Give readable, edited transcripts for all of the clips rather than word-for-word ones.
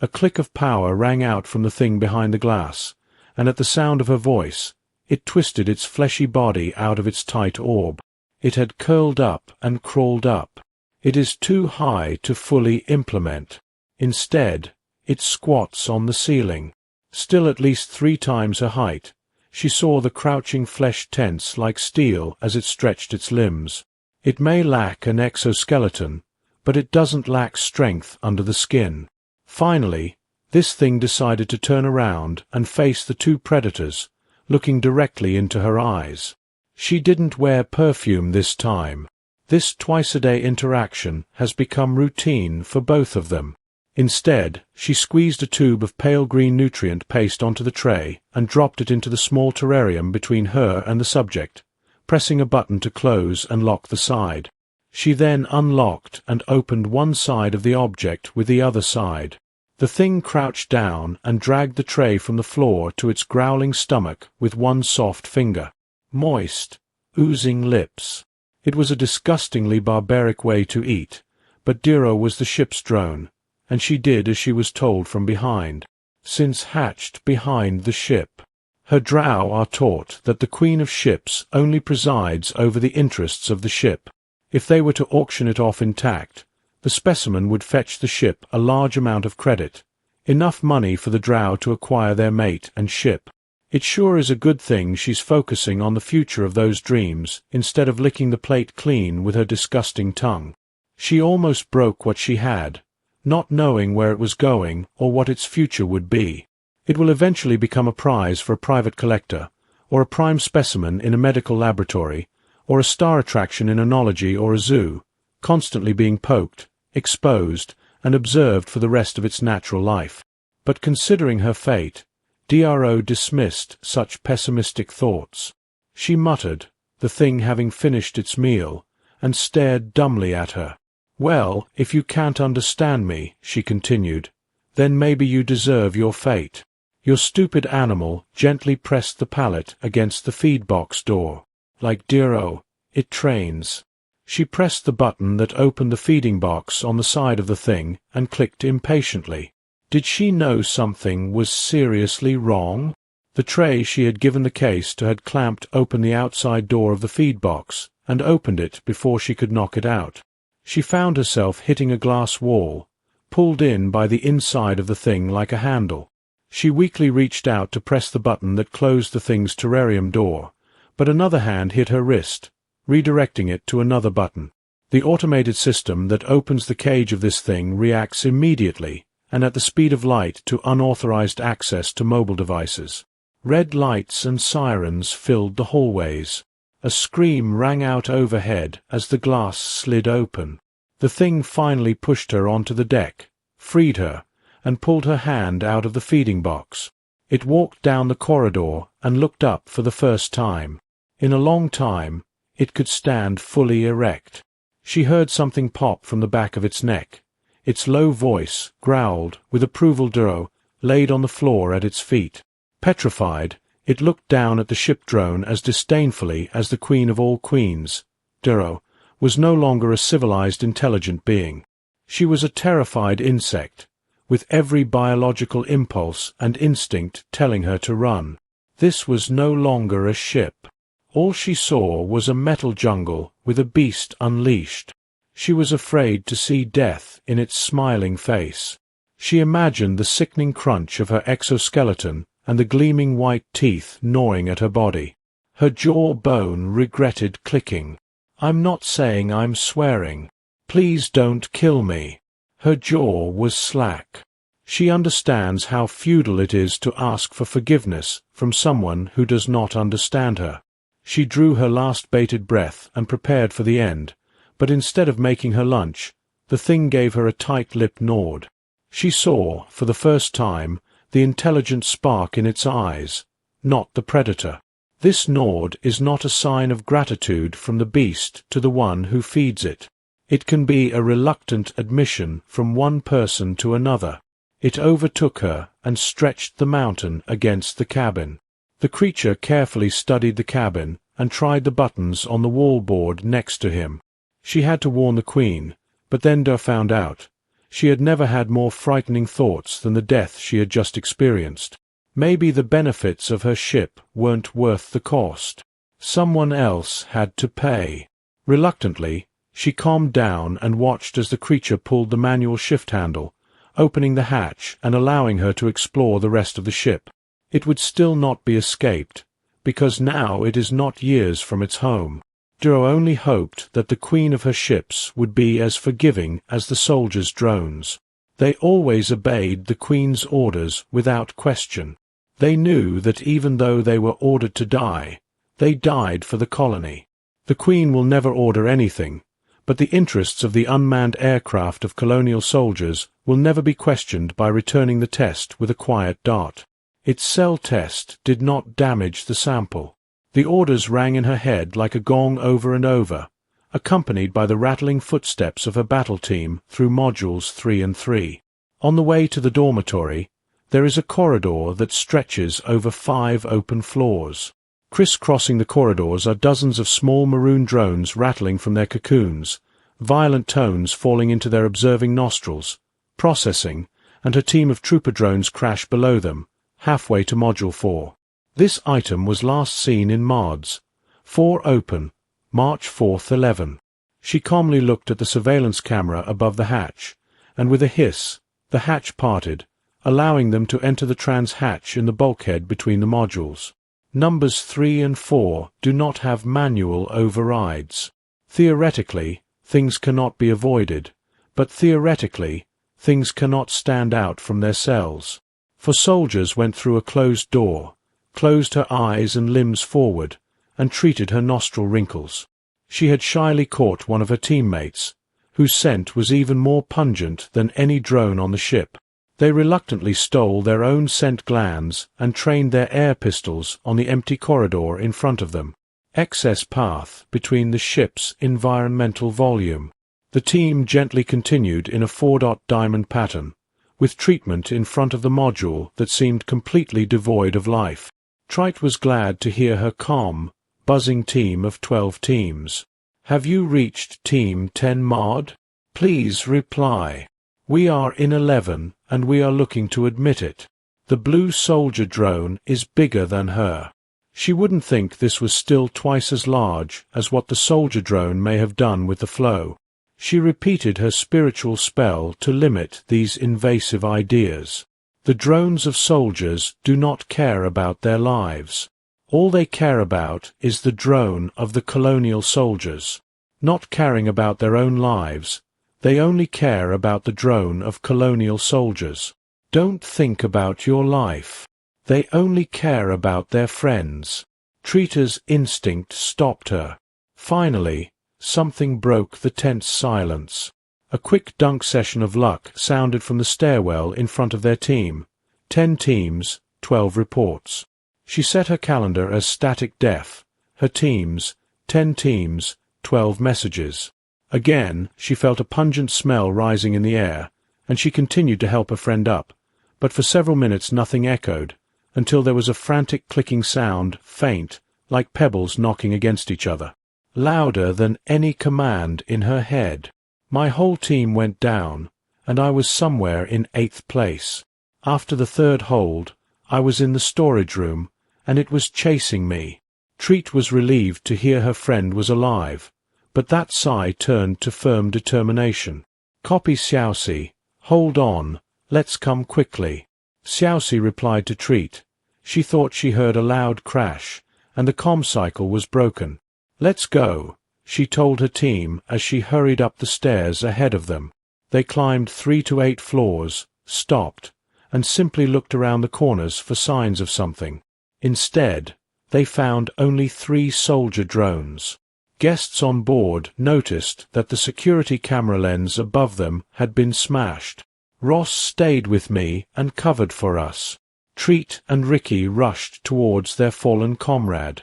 A click of power rang out from the thing behind the glass, and at the sound of her voice, it twisted its fleshy body out of its tight orb. It had curled up and crawled up. It is too high to fully implement. Instead, it squats on the ceiling. Still at least 3 times her height, she saw the crouching flesh tense like steel as it stretched its limbs. It may lack an exoskeleton, but it doesn't lack strength under the skin. Finally, this thing decided to turn around and face the 2 predators, looking directly into her eyes. She didn't wear perfume this time. This twice-a-day interaction has become routine for both of them. Instead, she squeezed a tube of pale green nutrient paste onto the tray and dropped it into the small terrarium between her and the subject, pressing a button to close and lock the side. She then unlocked and opened one side of the object with the other side. The thing crouched down and dragged the tray from the floor to its growling stomach with one soft finger. Moist, oozing lips. It was a disgustingly barbaric way to eat, but Dro was the ship's drone, and she did as she was told from behind. Since hatched behind the ship. Her drow are taught that the Queen of Ships only presides over the interests of the ship. If they were to auction it off intact, the specimen would fetch the ship a large amount of credit, enough money for the drow to acquire their mate and ship. It sure is a good thing she's focusing on the future of those dreams instead of licking the plate clean with her disgusting tongue. She almost broke what she had, not knowing where it was going or what its future would be. It will eventually become a prize for a private collector, or a prime specimen in a medical laboratory, or a star attraction in oenology or a zoo, constantly being poked, exposed, and observed for the rest of its natural life. But considering her fate, Dro dismissed such pessimistic thoughts. She muttered, the thing having finished its meal, and stared dumbly at her. "Well, if you can't understand me," she continued, "then maybe you deserve your fate." Your stupid animal gently pressed the pallet against the feed box door. Like Dro, it trains. She pressed the button that opened the feeding box on the side of the thing and clicked impatiently. Did she know something was seriously wrong? The tray she had given the case to had clamped open the outside door of the feed box and opened it before she could knock it out. She found herself hitting a glass wall, pulled in by the inside of the thing like a handle. She weakly reached out to press the button that closed the thing's terrarium door, but another hand hit her wrist, redirecting it to another button. The automated system that opens the cage of this thing reacts immediately and at the speed of light to unauthorized access to mobile devices. Red lights and sirens filled the hallways. A scream rang out overhead as the glass slid open. The thing finally pushed her onto the deck, freed her, and pulled her hand out of the feeding box. It walked down the corridor and looked up for the first time. In a long time, it could stand fully erect. She heard something pop from the back of its neck. Its low voice growled with approval. Dro laid on the floor at its feet. Petrified, it looked down at the ship drone as disdainfully as the queen of all queens. Dro was no longer a civilized, intelligent being. She was a terrified insect, with every biological impulse and instinct telling her to run. This was no longer a ship. All she saw was a metal jungle with a beast unleashed. She was afraid to see death in its smiling face. She imagined the sickening crunch of her exoskeleton and the gleaming white teeth gnawing at her body. Her jawbone regretted clicking. "I'm not saying I'm swearing. Please don't kill me." Her jaw was slack. She understands how futile it is to ask for forgiveness from someone who does not understand her. She drew her last bated breath and prepared for the end, but instead of making her lunch, the thing gave her a tight-lipped nod. She saw, for the first time, the intelligent spark in its eyes, not the predator. This nod is not a sign of gratitude from the beast to the one who feeds it. It can be a reluctant admission from one person to another. It overtook her and stretched the mountain against the cabin. The creature carefully studied the cabin and tried the buttons on the wall board next to him. She had to warn the queen, but then Dro found out. She had never had more frightening thoughts than the death she had just experienced. Maybe the benefits of her ship weren't worth the cost. Someone else had to pay. Reluctantly, she calmed down and watched as the creature pulled the manual shift handle, opening the hatch and allowing her to explore the rest of the ship. It would still not be escaped, because now it is not years from its home. Dro only hoped that the queen of her ships would be as forgiving as the soldiers' drones. They always obeyed the queen's orders without question. They knew that even though they were ordered to die, they died for the colony. The queen will never order anything, but the interests of the unmanned aircraft of colonial soldiers will never be questioned by returning the test with a quiet dart. Its cell test did not damage the sample. The orders rang in her head like a gong over and over, accompanied by the rattling footsteps of her battle team through modules 3 and 3. On the way to the dormitory, there is a corridor that stretches over 5 open floors. Crisscrossing the corridors are dozens of small maroon drones rattling from their cocoons, violent tones falling into their observing nostrils, processing, and her team of trooper drones crash below them, halfway to Module 4. This item was last seen in MODS 4 Open, March 4th 11. She calmly looked at the surveillance camera above the hatch, and with a hiss, the hatch parted, allowing them to enter the trans-hatch in the bulkhead between the modules. Numbers 3 and 4 do not have manual overrides. Theoretically, things cannot be avoided, but theoretically, things cannot stand out from their cells. For soldiers went through a closed door, closed her eyes and limbs forward, and treated her nostril wrinkles. She had shyly caught one of her teammates, whose scent was even more pungent than any drone on the ship. They reluctantly stole their own scent glands and trained their air pistols on the empty corridor in front of them. Excess path between the ship's environmental volume. The team gently continued in a 4-dot diamond pattern, with treatment in front of the module that seemed completely devoid of life. Treet was glad to hear her calm, buzzing team of 12 teams. Have you reached Team 10 Mod? Please reply. We are in 11, and we are looking to admit it. The blue soldier drone is bigger than her. She wouldn't think this was still twice as large as what the soldier drone may have done with the flow. She repeated her spiritual spell to limit these invasive ideas. The drones of soldiers do not care about their lives. All they care about is the drone of the colonial soldiers. Not caring about their own lives, they only care about the drone of colonial soldiers. Don't think about your life. They only care about their friends. Treeter's instinct stopped her. Finally, something broke the tense silence. A quick dunk session of luck sounded from the stairwell in front of their team. 10 teams, 12 reports. She set her calendar as static def. Her teams, 10 teams, 12 messages. Again, she felt a pungent smell rising in the air, and she continued to help her friend up, but for several minutes nothing echoed, until there was a frantic clicking sound, faint, like pebbles knocking against each other. Louder than any command in her head. My whole team went down, and I was somewhere in 8th place. After the 3rd hold, I was in the storage room, and it was chasing me. Treet was relieved to hear her friend was alive, but that sigh turned to firm determination. Copy Xiaoxi. Hold on. Let's come quickly. Xiaoxi replied to Treet. She thought she heard a loud crash, and the comm cycle was broken. Let's go, she told her team as she hurried up the stairs ahead of them. They climbed 3 to 8 floors, stopped, and simply looked around the corners for signs of something. Instead, they found only 3 soldier drones. Guests on board noticed that the security camera lens above them had been smashed. Ross stayed with me and covered for us. Treet and Ricky rushed towards their fallen comrade.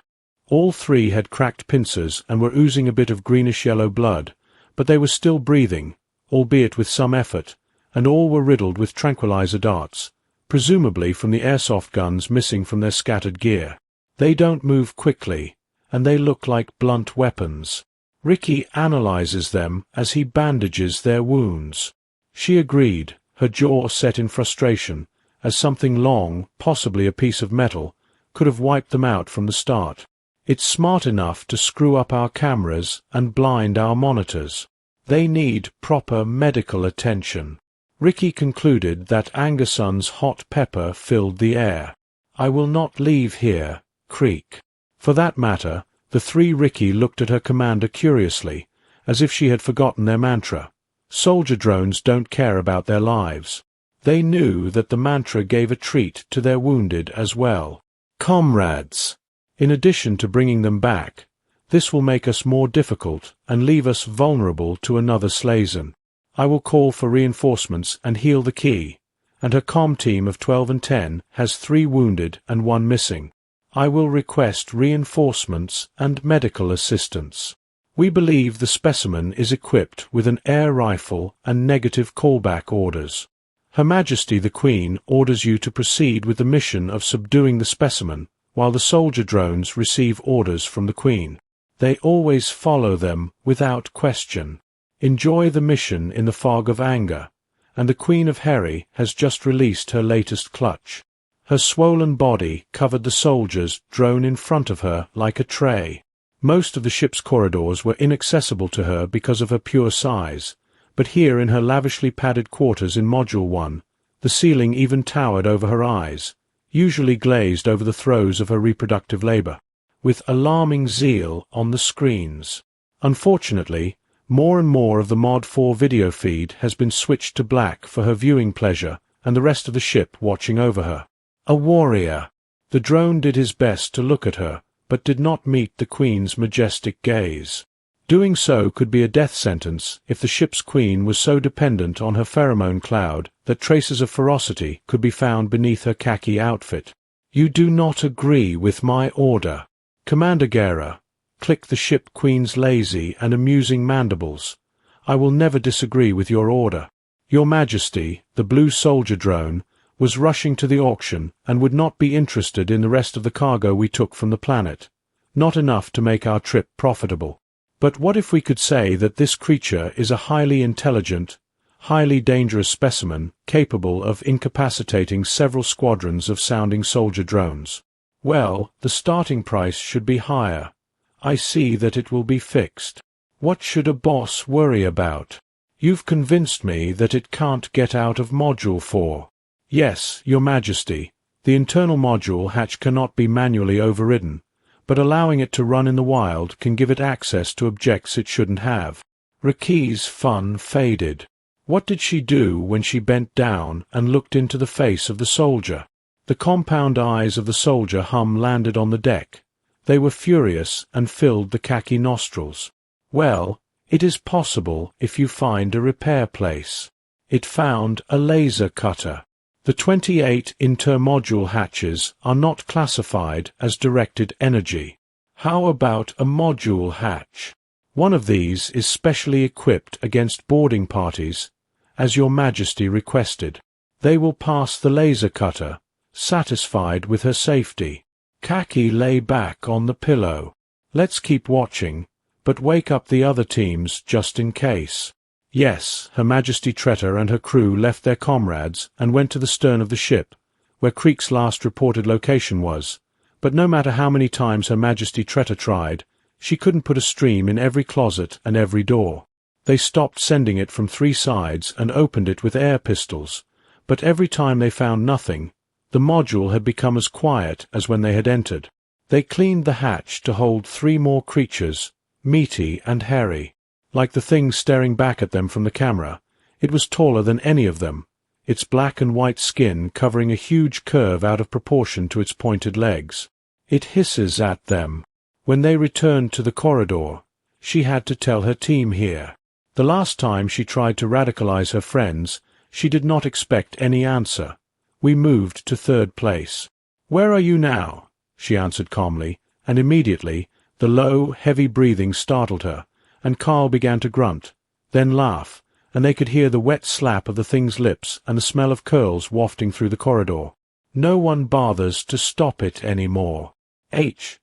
All 3 had cracked pincers and were oozing a bit of greenish-yellow blood, but they were still breathing, albeit with some effort, and all were riddled with tranquilizer darts, presumably from the airsoft guns missing from their scattered gear. They don't move quickly, and they look like blunt weapons. Ricky analyzes them as he bandages their wounds. She agreed, her jaw set in frustration, as something long, possibly a piece of metal, could have wiped them out from the start. It's smart enough to screw up our cameras and blind our monitors. They need proper medical attention. Ricky concluded that Angerson's hot pepper filled the air. I will not leave here, Creek. For that matter, the three Ricky looked at her commander curiously, as if she had forgotten their mantra. Soldier drones don't care about their lives. They knew that the mantra gave a treat to their wounded as well. Comrades! In addition to bringing them back, this will make us more difficult and leave us vulnerable to another Slazen. I will call for reinforcements and heal the key, and her comm team of 12 and 10 has 3 wounded and 1 missing. I will request reinforcements and medical assistance. We believe the specimen is equipped with an air rifle and negative callback orders. Her Majesty the Queen orders you to proceed with the mission of subduing the specimen, while the soldier drones receive orders from the Queen. They always follow them without question. Enjoy the mission in the fog of anger, and the Queen of Heri has just released her latest clutch. Her swollen body covered the soldiers drone in front of her like a tray. Most of the ship's corridors were inaccessible to her because of her pure size, but here in her lavishly padded quarters in Module 1, the ceiling even towered over her eyes, usually glazed over the throes of her reproductive labor, with alarming zeal on the screens. Unfortunately, more and more of the Mod 4 video feed has been switched to black for her viewing pleasure and the rest of the ship watching over her. A warrior. The drone did his best to look at her, but did not meet the Queen's majestic gaze. Doing so could be a death sentence if the ship's queen was so dependent on her pheromone cloud that traces of ferocity could be found beneath her khaki outfit. You do not agree with my order. Commander Gera, click the ship queen's lazy and amusing mandibles. I will never disagree with your order. Your Majesty, the blue soldier drone, was rushing to the auction and would not be interested in the rest of the cargo we took from the planet. Not enough to make our trip profitable. But what if we could say that this creature is a highly intelligent, highly dangerous specimen capable of incapacitating several squadrons of sounding soldier drones? Well, the starting price should be higher. I see that it will be fixed. What should a boss worry about? You've convinced me that it can't get out of Module 4. Yes, Your Majesty, the internal module hatch cannot be manually overridden, but allowing it to run in the wild can give it access to objects it shouldn't have. Raki's fun faded. What did she do when she bent down and looked into the face of the soldier? The compound eyes of the soldier landed on the deck. They were furious and filled the khaki nostrils. Well, it is possible if you find a repair place. It found a laser cutter. The 28 intermodule hatches are not classified as directed energy. How about a module hatch? One of these is specially equipped against boarding parties, as Your Majesty requested. They will pass the laser cutter, satisfied with her safety. Khaki lay back on the pillow. Let's keep watching, but wake up the other teams just in case. Yes, Her Majesty Tretter and her crew left their comrades and went to the stern of the ship, where Creek's last reported location was, but no matter how many times Her Majesty Tretter tried, she couldn't put a stream in every closet and every door. They stopped sending it from 3 sides and opened it with air pistols, but every time they found nothing, the module had become as quiet as when they had entered. They cleaned the hatch to hold 3 more creatures, meaty and hairy. Like the thing staring back at them from the camera, it was taller than any of them, its black and white skin covering a huge curve out of proportion to its pointed legs. It hisses at them. When they returned to the corridor, she had to tell her team here. The last time she tried to radicalize her friends, she did not expect any answer. We moved to 3rd place. Where are you now? She answered calmly, and immediately the low, heavy breathing startled her, and Carl began to grunt, then laugh, and they could hear the wet slap of the thing's lips and the smell of curls wafting through the corridor. No one bothers to stop it any more. H.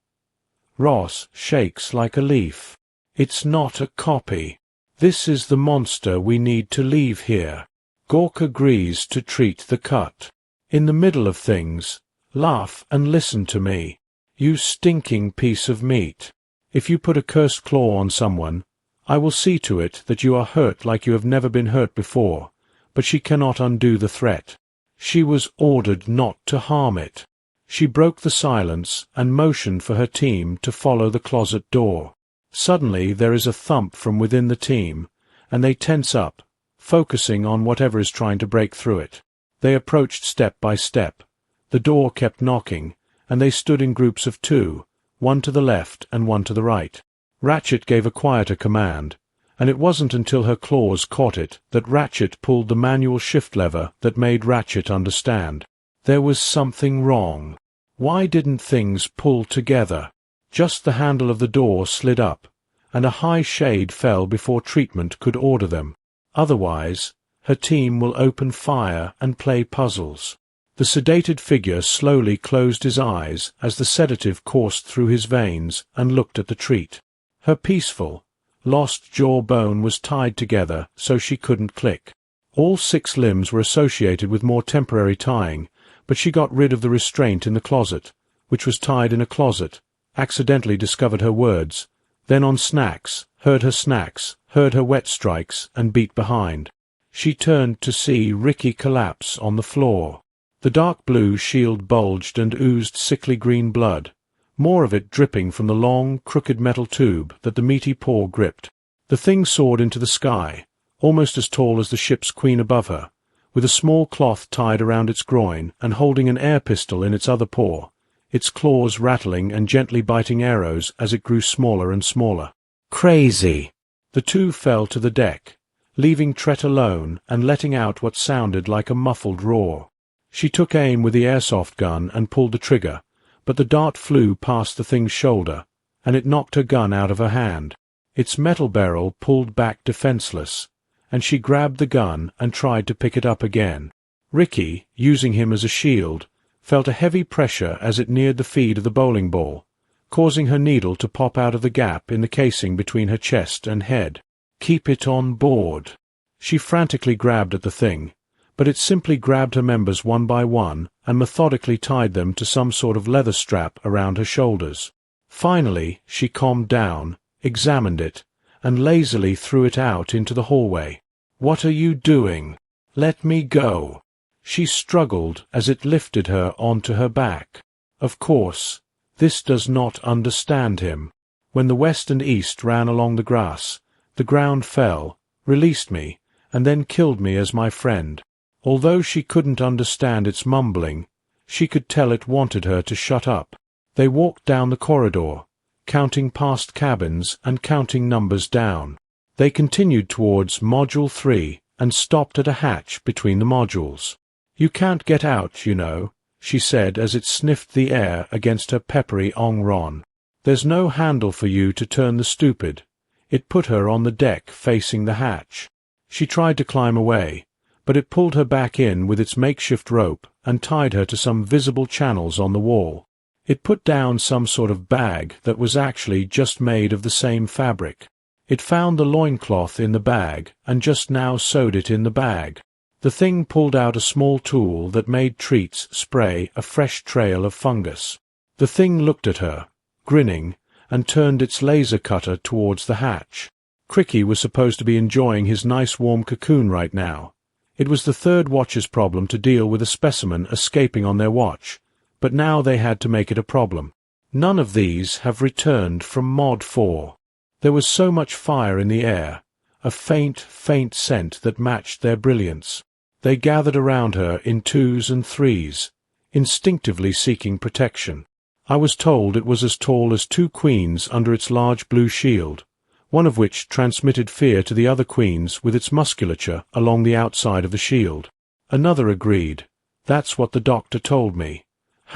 Ross shakes like a leaf. It's not a copy. This is the monster we need to leave here. Gork agrees to treat the cut. In the middle of things, laugh and listen to me. You stinking piece of meat. If you put a cursed claw on someone, I will see to it that you are hurt like you have never been hurt before, but she cannot undo the threat. She was ordered not to harm it. She broke the silence and motioned for her team to follow the closet door. Suddenly there is a thump from within the team, and they tense up, focusing on whatever is trying to break through it. They approached step by step. The door kept knocking, and they stood in groups of two, one to the left and one to the right. Ratchet gave a quieter command, and it wasn't until her claws caught it that Ratchet pulled the manual shift lever that made Ratchet understand. There was something wrong. Why didn't things pull together? Just the handle of the door slid up, and a high shade fell before treatment could order them. Otherwise, her team will open fire and play puzzles. The sedated figure slowly closed his eyes as the sedative coursed through his veins and looked at the treat. Her peaceful, lost jawbone was tied together so she couldn't click. All 6 limbs were associated with more temporary tying, but she got rid of the restraint in the closet, which was tied in a closet, accidentally discovered her words, then on snacks, heard her wet strikes, and beat behind. She turned to see Ricky collapse on the floor. The dark blue shield bulged and oozed sickly green blood, more of it dripping from the long, crooked metal tube that the meaty paw gripped. The thing soared into the sky, almost as tall as the ship's queen above her, with a small cloth tied around its groin and holding an air pistol in its other paw, its claws rattling and gently biting arrows as it grew smaller and smaller. Crazy! The two fell to the deck, leaving Tret alone and letting out what sounded like a muffled roar. She took aim with the airsoft gun and pulled the trigger, but the dart flew past the thing's shoulder, and it knocked her gun out of her hand. Its metal barrel pulled back defenseless, and she grabbed the gun and tried to pick it up again. Ricky, using him as a shield, felt a heavy pressure as it neared the feed of the bowling ball, causing her needle to pop out of the gap in the casing between her chest and head. Keep it on board. She frantically grabbed at the thing, but it simply grabbed her members one by one and methodically tied them to some sort of leather strap around her shoulders. Finally, she calmed down, examined it, and lazily threw it out into the hallway. "What are you doing? Let me go." She struggled as it lifted her onto her back. Of course, this does not understand him. When the west and east ran along the grass, the ground fell, released me, and then killed me as my friend. Although she couldn't understand its mumbling, she could tell it wanted her to shut up. They walked down the corridor, counting past cabins and counting numbers down. They continued towards Module 3 and stopped at a hatch between the modules. "You can't get out, you know," she said as it sniffed the air against her peppery ong-ron. "There's no handle for you to turn the stupid." It put her on the deck facing the hatch. She tried to climb away, but it pulled her back in with its makeshift rope and tied her to some visible channels on the wall. It put down some sort of bag that was actually just made of the same fabric. It found the loincloth in the bag and just now sewed it in the bag. The thing pulled out a small tool that made Treats spray a fresh trail of fungus. The thing looked at her, grinning, and turned its laser cutter towards the hatch. Cricky was supposed to be enjoying his nice warm cocoon right now. It was the third watch's problem to deal with a specimen escaping on their watch, but now they had to make it a problem. None of these have returned from Mod 4. There was so much fire in the air, a faint, faint scent that matched their brilliance. They gathered around her in 2s and 3s, instinctively seeking protection. I was told it was as tall as 2 queens under its large blue shield, one of which transmitted fear to the other queens with its musculature along the outside of the shield. Another agreed. "That's what the doctor told me.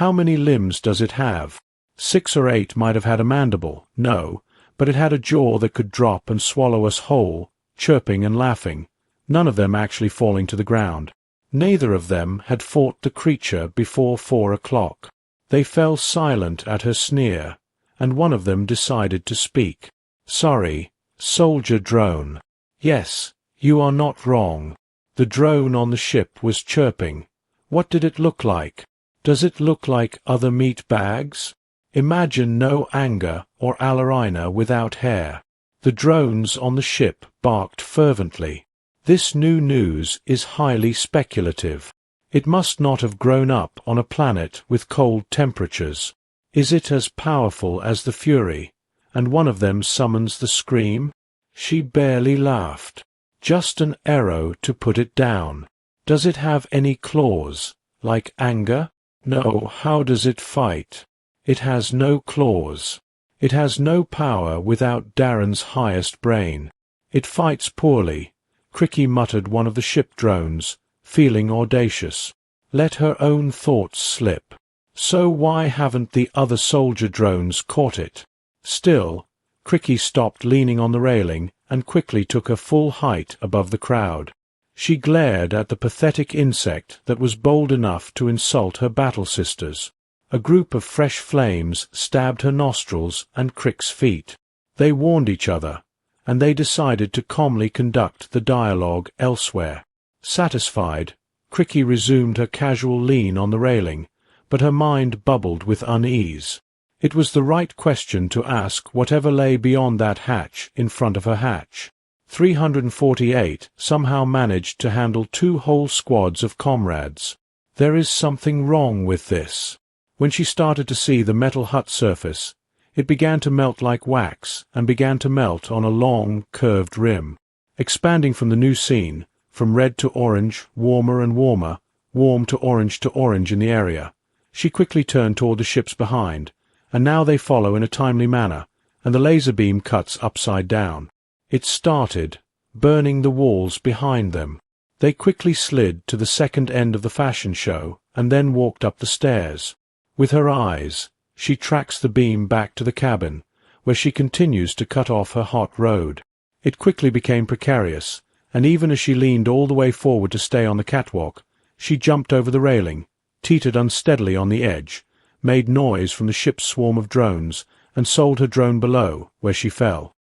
How many limbs does it have?" 6 or 8 might have had a mandible, no, but it had a jaw that could drop and swallow us whole, chirping and laughing, none of them actually falling to the ground. Neither of them had fought the creature before 4 o'clock. They fell silent at her sneer, and one of them decided to speak. "Sorry, Soldierdrone. Yes, you are not wrong. The drone on the ship was chirping. What did it look like? Does it look like other meat bags? Imagine no anger or Alarina without hair. The drones on the ship barked fervently. This new news is highly speculative. It must not have grown up on a planet with cold temperatures. Is it as powerful as the Fury, and one of them summons the scream? She barely laughed. Just an arrow to put it down. Does it have any claws, like anger? No, how does it fight? It has no claws. It has no power without Darren's highest brain. It fights poorly, Cricky muttered one of the ship drones, feeling audacious. Let her own thoughts slip. So why haven't the other soldier drones caught it? Still, Cricky stopped leaning on the railing and quickly took her full height above the crowd. She glared at the pathetic insect that was bold enough to insult her battle sisters. A group of fresh flames stabbed her nostrils and Crick's feet. They warned each other, and they decided to calmly conduct the dialogue elsewhere. Satisfied, Cricky resumed her casual lean on the railing, but her mind bubbled with unease. It was the right question to ask whatever lay beyond that hatch in front of her hatch. 348 somehow managed to handle 2 whole squads of comrades. There is something wrong with this. When she started to see the metal hut surface, it began to melt like wax and began to melt on a long, curved rim. Expanding from the new scene, from red to orange, warmer and warmer, warm to orange in the area, she quickly turned toward the ships behind, and now they follow in a timely manner, and the laser beam cuts upside down. It started, burning the walls behind them. They quickly slid to the second end of the fashion show and then walked up the stairs. With her eyes, she tracks the beam back to the cabin, where she continues to cut off her hot road. It quickly became precarious, and even as she leaned all the way forward to stay on the catwalk, she jumped over the railing, teetered unsteadily on the edge, made noise from the ship's swarm of drones, and sold her drone below, where she fell.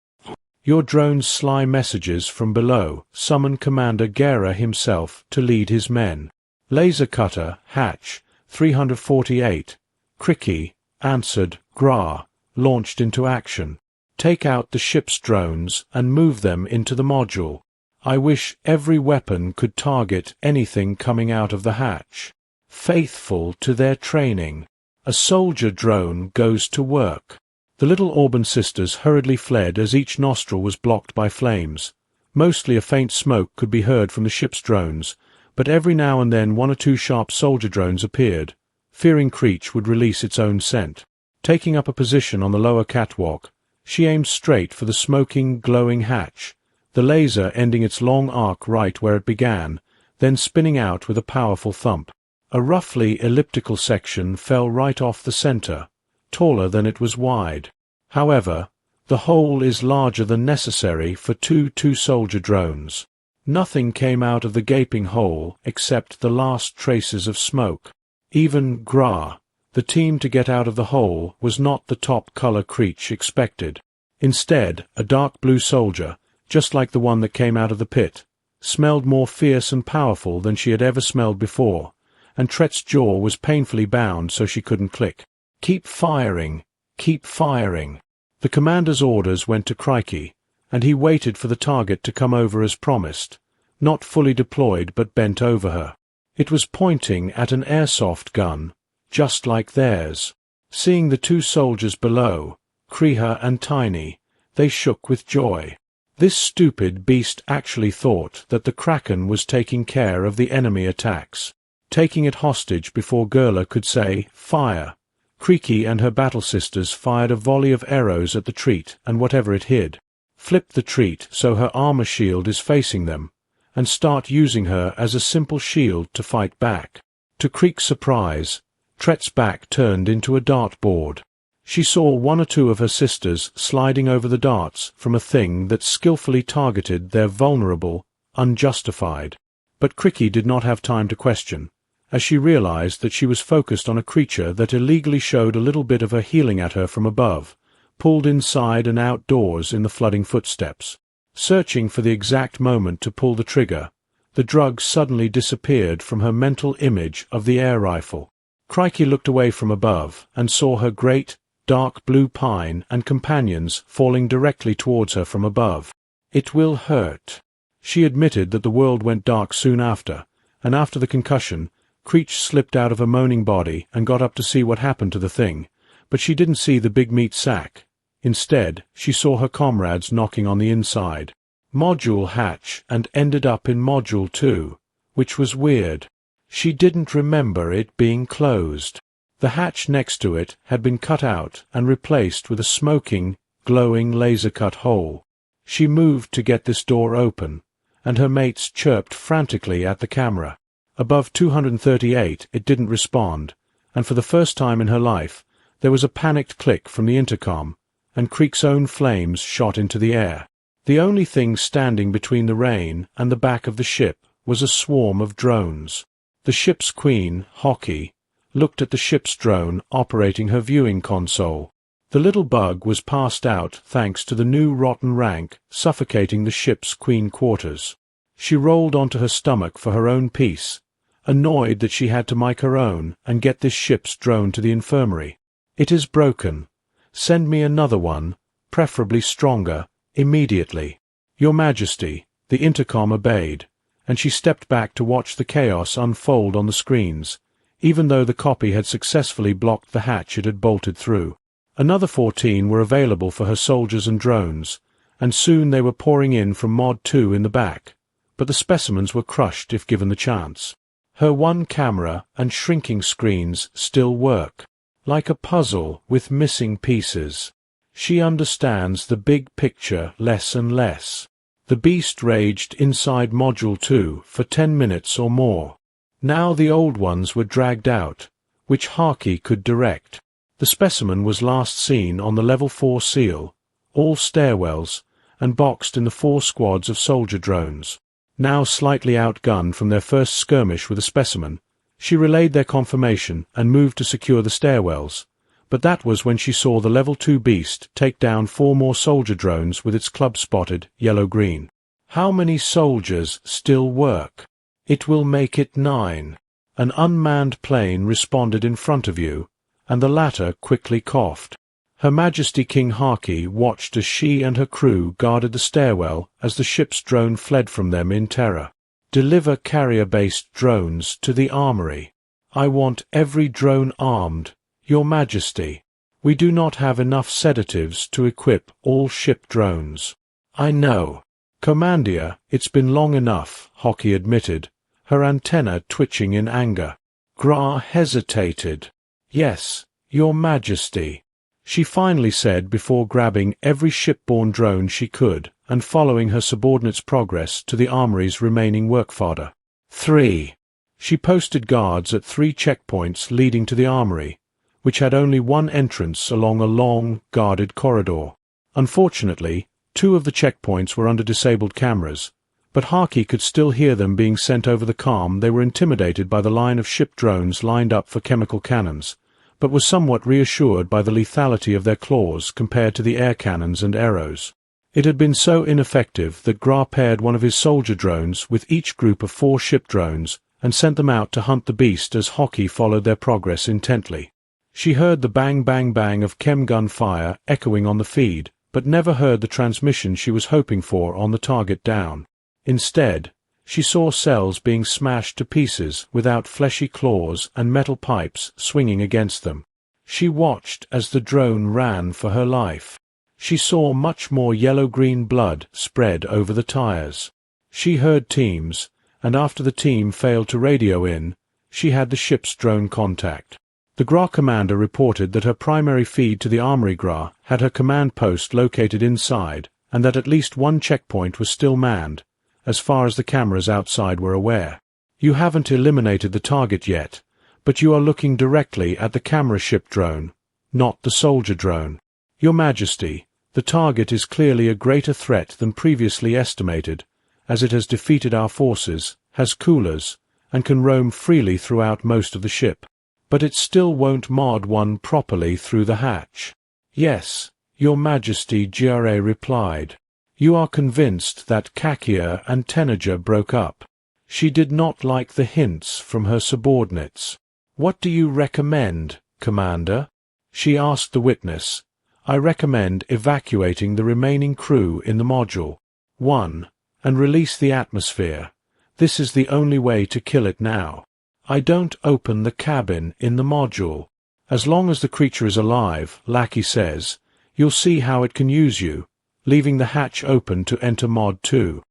Your drone's sly messages from below summon Commander Gera himself to lead his men. Laser cutter, hatch, 348, Cricky, answered, Gra, launched into action. Take out the ship's drones and move them into the module. I wish every weapon could target anything coming out of the hatch. Faithful to their training. A soldier drone goes to work. The little Auburn sisters hurriedly fled as each nostril was blocked by flames. Mostly a faint smoke could be heard from the ship's drones, but every now and then 1 or 2 sharp soldier drones appeared, fearing Creech would release its own scent. Taking up a position on the lower catwalk, she aimed straight for the smoking, glowing hatch, the laser ending its long arc right where it began, then spinning out with a powerful thump. A roughly elliptical section fell right off the center, taller than it was wide. However, the hole is larger than necessary for 2 soldier drones. Nothing came out of the gaping hole except the last traces of smoke. Even Gra, the team to get out of the hole, was not the top color Creech expected. Instead, a dark blue soldier, just like the one that came out of the pit, smelled more fierce and powerful than she had ever smelled before, and Tret's jaw was painfully bound so she couldn't click. Keep firing, keep firing. The commander's orders went to Crikey, and he waited for the target to come over as promised, not fully deployed but bent over her. It was pointing at an airsoft gun, just like theirs. Seeing the 2 soldiers below, Kreha and Tiny, they shook with joy. This stupid beast actually thought that the Kraken was taking care of the enemy attacks, taking it hostage before Gurla could say, fire. Creaky and her battle sisters fired a volley of arrows at the treat and whatever it hid. Flip the treat so her armor shield is facing them, and start using her as a simple shield to fight back. To Creek's surprise, Tret's back turned into a dartboard. She saw 1 or 2 of her sisters sliding over the darts from a thing that skillfully targeted their vulnerable, unjustified. But Cricky did not have time to question, as she realized that she was focused on a creature that illegally showed a little bit of her healing at her from above, pulled inside and outdoors in the flooding footsteps. Searching for the exact moment to pull the trigger, The drug suddenly disappeared from her mental image of the air rifle. Crikey looked away from above and saw her great, dark blue pine and companions falling directly towards her from above. It will hurt. She admitted that the world went dark soon after, and after the concussion, Creech slipped out of her moaning body and got up to see what happened to the thing, but she didn't see the big meat sack. Instead, she saw her comrades knocking on the inside. Module hatch and ended up in Module 2, which was weird. She didn't remember it being closed. The hatch next to it had been cut out and replaced with a smoking, glowing laser-cut hole. She moved to get this door open, and her mates chirped frantically at the camera. Above 238 it didn't respond, and for the first time in her life there was a panicked click from the intercom, and Creek's own flames shot into the air. The only thing standing between the rain and the back of the ship was a swarm of drones. The ship's queen, Hockey, looked at the ship's drone operating her viewing console. The little bug was passed out thanks to the new rotten rank suffocating the ship's queen quarters. She rolled onto her stomach for her own peace, annoyed that she had to mic her own and get this ship's drone to the infirmary. "It is broken. Send me another one, preferably stronger, immediately." "Your Majesty." The intercom obeyed, and she stepped back to watch the chaos unfold on the screens, even though the copy had successfully blocked the hatch it had bolted through. Another 14 were available for her soldiers and drones, and soon they were pouring in from Mod 2 in the back, but the specimens were crushed if given the chance. Her one camera and shrinking screens still work, like a puzzle with missing pieces. She understands the big picture less and less. The beast raged inside Module 2 for 10 minutes or more. Now the old ones were dragged out, which Harkey could direct. The specimen was last seen on the Level 4 seal, all stairwells, and boxed in the 4 squads of soldier drones. Now slightly outgunned from their first skirmish with a specimen, she relayed their confirmation and moved to secure the stairwells, but that was when she saw the Level 2 beast take down 4 more soldier drones with its club-spotted yellow-green. How many soldiers still work? It will make it 9. An unmanned plane responded in front of you, and the latter quickly coughed. Her Majesty King Harkey watched as she and her crew guarded the stairwell as the ship's drone fled from them in terror. "Deliver carrier-based drones to the armory. I want every drone armed, Your Majesty. We do not have enough sedatives to equip all ship drones." "I know. Commandia, it's been long enough," Hockey admitted, her antenna twitching in anger. Gra hesitated. "Yes, Your Majesty," she finally said before grabbing every shipborne drone she could and following her subordinate's progress to the armory's remaining work fodder. 3. She posted guards at 3 checkpoints leading to the armory, which had only one entrance along a long, guarded corridor. Unfortunately, 2 of the checkpoints were under disabled cameras, but Harkey could still hear them being sent over the comm. They were intimidated by the line of ship drones lined up for chemical cannons, but was somewhat reassured by the lethality of their claws compared to the air cannons and arrows. It had been so ineffective that Gra paired one of his soldier drones with each group of 4 ship drones and sent them out to hunt the beast as Hockey followed their progress intently. She heard the bang-bang-bang of chem-gun fire echoing on the feed, but never heard the transmission she was hoping for on the target down. Instead, she saw cells being smashed to pieces without fleshy claws and metal pipes swinging against them. She watched as the drone ran for her life. She saw much more yellow-green blood spread over the tires. She heard teams, and after the team failed to radio in, she had the ship's drone contact. The Gra commander reported that her primary feed to the armory Gra had her command post located inside, and that at least 1 checkpoint was still manned, as far as the cameras outside were aware. "You haven't eliminated the target yet, but you are looking directly at the camera ship drone, not the soldier drone. Your Majesty, the target is clearly a greater threat than previously estimated, as it has defeated our forces, has coolers, and can roam freely throughout most of the ship. But it still won't mod 1 properly through the hatch." "Yes, Your Majesty," Gra replied. "You are convinced that Kakia and Tenager broke up." She did not like the hints from her subordinates. "What do you recommend, Commander?" she asked the witness. "I recommend evacuating the remaining crew in the module. 1. And release the atmosphere. This is the only way to kill it now. I don't open the cabin in the module. As long as the creature is alive, Lackey says, you'll see how it can use you, leaving the hatch open to enter Mod 2.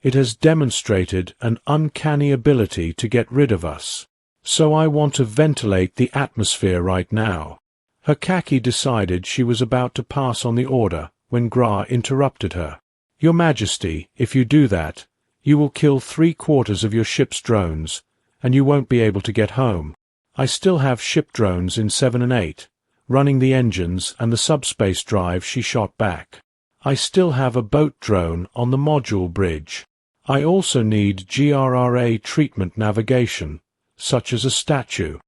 It has demonstrated an uncanny ability to get rid of us. So I want to ventilate the atmosphere right now." Her khaki decided she was about to pass on the order when Gra interrupted her. "Your Majesty, if you do that, you will kill 3/4 of your ship's drones, and you won't be able to get home. I still have ship drones in 7 and 8, running the engines and the subspace drive she shot back. I still have a boat drone on the module bridge. I also need GRRA treatment navigation, such as a statue."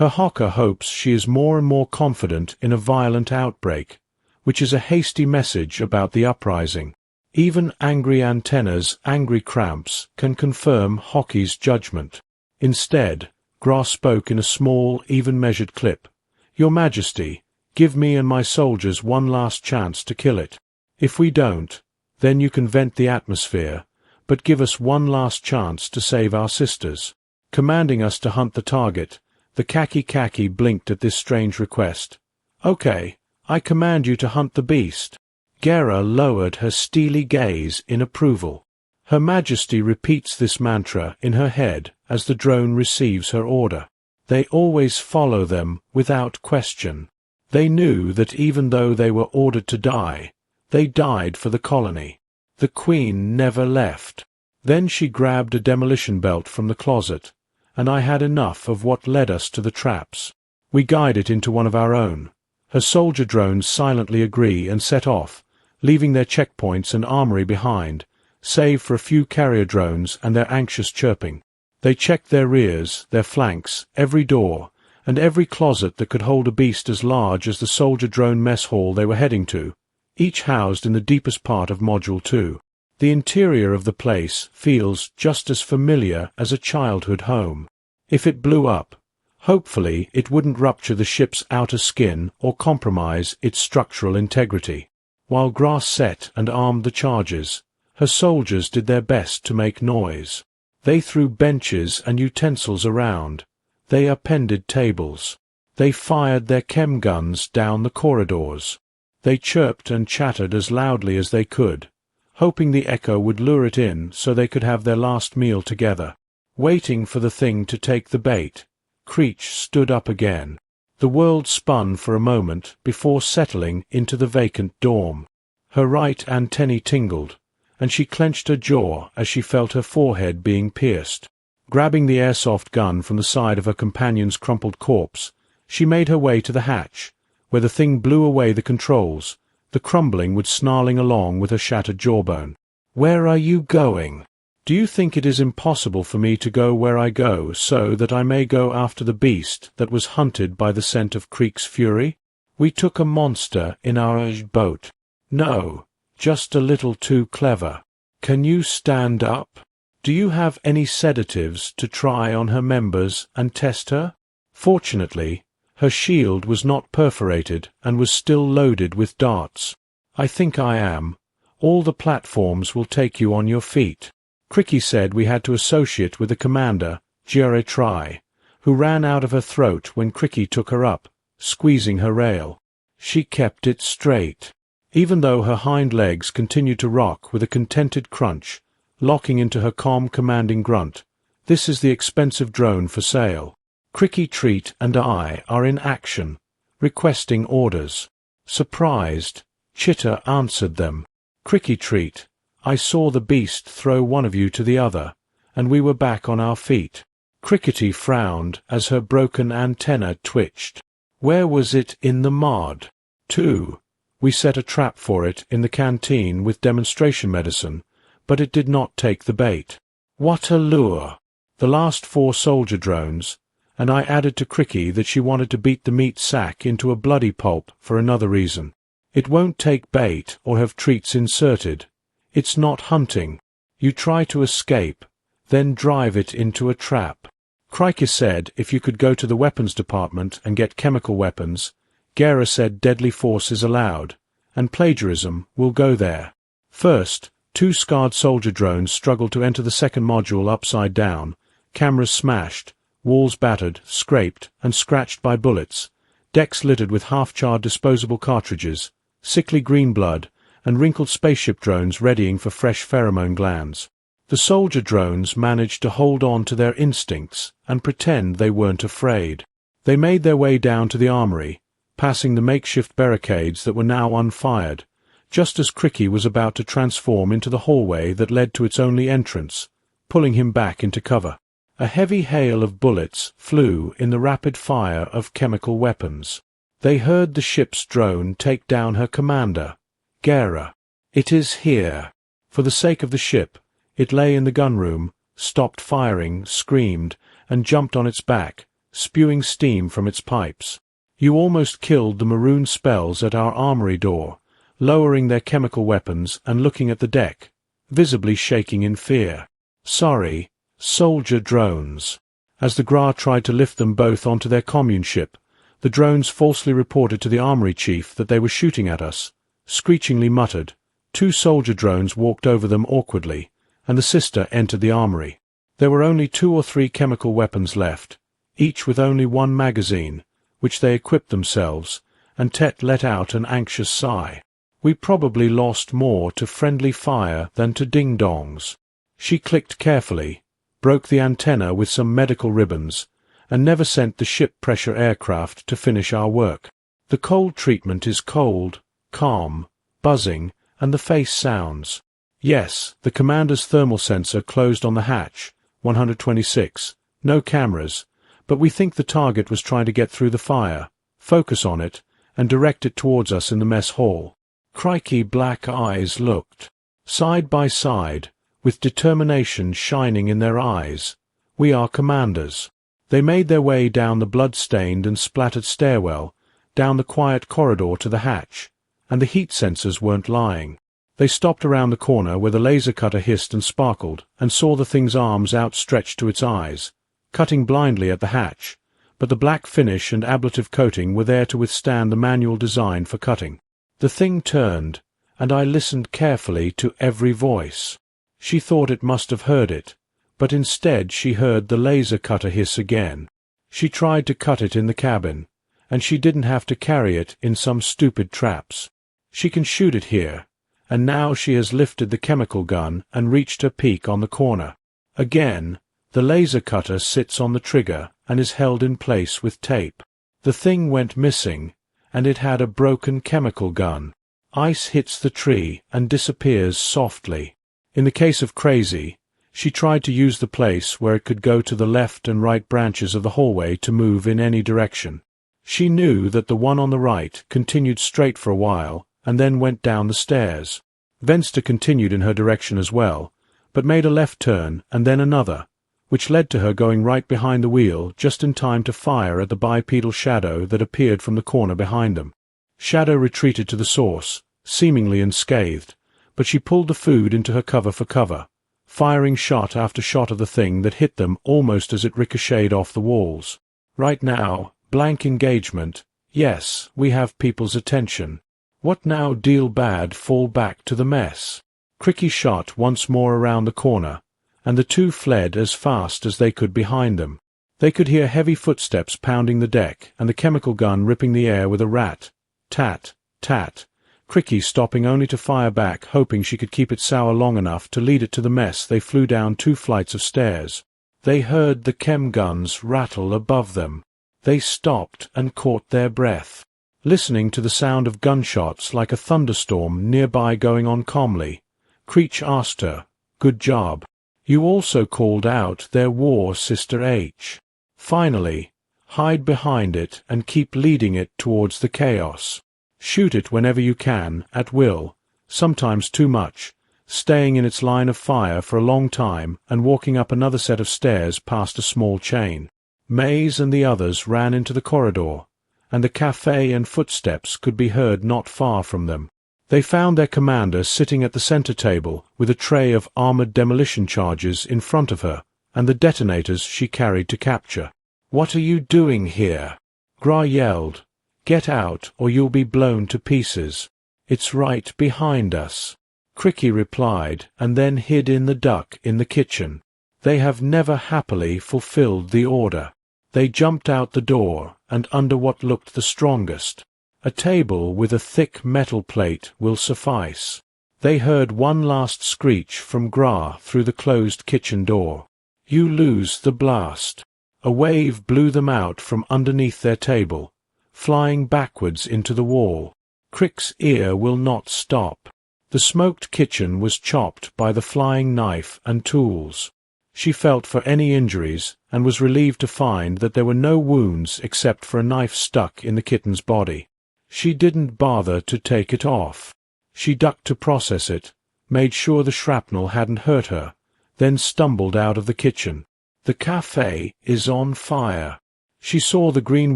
Her Hocker hopes she is more and more confident in a violent outbreak, which is a hasty message about the uprising. Even angry antennas, angry cramps, can confirm Hockey's judgment. Instead, Gra spoke in a small, even-measured clip. "Your Majesty, give me and my soldiers one last chance to kill it. If we don't, then you can vent the atmosphere, but give us one last chance to save our sisters." Commanding us to hunt the target, the khaki blinked at this strange request. "Okay, I command you to hunt the beast." Gera lowered her steely gaze in approval. Her Majesty repeats this mantra in her head as the drone receives her order. They always follow them without question. They knew that even though they were ordered to die, they died for the colony. The Queen never left. Then she grabbed a demolition belt from the closet, and I had enough of what led us to the traps. We guide it into one of our own. Her soldier drones silently agree and set off, leaving their checkpoints and armory behind, save for a few carrier drones and their anxious chirping. They checked their rears, their flanks, every door, and every closet that could hold a beast as large as the soldier drone mess hall they were heading to, each housed in the deepest part of Module 2. The interior of the place feels just as familiar as a childhood home. If it blew up, hopefully it wouldn't rupture the ship's outer skin or compromise its structural integrity. While Gra set and armed the charges, her soldiers did their best to make noise. They threw benches and utensils around. They appended tables. They fired their chem guns down the corridors. They chirped and chattered as loudly as they could, hoping the echo would lure it in so they could have their last meal together. Waiting for the thing to take the bait, Creech stood up again. The world spun for a moment before settling into the vacant dorm. Her right antennae tingled, and she clenched her jaw as she felt her forehead being pierced. Grabbing the airsoft gun from the side of her companion's crumpled corpse, she made her way to the hatch, where the thing blew away the controls, the crumbling would snarling along with her shattered jawbone. "Where are you going? Do you think it is impossible for me to go where I go so that I may go after the beast that was hunted by the scent of Creek's fury? We took a monster in our boat. No, just a little too clever. Can you stand up? Do you have any sedatives to try on her members and test her?" Fortunately, her shield was not perforated and was still loaded with darts. "I think I am. All the platforms will take you on your feet." Cricky said we had to associate with the commander, Giare Tri, who ran out of her throat when Cricky took her up, squeezing her rail. She kept it straight, even though her hind legs continued to rock with a contented crunch, locking into her calm, commanding grunt. "This is the expensive drone for sale. Cricky Treet and I are in action, requesting orders." Surprised, Chitter answered them. "Cricky Treet, I saw the beast throw one of you to the other, and we were back on our feet." Crickety frowned as her broken antenna twitched. "Where was it in the mod?" "2. We set a trap for it in the canteen with demonstration medicine, but it did not take the bait." "What a lure!" "The last 4 soldier drones, and I added to Cricky that she wanted to beat the meat sack into a bloody pulp for another reason. It won't take bait or have treats inserted. It's not hunting. You try to escape, then drive it into a trap. Crikey said if you could go to the weapons department and get chemical weapons. Gera said deadly force is allowed, and plagiarism will go there. First, 2 scarred soldier drones struggled to enter the second module upside down, cameras smashed, walls battered, scraped, and scratched by bullets, decks littered with half-charred disposable cartridges, sickly green blood, and wrinkled spaceship drones readying for fresh pheromone glands. The soldier drones managed to hold on to their instincts and pretend they weren't afraid. They made their way down to the armory, passing the makeshift barricades that were now unfired, just as Cricky was about to transform into the hallway that led to its only entrance, pulling him back into cover. A heavy hail of bullets flew in the rapid fire of chemical weapons. They heard the ship's drone take down her commander, Gera. It is here. For the sake of the ship, it lay in the gunroom, stopped firing, screamed, and jumped on its back, spewing steam from its pipes. You almost killed the maroon spells at our armory door, lowering their chemical weapons and looking at the deck, visibly shaking in fear. Sorry, soldier drones. As the Gra tried to lift them both onto their commune ship, the drones falsely reported to the armory chief that they were shooting at us, screechingly muttered. 2 soldier drones walked over them awkwardly, and the sister entered the armory. There were only 2 or 3 chemical weapons left, each with only 1 magazine, which they equipped themselves, and Tet let out an anxious sigh. We probably lost more to friendly fire than to ding-dongs. She clicked carefully, broke the antenna with some medical ribbons, and never sent the ship pressure aircraft to finish our work. The cold treatment is cold, calm, buzzing, and the face sounds. Yes, the commander's thermal sensor closed on the hatch, 126, no cameras, but we think the target was trying to get through the fire, focus on it, and direct it towards us in the mess hall. Crikey black eyes looked. Side by side, with determination shining in their eyes. We are commanders. They made their way down the blood-stained and splattered stairwell, down the quiet corridor to the hatch, and the heat sensors weren't lying. They stopped around the corner where the laser cutter hissed and sparkled, and saw the thing's arms outstretched to its eyes, cutting blindly at the hatch, but the black finish and ablative coating were there to withstand the manual design for cutting. The thing turned, and I listened carefully to every voice. She thought it must have heard it, but instead she heard the laser cutter hiss again. She tried to cut it in the cabin, and she didn't have to carry it in some stupid traps. She can shoot it here, and now she has lifted the chemical gun and reached her peak on the corner. Again, the laser cutter sits on the trigger and is held in place with tape. The thing went missing, and it had a broken chemical gun. Ice hits the tree and disappears softly. In the case of Crazy, she tried to use the place where it could go to the left and right branches of the hallway to move in any direction. She knew that the one on the right continued straight for a while and then went down the stairs. Venster continued in her direction as well, but made a left turn and then another, which led to her going right behind the wheel just in time to fire at the bipedal shadow that appeared from the corner behind them. Shadow retreated to the source, seemingly unscathed, but she pulled the food into her cover for cover, firing shot after shot of the thing that hit them almost as it ricocheted off the walls. Right now, blank engagement. Yes, we have people's attention. What now? Deal bad, fall back to the mess. Cricky shot once more around the corner, and the 2 fled as fast as they could behind them. They could hear heavy footsteps pounding the deck and the chemical gun ripping the air with a rat. Tat, tat. Cricky stopping only to fire back, hoping she could keep it sour long enough to lead it to the mess. They flew down 2 flights of stairs. They heard the chem guns rattle above them. They stopped and caught their breath, listening to the sound of gunshots like a thunderstorm nearby going on calmly. Creech asked her, "Good job. You also called out their war, Sister H. Finally, hide behind it and keep leading it towards the chaos. Shoot it whenever you can, at will, sometimes too much, staying in its line of fire for a long time and walking up another set of stairs past a small chain." Maze and the others ran into the corridor, and the cafe and footsteps could be heard not far from them. They found their commander sitting at the center table with a tray of armored demolition charges in front of her and the detonators she carried to capture. "What are you doing here?" Gra yelled. "Get out or you'll be blown to pieces. It's right behind us." Cricky replied and then hid in the duck in the kitchen. They have never happily fulfilled the order. They jumped out the door and under what looked the strongest. A table with a thick metal plate will suffice. They heard one last screech from Gra through the closed kitchen door. "You lose the blast." A wave blew them out from underneath their table, flying backwards into the wall. Crick's ear will not stop. The smoked kitchen was chopped by the flying knife and tools. She felt for any injuries and was relieved to find that there were no wounds except for a knife stuck in the kitten's body. She didn't bother to take it off. She ducked to process it, made sure the shrapnel hadn't hurt her, then stumbled out of the kitchen. "The cafe is on fire." She saw the green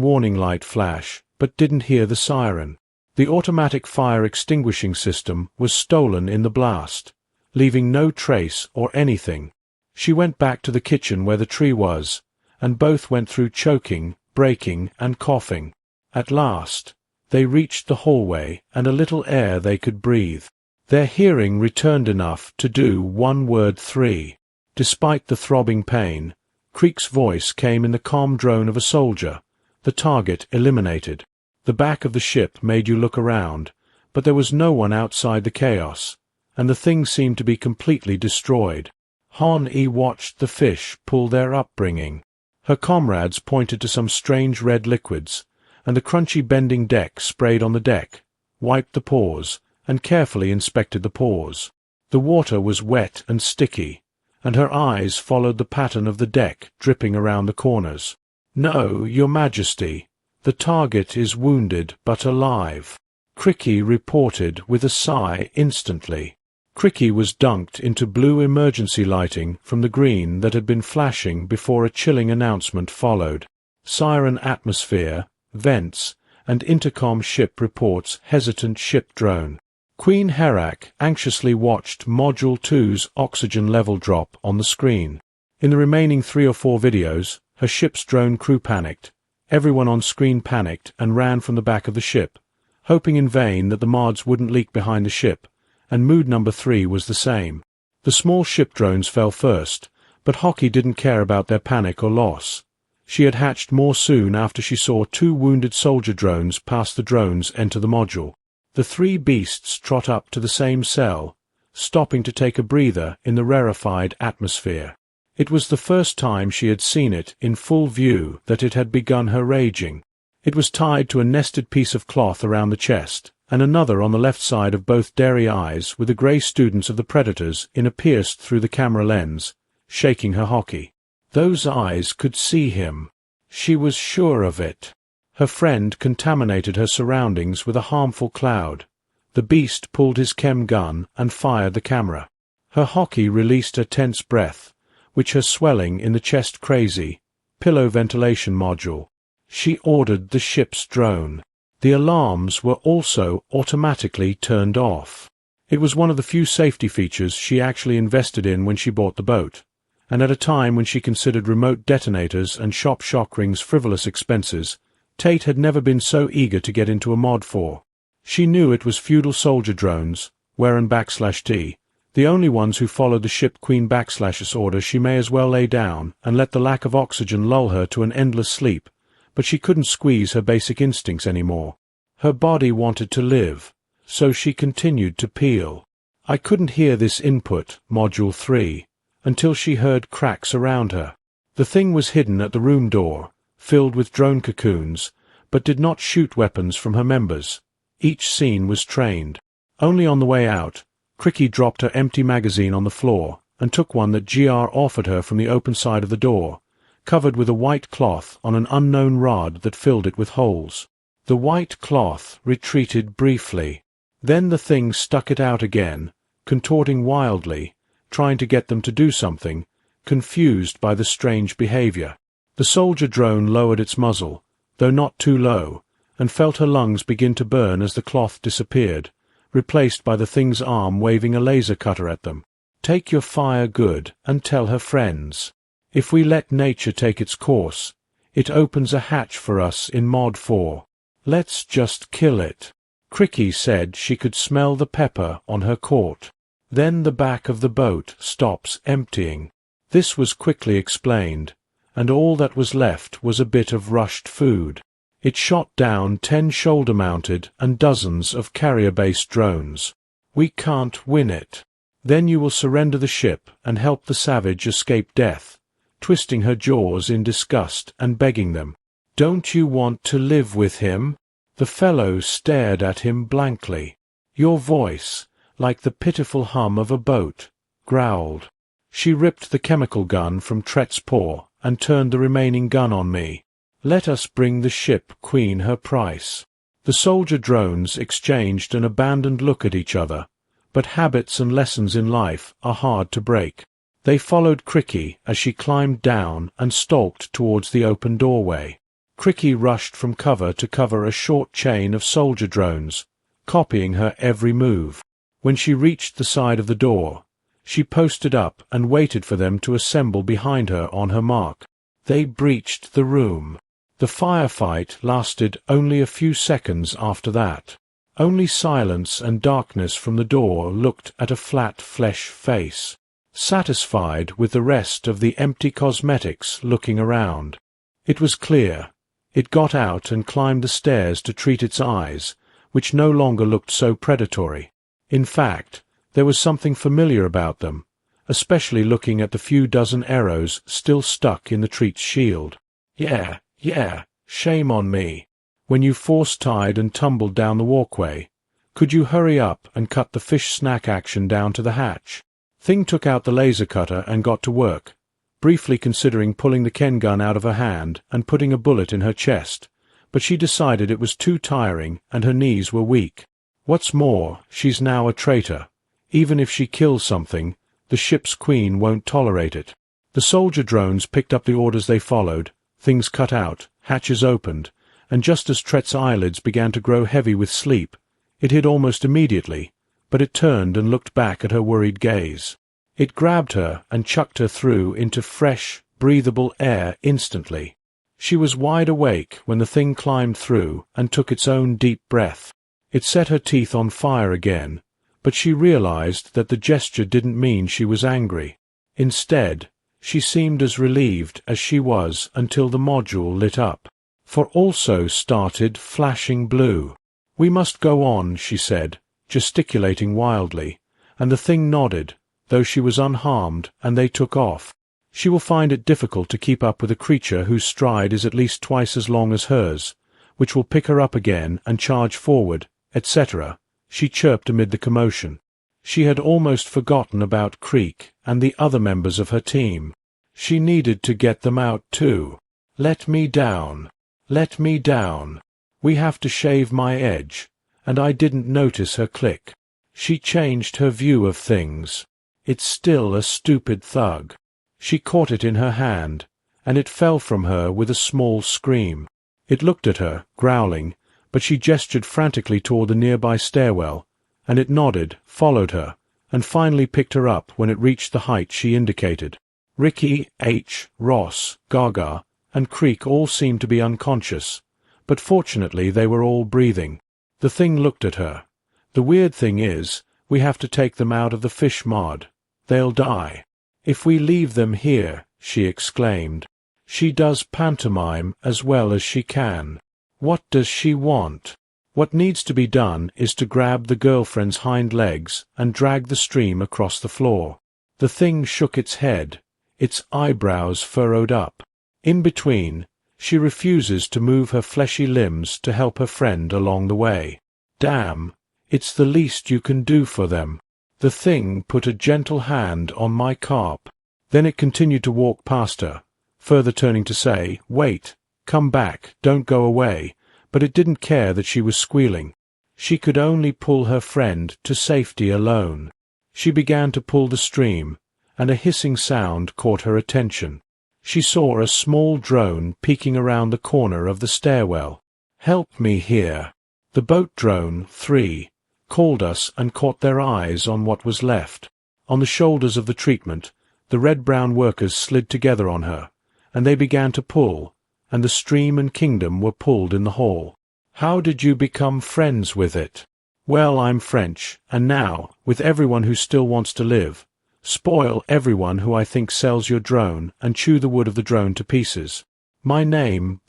warning light flash, but didn't hear the siren. The automatic fire extinguishing system was stolen in the blast, leaving no trace or anything. She went back to the kitchen where the tree was, and both went through choking, breaking, and coughing. At last, they reached the hallway and a little air they could breathe. Their hearing returned enough to do one word 3. Despite the throbbing pain, Creek's voice came in the calm drone of a soldier, the target eliminated. The back of the ship made you look around, but there was no one outside the chaos, and the thing seemed to be completely destroyed. Han-E watched the fish pull their upbringing. Her comrades pointed to some strange red liquids, and the crunchy bending deck sprayed on the deck, wiped the paws, and carefully inspected the paws. The water was wet and sticky, and her eyes followed the pattern of the deck dripping around the corners. "No, Your Majesty. The target is wounded but alive," Cricky reported with a sigh instantly. Cricky was dunked into blue emergency lighting from the green that had been flashing before a chilling announcement followed. Siren atmosphere, vents, and intercom ship reports hesitant ship drone. Queen Herak anxiously watched Module 2's oxygen level drop on the screen. In the remaining 3 or 4 videos, her ship's drone crew panicked. Everyone on screen panicked and ran from the back of the ship, hoping in vain that the mods wouldn't leak behind the ship, and mood number 3 was the same. The small ship drones fell first, but Hockey didn't care about their panic or loss. She had hatched more soon after she saw 2 wounded soldier drones pass the drones enter the module. The 3 beasts trot up to the same cell, stopping to take a breather in the rarefied atmosphere. It was the first time she had seen it in full view that it had begun her raging. It was tied to a nested piece of cloth around the chest, and another on the left side of both dairy eyes with the grey students of the predators in a pierced through the camera lens, shaking her Hockey. Those eyes could see him. She was sure of it. Her friend contaminated her surroundings with a harmful cloud. The beast pulled his chem gun and fired the camera. Her Hockey released a tense breath, which her swelling in the chest crazy, pillow ventilation module. She ordered the ship's drone. The alarms were also automatically turned off. It was one of the few safety features she actually invested in when she bought the boat, and at a time when she considered remote detonators and shop shock rings frivolous expenses, Tate had never been so eager to get into a Mod 4. She knew it was feudal soldier drones, Warren /T, the only ones who followed the ship Queen /S order. She may as well lay down and let the lack of oxygen lull her to an endless sleep, but she couldn't squeeze her basic instincts anymore. Her body wanted to live, so she continued to peel. I couldn't hear this input, Module 3, until she heard cracks around her. The thing was hidden at the room door, filled with drone cocoons, but did not shoot weapons from her members. Each scene was trained. Only on the way out, Cricky dropped her empty magazine on the floor and took one that GR offered her from the open side of the door, covered with a white cloth on an unknown rod that filled it with holes. The white cloth retreated briefly. Then the thing stuck it out again, contorting wildly, trying to get them to do something, confused by the strange behavior. The soldier drone lowered its muzzle, though not too low, and felt her lungs begin to burn as the cloth disappeared, replaced by the thing's arm waving a laser cutter at them. Take your fire good and tell her friends. If we let nature take its course, it opens a hatch for us in Mod 4. Let's just kill it. Cricky said she could smell the pepper on her court. Then the back of the boat stops emptying. This was quickly explained, and all that was left was a bit of rushed food. It shot down 10 shoulder-mounted and dozens of carrier-based drones. We can't win it. Then you will surrender the ship and help the savage escape death, twisting her jaws in disgust and begging them. Don't you want to live with him? The fellow stared at him blankly. Your voice, like the pitiful hum of a boat, growled. She ripped the chemical gun from Tret's paw and turned the remaining gun on me. Let us bring the ship queen her price. The soldier drones exchanged an abandoned look at each other, but habits and lessons in life are hard to break. They followed Cricky as she climbed down and stalked towards the open doorway. Cricky rushed from cover to cover a short chain of soldier drones, copying her every move. When she reached the side of the door, she posted up and waited for them to assemble behind her on her mark. They breached the room. The firefight lasted only a few seconds after that. Only silence and darkness from the door looked at a flat flesh face, satisfied with the rest of the empty cosmetics looking around. It was clear. It got out and climbed the stairs to treat its eyes, which no longer looked so predatory. In fact, there was something familiar about them, especially looking at the few dozen arrows still stuck in the treat's shield. Yeah, shame on me. When you force-tied and tumbled down the walkway, could you hurry up and cut the fish snack action down to the hatch? Thing took out the laser cutter and got to work, briefly considering pulling the Ken gun out of her hand and putting a bullet in her chest, but she decided it was too tiring and her knees were weak. What's more, she's now a traitor. Even if she kills something, the ship's queen won't tolerate it. The soldier drones picked up the orders they followed, things cut out, hatches opened, and just as Tret's eyelids began to grow heavy with sleep, it hid almost immediately, but it turned and looked back at her worried gaze. It grabbed her and chucked her through into fresh, breathable air instantly. She was wide awake when the thing climbed through and took its own deep breath. It set her teeth on fire again, but she realized that the gesture didn't mean she was angry. Instead, she seemed as relieved as she was until the module lit up. For also started flashing blue. We must go on, she said, gesticulating wildly, and the thing nodded, though she was unharmed, and they took off. She will find it difficult to keep up with a creature whose stride is at least twice as long as hers, which will pick her up again and charge forward, etc., she chirped amid the commotion. She had almost forgotten about Creek and the other members of her team. She needed to get them out too. Let me down. Let me down. We have to shave my edge, and I didn't notice her click. She changed her view of things. It's still a stupid thug. She caught it in her hand, and it fell from her with a small scream. It looked at her, growling, but she gestured frantically toward the nearby stairwell, and it nodded, followed her, and finally picked her up when it reached the height she indicated. Ricky, H, Ross, Gaga, and Creek all seemed to be unconscious, but fortunately they were all breathing. The thing looked at her. The weird thing is, we have to take them out of the fish mod. They'll die. If we leave them here, she exclaimed. She does pantomime as well as she can. What does she want? What needs to be done is to grab the girlfriend's hind legs and drag the stream across the floor. The thing shook its head, its eyebrows furrowed up. In between, she refuses to move her fleshy limbs to help her friend along the way. Damn, it's the least you can do for them. The thing put a gentle hand on my carp. Then it continued to walk past her, further turning to say, "Wait, come back, don't go away," but it didn't care that she was squealing. She could only pull her friend to safety alone. She began to pull the stream, and a hissing sound caught her attention. She saw a small drone peeking around the corner of the stairwell. "Help me here." The boat drone, 3, called us and caught their eyes on what was left. On the shoulders of the treatment, the red-brown workers slid together on her, and they began to pull, and the stream and kingdom were pulled in the hall. How did you become friends with it? Well, I'm French, and now, with everyone who still wants to live, spoil everyone who I think sells your drone and chew the wood of the drone to pieces. My name,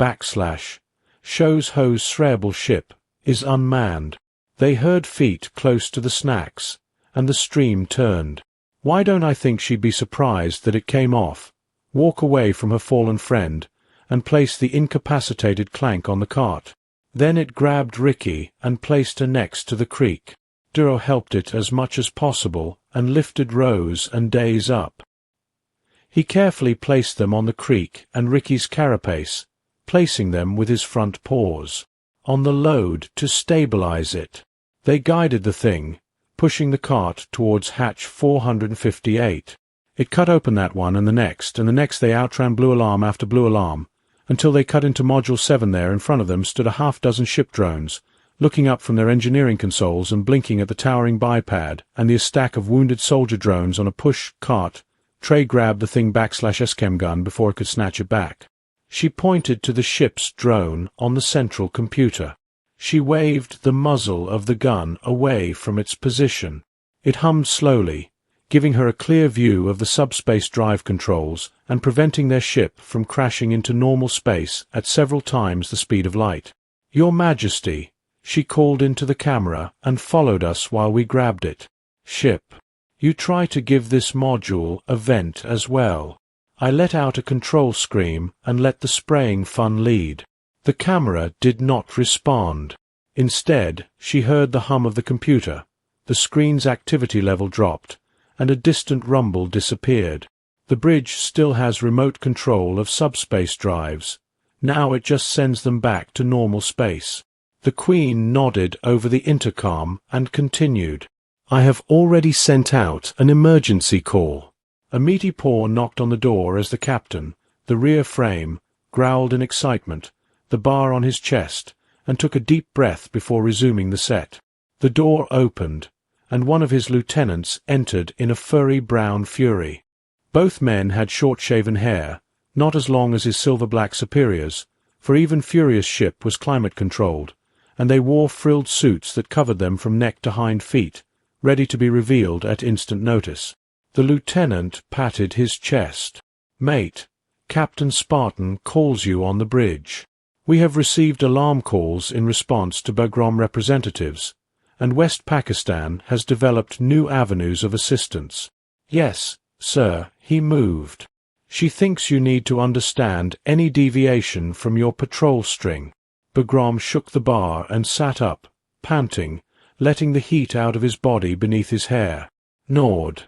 shows Ho's Shrable ship, is unmanned. They heard feet close to the snacks, and the stream turned. Why don't I think she'd be surprised that it came off, walk away from her fallen friend, and place the incapacitated Clank on the cart. Then it grabbed Ricky and placed her next to the creek. Dro helped it as much as possible and lifted Rose and Days up. He carefully placed them on the creek and Ricky's carapace, placing them with his front paws on the load to stabilize it. They guided the thing, pushing the cart towards hatch 458. It cut open that one and the next they outran blue alarm after blue alarm, until they cut into Module 7. There in front of them stood a half-dozen ship drones, looking up from their engineering consoles and blinking at the towering bipad and the stack of wounded soldier drones on a push cart. Trey grabbed the thing /SChem gun before it could snatch it back. She pointed to the ship's drone on the central computer. She waved the muzzle of the gun away from its position. It hummed slowly, giving her a clear view of the subspace drive controls and preventing their ship from crashing into normal space at several times the speed of light. Your Majesty, she called into the camera and followed us while we grabbed it. Ship, you try to give this module a vent as well. I let out a control scream and let the spraying fun lead. The camera did not respond. Instead, she heard the hum of the computer, the screen's activity level dropped, and a distant rumble disappeared. The bridge still has remote control of subspace drives. Now it just sends them back to normal space. The Queen nodded over the intercom and continued. I have already sent out an emergency call. A meaty paw knocked on the door as the captain, the rear frame, growled in excitement, the bar on his chest, and took a deep breath before resuming the set. The door opened, and one of his lieutenants entered in a furry brown fury. Both men had short-shaven hair, not as long as his silver-black superiors, for even Furious' ship was climate-controlled, and they wore frilled suits that covered them from neck to hind feet, ready to be revealed at instant notice. The lieutenant patted his chest. Mate, Captain Spartan calls you on the bridge. We have received alarm calls in response to Bagram representatives, and West Pakistan has developed new avenues of assistance. Yes, sir, he moved. She thinks you need to understand any deviation from your patrol string. Bagram shook the bar and sat up, panting, letting the heat out of his body beneath his hair. Gnawed.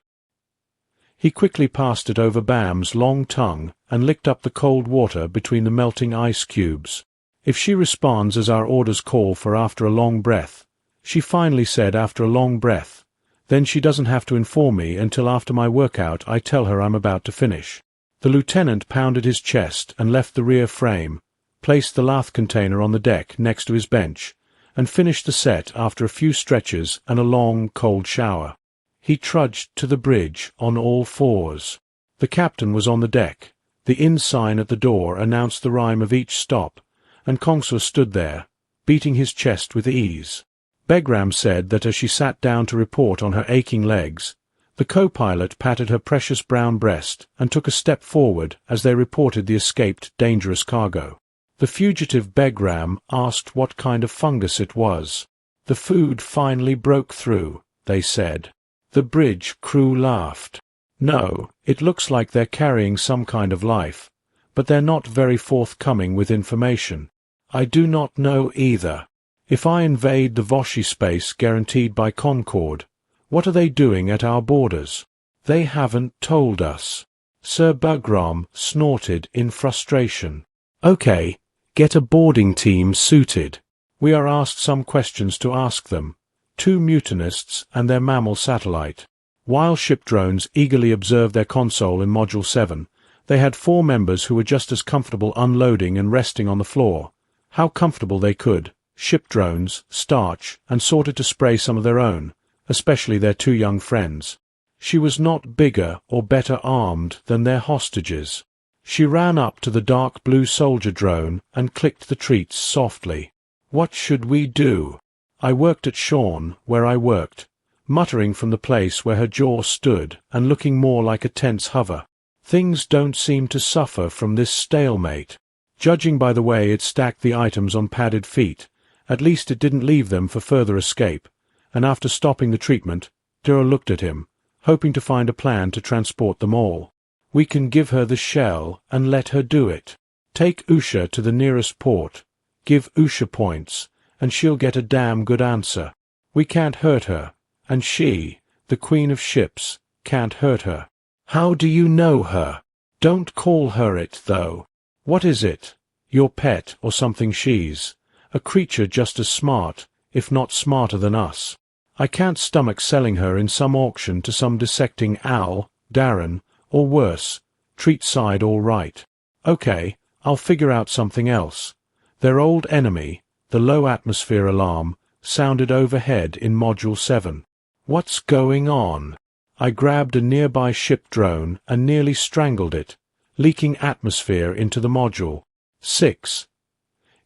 He quickly passed it over Bam's long tongue and licked up the cold water between the melting ice cubes. If she responds as our orders call for after a long breath, she finally said after a long breath, then she doesn't have to inform me until after my workout I tell her I'm about to finish. The lieutenant pounded his chest and left the rear frame, placed the lath container on the deck next to his bench, and finished the set after a few stretches and a long, cold shower. He trudged to the bridge on all fours. The captain was on the deck. The inn sign at the door announced the rhyme of each stop, and Kongsur stood there, beating his chest with ease. Begram said that as she sat down to report on her aching legs, the co-pilot patted her precious brown breast and took a step forward as they reported the escaped dangerous cargo. The fugitive Begram asked what kind of fungus it was. The food finally broke through, they said. The bridge crew laughed. No, it looks like they're carrying some kind of life, but they're not very forthcoming with information. I do not know either. If I invade the Voshi space guaranteed by Concord, what are they doing at our borders? They haven't told us. Sir Bagram snorted in frustration. Okay, get a boarding team suited. We are asked some questions to ask them. 2 mutinists and their mammal satellite. While ship drones eagerly observed their console in Module 7, they had 4 members who were just as comfortable unloading and resting on the floor, how comfortable they could, ship drones, starch, and sorted to spray some of their own, especially their two young friends. She was not bigger or better armed than their hostages. She ran up to the dark blue soldier drone and clicked the treats softly. What should we do? I worked at Sean, where I worked, muttering from the place where her jaw stood and looking more like a tense hover. Things don't seem to suffer from this stalemate. Judging by the way it stacked the items on padded feet, at least it didn't leave them for further escape, and after stopping the treatment, Dro looked at him, hoping to find a plan to transport them all. We can give her the shell and let her do it. Take Usha to the nearest port, give Usha points, and she'll get a damn good answer. We can't hurt her, and she, the queen of ships, can't hurt her. How do you know her? Don't call her it, though. What is it? Your pet or something she's? A creature just as smart, if not smarter than us. I can't stomach selling her in some auction to some dissecting Al, Darren, or worse, treat side all right. Okay, I'll figure out something else. Their old enemy, the low atmosphere alarm, sounded overhead in Module 7. What's going on? I grabbed a nearby ship drone and nearly strangled it, leaking atmosphere into the module. 6.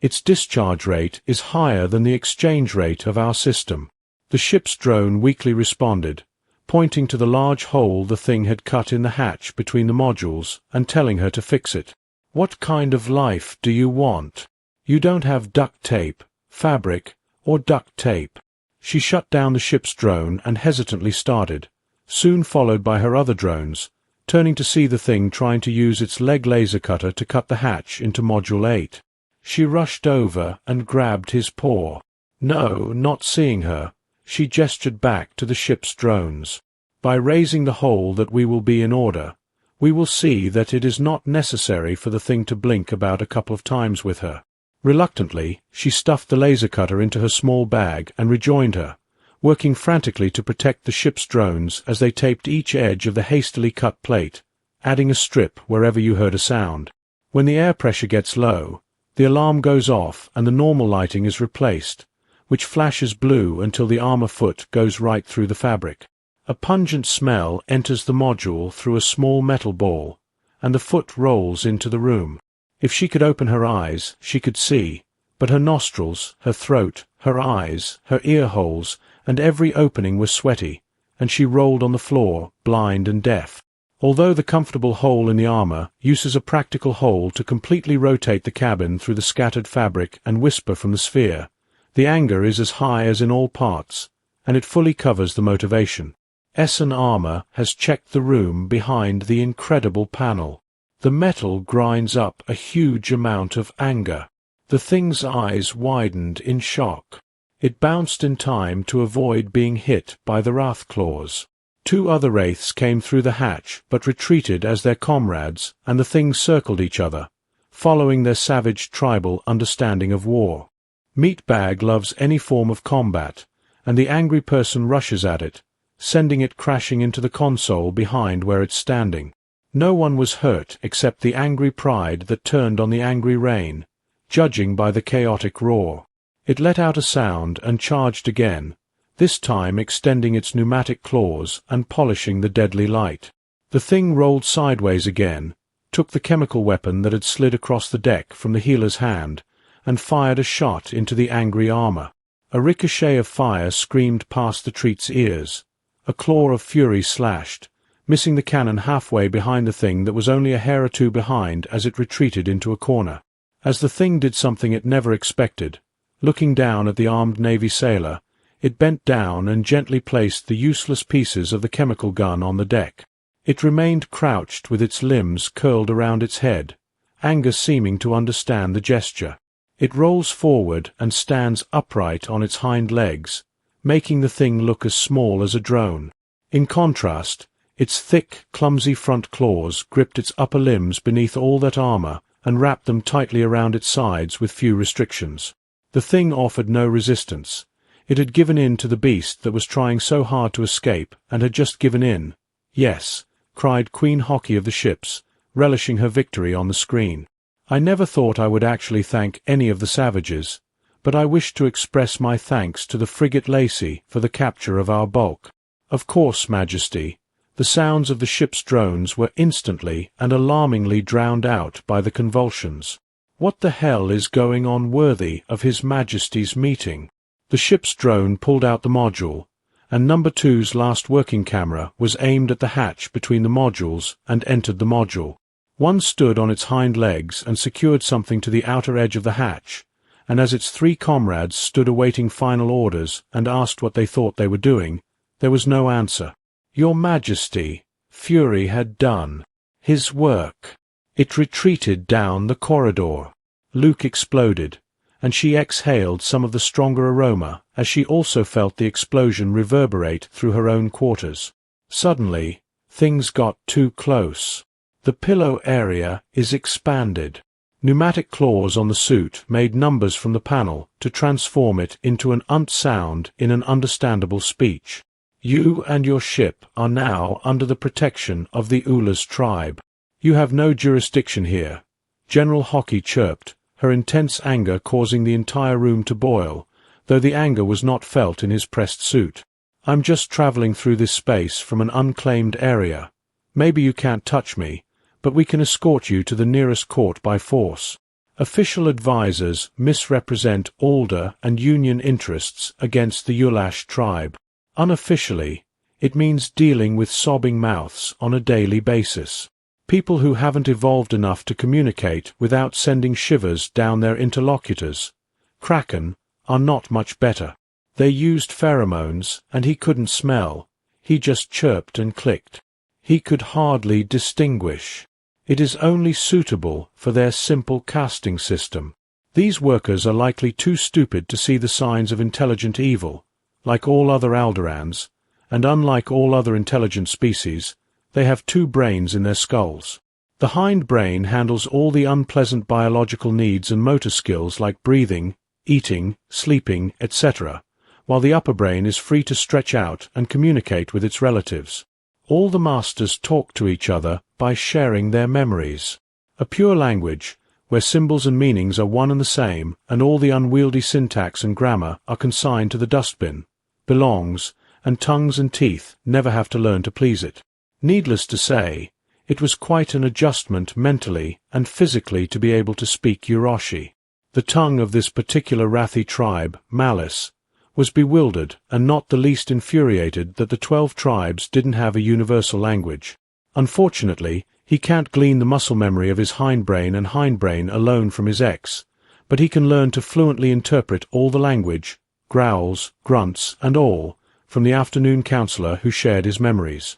Its discharge rate is higher than the exchange rate of our system. The ship's drone weakly responded, pointing to the large hole the thing had cut in the hatch between the modules and telling her to fix it. What kind of life do you want? You don't have duct tape, fabric, or duct tape. She shut down the ship's drone and hesitantly started, soon followed by her other drones, turning to see the thing trying to use its leg laser cutter to cut the hatch into Module 8. She rushed over and grabbed his paw. No, not seeing her, she gestured back to the ship's drones. By raising the hole that we will be in order, we will see that it is not necessary for the thing to blink about a couple of times with her. Reluctantly, she stuffed the laser cutter into her small bag and rejoined her, working frantically to protect the ship's drones as they taped each edge of the hastily cut plate, adding a strip wherever you heard a sound. When the air pressure gets low, the alarm goes off and the normal lighting is replaced, which flashes blue until the armor foot goes right through the fabric. A pungent smell enters the module through a small metal ball, and the foot rolls into the room. If she could open her eyes, she could see, but her nostrils, her throat, her eyes, her ear holes, and every opening was sweaty, and she rolled on the floor, blind and deaf. Although the comfortable hole in the armor uses a practical hole to completely rotate the cabin through the scattered fabric and whisper from the sphere, the anger is as high as in all parts, and it fully covers the motivation. Essen armor has checked the room behind the incredible panel. The metal grinds up a huge amount of anger. The thing's eyes widened in shock. It bounced in time to avoid being hit by the wrath claws. Two other wraiths came through the hatch but retreated as their comrades, and the things circled each other, following their savage tribal understanding of war. Meatbag loves any form of combat, and the angry person rushes at it, sending it crashing into the console behind where it's standing. No one was hurt except the angry pride that turned on the angry rain, judging by the chaotic roar. It let out a sound and charged again, this time extending its pneumatic claws and polishing the deadly light. The thing rolled sideways again, took the chemical weapon that had slid across the deck from the healer's hand, and fired a shot into the angry armor. A ricochet of fire screamed past the treat's ears. A claw of fury slashed, missing the cannon halfway behind the thing that was only a hair or two behind as it retreated into a corner. As the thing did something it never expected, looking down at the armed Navy sailor, it bent down and gently placed the useless pieces of the chemical gun on the deck. It remained crouched with its limbs curled around its head, anger seeming to understand the gesture. It rolls forward and stands upright on its hind legs, making the thing look as small as a drone. In contrast, its thick, clumsy front claws gripped its upper limbs beneath all that armor and wrapped them tightly around its sides with few restrictions. The thing offered no resistance. It had given in to the beast that was trying so hard to escape, and had just given in. Yes, cried Queen Hockey of the ships, relishing her victory on the screen. I never thought I would actually thank any of the savages, but I wish to express my thanks to the frigate Lacey for the capture of our bulk. Of course, Majesty. The sounds of the ship's drones were instantly and alarmingly drowned out by the convulsions. What the hell is going on worthy of His Majesty's meeting? The ship's drone pulled out the module, and number 2's last working camera was aimed at the hatch between the modules and entered the module. One stood on its hind legs and secured something to the outer edge of the hatch, and as its 3 comrades stood awaiting final orders and asked what they thought they were doing, there was no answer. Your Majesty, Fury had done his work. It retreated down the corridor. Luke exploded, and she exhaled some of the stronger aroma as she also felt the explosion reverberate through her own quarters. Suddenly, things got too close. The pillow area is expanded. Pneumatic claws on the suit made numbers from the panel to transform it into an sound in an understandable speech. You and your ship are now under the protection of the Ula's tribe. You have no jurisdiction here. General Hockey chirped, her intense anger causing the entire room to boil, though the anger was not felt in his pressed suit. I'm just traveling through this space from an unclaimed area. Maybe you can't touch me, but we can escort you to the nearest court by force. Official advisors misrepresent Alder and Union interests against the Ulash tribe. Unofficially, it means dealing with sobbing mouths on a daily basis. People who haven't evolved enough to communicate without sending shivers down their interlocutors. Kraken are not much better. They used pheromones, and he couldn't smell. He just chirped and clicked. He could hardly distinguish. It is only suitable for their simple casting system. These workers are likely too stupid to see the signs of intelligent evil. Like all other Alderaans, and unlike all other intelligent species, they have 2 brains in their skulls. The hind brain handles all the unpleasant biological needs and motor skills like breathing, eating, sleeping, etc., while the upper brain is free to stretch out and communicate with its relatives. All the masters talk to each other by sharing their memories. A pure language, where symbols and meanings are one and the same, and all the unwieldy syntax and grammar are consigned to the dustbin, belongs, and tongues and teeth never have to learn to please it. Needless to say, it was quite an adjustment mentally and physically to be able to speak Yuroshi. The tongue of this particular Rathi tribe, Malice, was bewildered and not the least infuriated that the 12 tribes didn't have a universal language. Unfortunately, he can't glean the muscle memory of his hindbrain and hindbrain alone from his ex, but he can learn to fluently interpret all the language, growls, grunts, and all, from the afternoon counselor who shared his memories.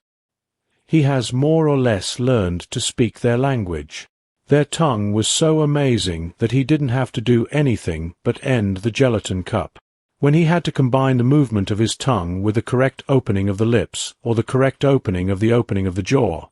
He has more or less learned to speak their language. Their tongue was so amazing that he didn't have to do anything but end the gelatin cup. When he had to combine the movement of his tongue with the correct opening of the lips or the correct opening of the jaw,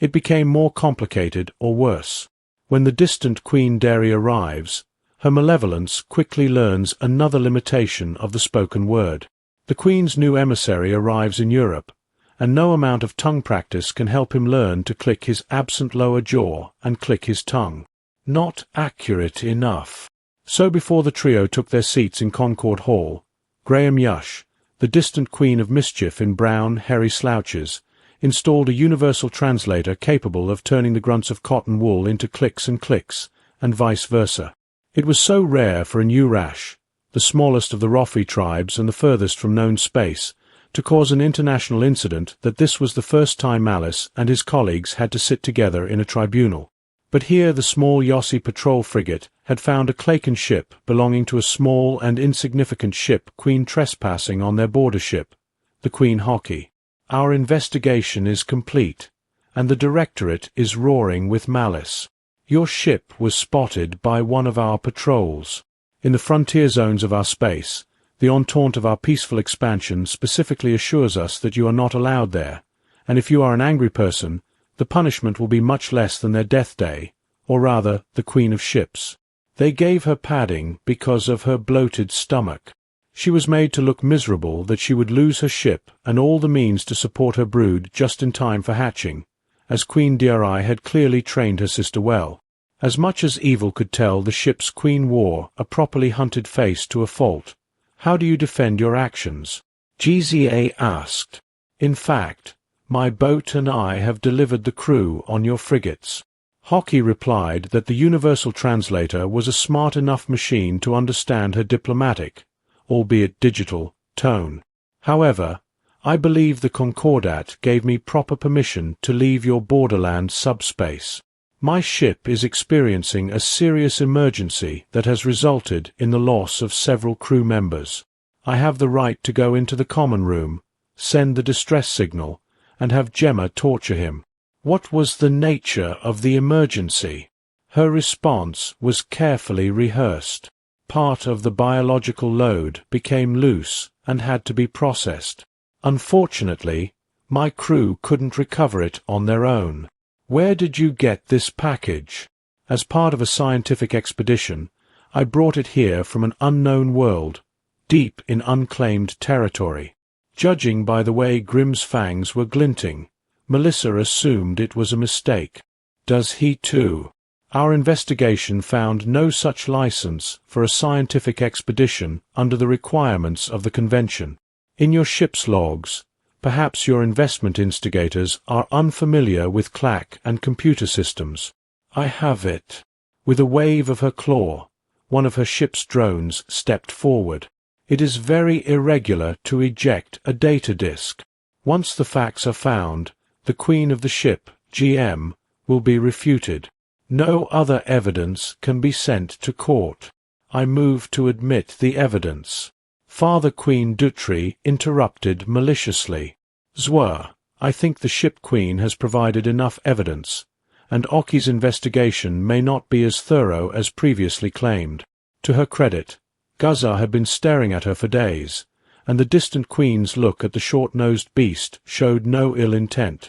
it became more complicated or worse. When the distant Queen Derry arrives, her malevolence quickly learns another limitation of the spoken word. The Queen's new emissary arrives in Europe, and no amount of tongue practice can help him learn to click his absent lower jaw and click his tongue. Not accurate enough. So before the trio took their seats in Concord Hall, Graham Yush, the distant queen of mischief in brown, hairy slouches, installed a universal translator capable of turning the grunts of cotton wool into clicks, and vice versa. It was so rare for a new Rash, the smallest of the Rathi tribes and the furthest from known space, to cause an international incident that this was the first time Malice and his colleagues had to sit together in a tribunal. But here the small Yossi patrol frigate had found a Claken ship belonging to a small and insignificant ship Queen trespassing on their border ship, the Queen Hockey. Our investigation is complete, and the Directorate is roaring with malice. Your ship was spotted by one of our patrols. In the frontier zones of our space, the entente of our peaceful expansion specifically assures us that you are not allowed there, and if you are an angry person, the punishment will be much less than their death day, or rather, the Queen of Ships. They gave her padding because of her bloated stomach. She was made to look miserable that she would lose her ship and all the means to support her brood just in time for hatching, as Queen Dri had clearly trained her sister well. As much as evil could tell, the ship's queen wore a properly hunted face to a fault. How do you defend your actions? GZA asked. In fact, my boat and I have delivered the crew on your frigates. Hockey replied that the universal translator was a smart enough machine to understand her diplomatic, albeit digital, tone. However, I believe the Concordat gave me proper permission to leave your borderland subspace. My ship is experiencing a serious emergency that has resulted in the loss of several crew members. I have the right to go into the common room, send the distress signal, and have Gemma torture him. What was the nature of the emergency? Her response was carefully rehearsed. Part of the biological load became loose and had to be processed. Unfortunately, my crew couldn't recover it on their own. Where did you get this package? As part of a scientific expedition, I brought it here from an unknown world, deep in unclaimed territory. Judging by the way Grimm's fangs were glinting, Melissa assumed it was a mistake. Does he too? Our investigation found no such license for a scientific expedition under the requirements of the convention. In your ship's logs, perhaps your investment instigators are unfamiliar with CLAC and computer systems. I have it. With a wave of her claw, one of her ship's drones stepped forward. It is very irregular to eject a data disk. Once the facts are found, the queen of the ship, GM, will be refuted. No other evidence can be sent to court. I move to admit the evidence. Father Queen Dutry interrupted maliciously. Zwar, I think the ship queen has provided enough evidence, and Oki's investigation may not be as thorough as previously claimed. To her credit, Guzar had been staring at her for days, and the distant queen's look at the short-nosed beast showed no ill intent.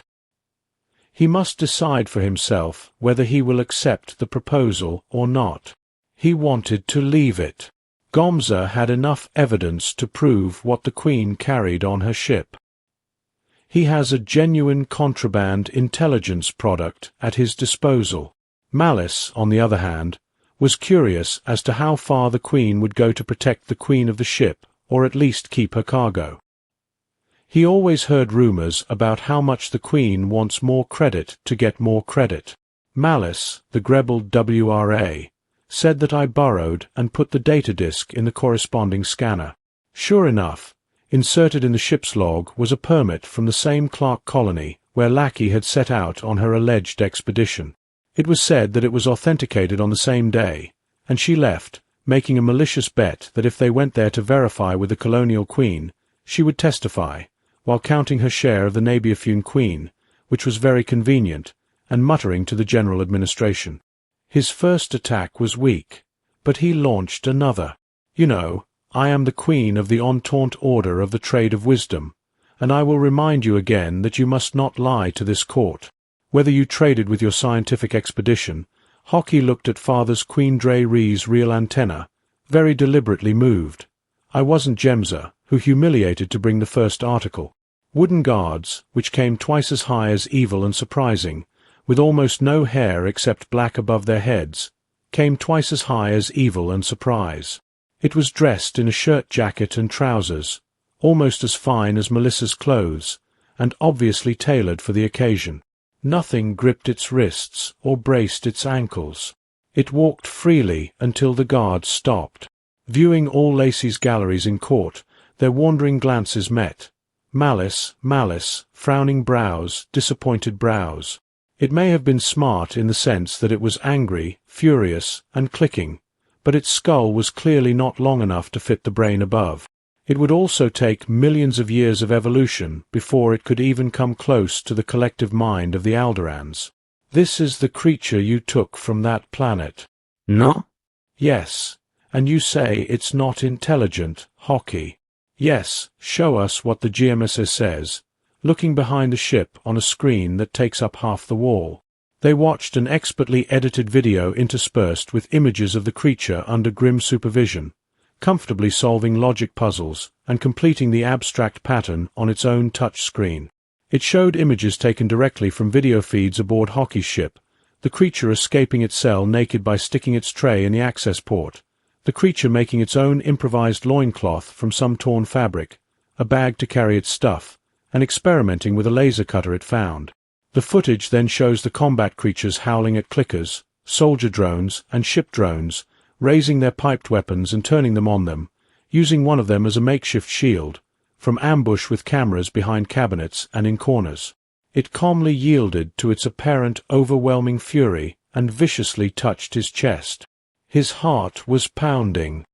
He must decide for himself whether he will accept the proposal or not. He wanted to leave it. Gomza had enough evidence to prove what the queen carried on her ship. He has a genuine contraband intelligence product at his disposal. Malice, on the other hand, was curious as to how far the queen would go to protect the queen of the ship, or at least keep her cargo. He always heard rumors about how much the queen wants more credit to get more credit. Malice, the Grebel WRA, said that I borrowed and put the data disk in the corresponding scanner. Sure enough, inserted in the ship's log was a permit from the same Clark colony where Lackey had set out on her alleged expedition. It was said that it was authenticated on the same day, and she left, making a malicious bet that if they went there to verify with the colonial queen, she would testify, while counting her share of the Nabiafune queen, which was very convenient, and muttering to the general administration. His first attack was weak, but he launched another. You know, I am the queen of the Entente Order of the Trade of Wisdom, and I will remind you again that you must not lie to this court. Whether you traded with your scientific expedition, Hockey looked at Father's Queen Dre Ree's real antenna, very deliberately moved. I wasn't Gemza, who humiliated to bring the first article. Wooden guards, which came twice as high as evil and surprising, with almost no hair except black above their heads, came twice as high as evil and surprise. It was dressed in a shirt jacket and trousers, almost as fine as Melissa's clothes, and obviously tailored for the occasion. Nothing gripped its wrists or braced its ankles. It walked freely until the guards stopped. Viewing all Lacey's galleries in court, their wandering glances met. Malice, malice, frowning brows, disappointed brows. It may have been smart in the sense that it was angry, furious, and clicking, but its skull was clearly not long enough to fit the brain above. It would also take millions of years of evolution before it could even come close to the collective mind of the Aldorans. This is the creature you took from that planet. No? Yes, and you say it's not intelligent, Hockey. Yes, show us what the GMSS says, looking behind the ship on a screen that takes up half the wall. They watched an expertly edited video interspersed with images of the creature under grim supervision, comfortably solving logic puzzles and completing the abstract pattern on its own touch screen. It showed images taken directly from video feeds aboard Hockey's ship, the creature escaping its cell naked by sticking its tray in the access port, the creature making its own improvised loincloth from some torn fabric, a bag to carry its stuff, and experimenting with a laser cutter it found. The footage then shows the combat creatures howling at clickers, soldier drones, and ship drones, raising their piped weapons and turning them on them, using one of them as a makeshift shield, from ambush with cameras behind cabinets and in corners. It calmly yielded to its apparent overwhelming fury and viciously touched his chest. His heart was pounding.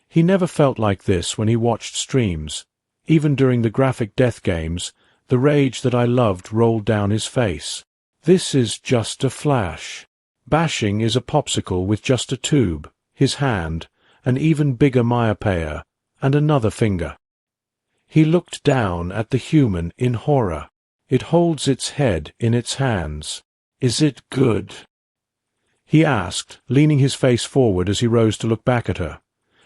He never felt like this when he watched streams. Even during the graphic death games, the rage that I loved rolled down his face. This is just a flash. Bashing is a popsicle with just a tube, his hand, an even bigger myopea, and another finger. He looked down at the human in horror. It holds its head in its hands. Is it good? He asked, leaning his face forward as he rose to look back at her,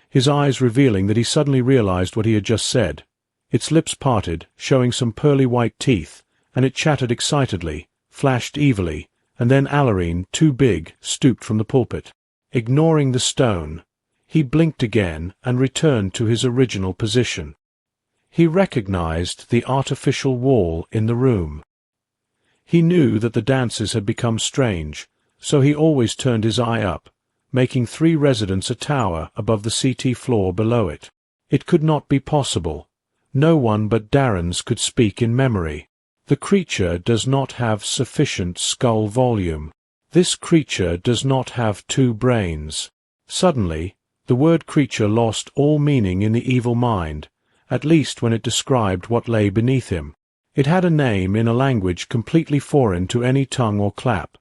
his eyes revealing that he suddenly realized what he had just said. Its lips parted, showing some pearly white teeth, and it chattered excitedly, flashed evilly, and then Alarine, too big, stooped from the pulpit. Ignoring the stone, he blinked again and returned to his original position. He recognized the artificial wall in the room. He knew that the dances had become strange, so he always turned his eye up, making 3 residents a tower above the CT floor below it. It could not be possible. No one but Darren's could speak in memory. The creature does not have sufficient skull volume. This creature does not have 2 brains. Suddenly, the word creature lost all meaning in the evil mind, at least when it described what lay beneath him. It had a name in a language completely foreign to any tongue or clap,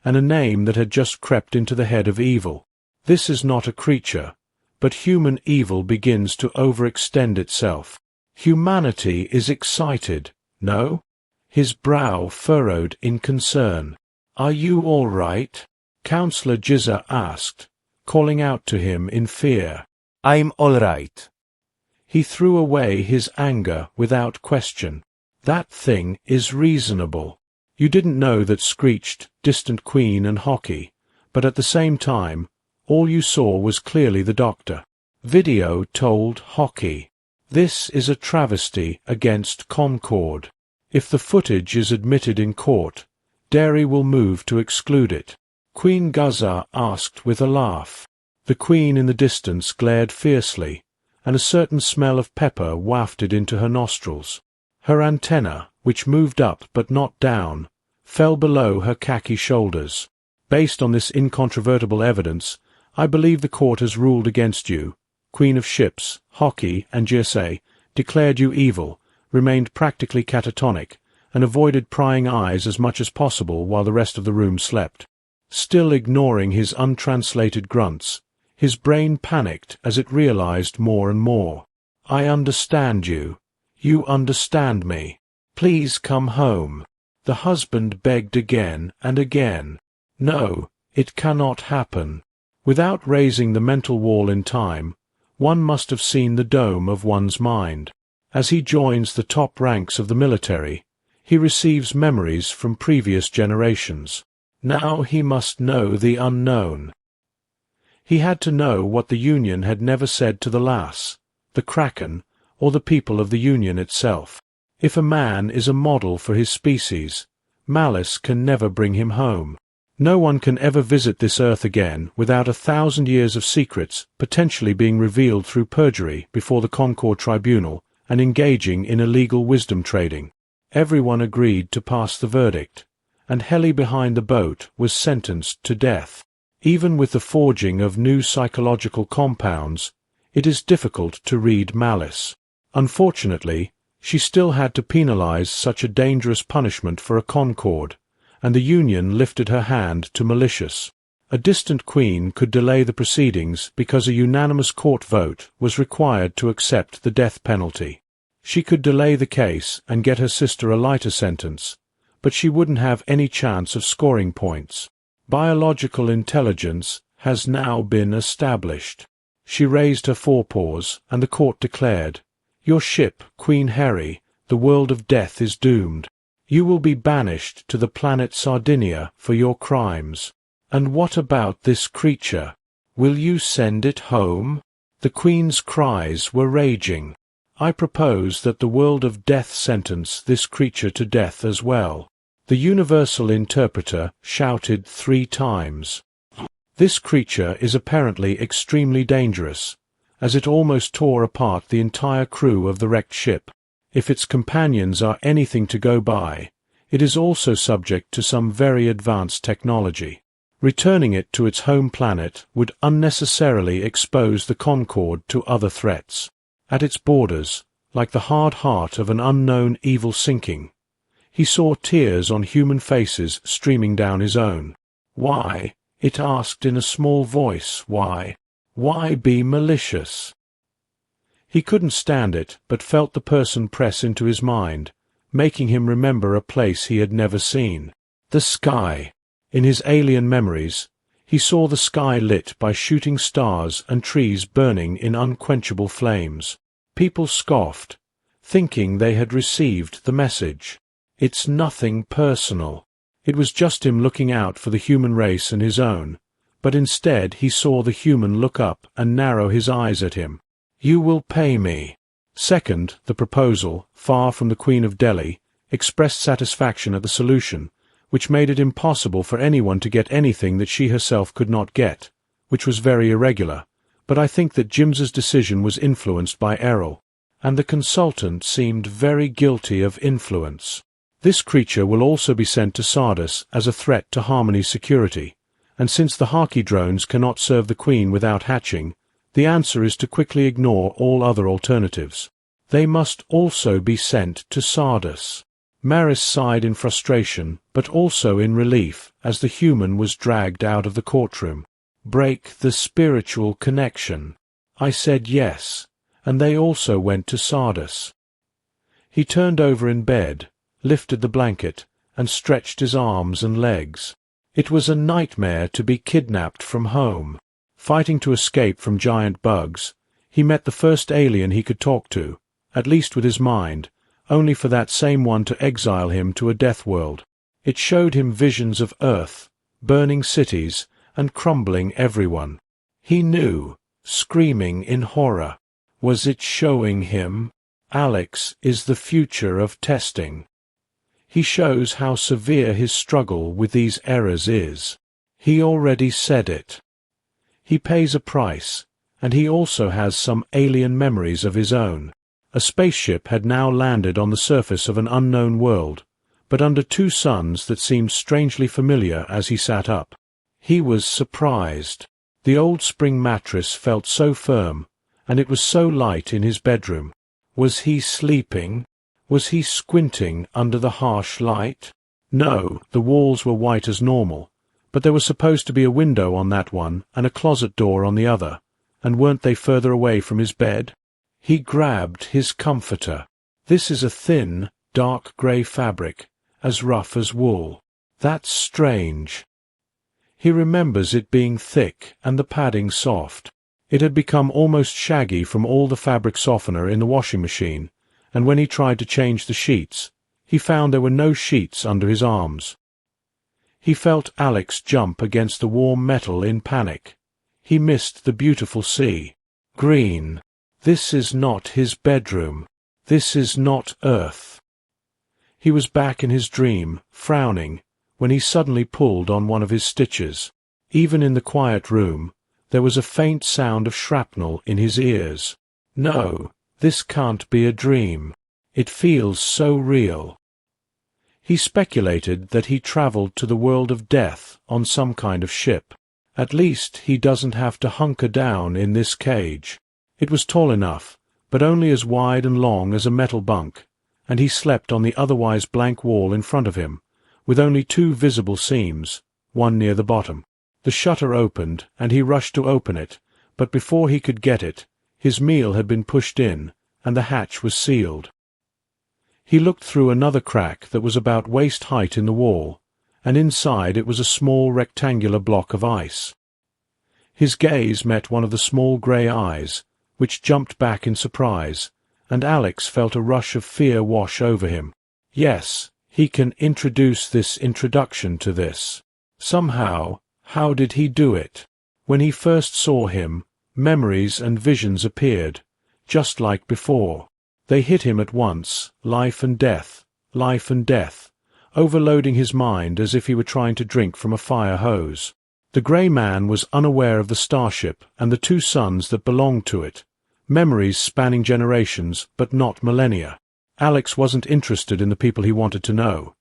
and a name that had just crept into the head of evil. This is not a creature, but human evil begins to overextend itself. Humanity is excited, no? His brow furrowed in concern. Are you all right? Counselor Jizza asked, calling out to him in fear. I'm all right. He threw away his anger without question. That thing is reasonable. You didn't know that screeched, distant Queen and Hockey, but at the same time, all you saw was clearly the doctor. Video told Hockey. This is a travesty against Concord. If the footage is admitted in court, Derry will move to exclude it. Queen Guzza asked with a laugh. The Queen in the distance glared fiercely, and a certain smell of pepper wafted into her nostrils. Her antenna, which moved up but not down, fell below her khaki shoulders. Based on this incontrovertible evidence, I believe the court has ruled against you. Queen of Ships, Hockey, and Jersey declared you evil, remained practically catatonic, and avoided prying eyes as much as possible while the rest of the room slept. Still ignoring his untranslated grunts, his brain panicked as it realized more and more. I understand you. You understand me. Please come home. The husband begged again and again. No, it cannot happen. Without raising the mental wall in time, one must have seen the dome of one's mind. As he joins the top ranks of the military, he receives memories from previous generations. Now he must know the unknown. He had to know what the Union had never said to the Lass, the Kraken, or the people of the Union itself. If a man is a model for his species, malice can never bring him home. No one can ever visit this earth again without 1,000 years of secrets potentially being revealed through perjury before the Concord Tribunal and engaging in illegal wisdom trading. Everyone agreed to pass the verdict, and Helly behind the boat was sentenced to death. Even with the forging of new psychological compounds, it is difficult to read malice. Unfortunately, she still had to penalize such a dangerous punishment for a Concord, and the Union lifted her hand to malicious. A distant queen could delay the proceedings because a unanimous court vote was required to accept the death penalty. She could delay the case and get her sister a lighter sentence, but she wouldn't have any chance of scoring points. Biological intelligence has now been established. She raised her forepaws, and the court declared, "Your ship, Queen Harry, the world of death is doomed. You will be banished to the planet Sardinia for your crimes. And what about this creature? Will you send it home? The Queen's cries were raging. I propose that the world of death sentence this creature to death as well. The universal interpreter shouted 3 times. This creature is apparently extremely dangerous, as it almost tore apart the entire crew of the wrecked ship. If its companions are anything to go by, it is also subject to some very advanced technology. Returning it to its home planet would unnecessarily expose the Concorde to other threats. At its borders, like the hard heart of an unknown evil sinking, he saw tears on human faces streaming down his own. Why? It asked in a small voice, why? Why be malicious? He couldn't stand it, but felt the person press into his mind, making him remember a place he had never seen. The sky. In his alien memories, he saw the sky lit by shooting stars and trees burning in unquenchable flames. People scoffed, thinking they had received the message. It's nothing personal. It was just him looking out for the human race and his own, but instead he saw the human look up and narrow his eyes at him. You will pay me. Second, the proposal, far from the Queen of Delhi, expressed satisfaction at the solution, which made it impossible for anyone to get anything that she herself could not get, which was very irregular, but I think that Jims's decision was influenced by Errol, and the consultant seemed very guilty of influence. This creature will also be sent to Sardis as a threat to Harmony's security, and since the Haki drones cannot serve the Queen without hatching, the answer is to quickly ignore all other alternatives. They must also be sent to Sardis. Maris sighed in frustration, but also in relief, as the human was dragged out of the courtroom. Break the spiritual connection. I said yes, and they also went to Sardis. He turned over in bed, lifted the blanket, and stretched his arms and legs. It was a nightmare to be kidnapped from home. Fighting to escape from giant bugs, he met the first alien he could talk to, at least with his mind, only for that same one to exile him to a death world. It showed him visions of Earth, burning cities, and crumbling everyone. He knew, screaming in horror. Was it showing him? Alex is the future of testing. He shows how severe his struggle with these errors is. He already said it. He pays a price, and he also has some alien memories of his own. A spaceship had now landed on the surface of an unknown world, but under 2 suns that seemed strangely familiar as he sat up. He was surprised. The old spring mattress felt so firm, and it was so light in his bedroom. Was he sleeping? Was he squinting under the harsh light? No, the walls were white as normal, but there was supposed to be a window on that one and a closet door on the other, and weren't they further away from his bed? He grabbed his comforter. This is a thin, dark grey fabric, as rough as wool. That's strange. He remembers it being thick and the padding soft. It had become almost shaggy from all the fabric softener in the washing machine, and when he tried to change the sheets, he found there were no sheets under his arms. He felt Alex jump against the warm metal in panic. He missed the beautiful sea. Green. This is not his bedroom. This is not Earth. He was back in his dream, frowning, when he suddenly pulled on one of his stitches. Even in the quiet room, there was a faint sound of shrapnel in his ears. No, this can't be a dream. It feels so real. He speculated that he traveled to the world of death on some kind of ship. At least he doesn't have to hunker down in this cage. It was tall enough, but only as wide and long as a metal bunk, and he slept on the otherwise blank wall in front of him, with only 2 visible seams, one near the bottom. The shutter opened, and he rushed to open it, but before he could get it, his meal had been pushed in, and the hatch was sealed. He looked through another crack that was about waist height in the wall, and inside it was a small rectangular block of ice. His gaze met one of the small grey eyes, which jumped back in surprise, and Alex felt a rush of fear wash over him. Yes, He can introduce this introduction to this. Somehow, how did he do it? When he first saw him, memories and visions appeared, just like before. They hit him at once, life and death, overloading his mind as if he were trying to drink from a fire hose. The grey man was unaware of the starship and the 2 suns that belonged to it, memories spanning generations but not millennia. Alex wasn't interested in the people he wanted to know.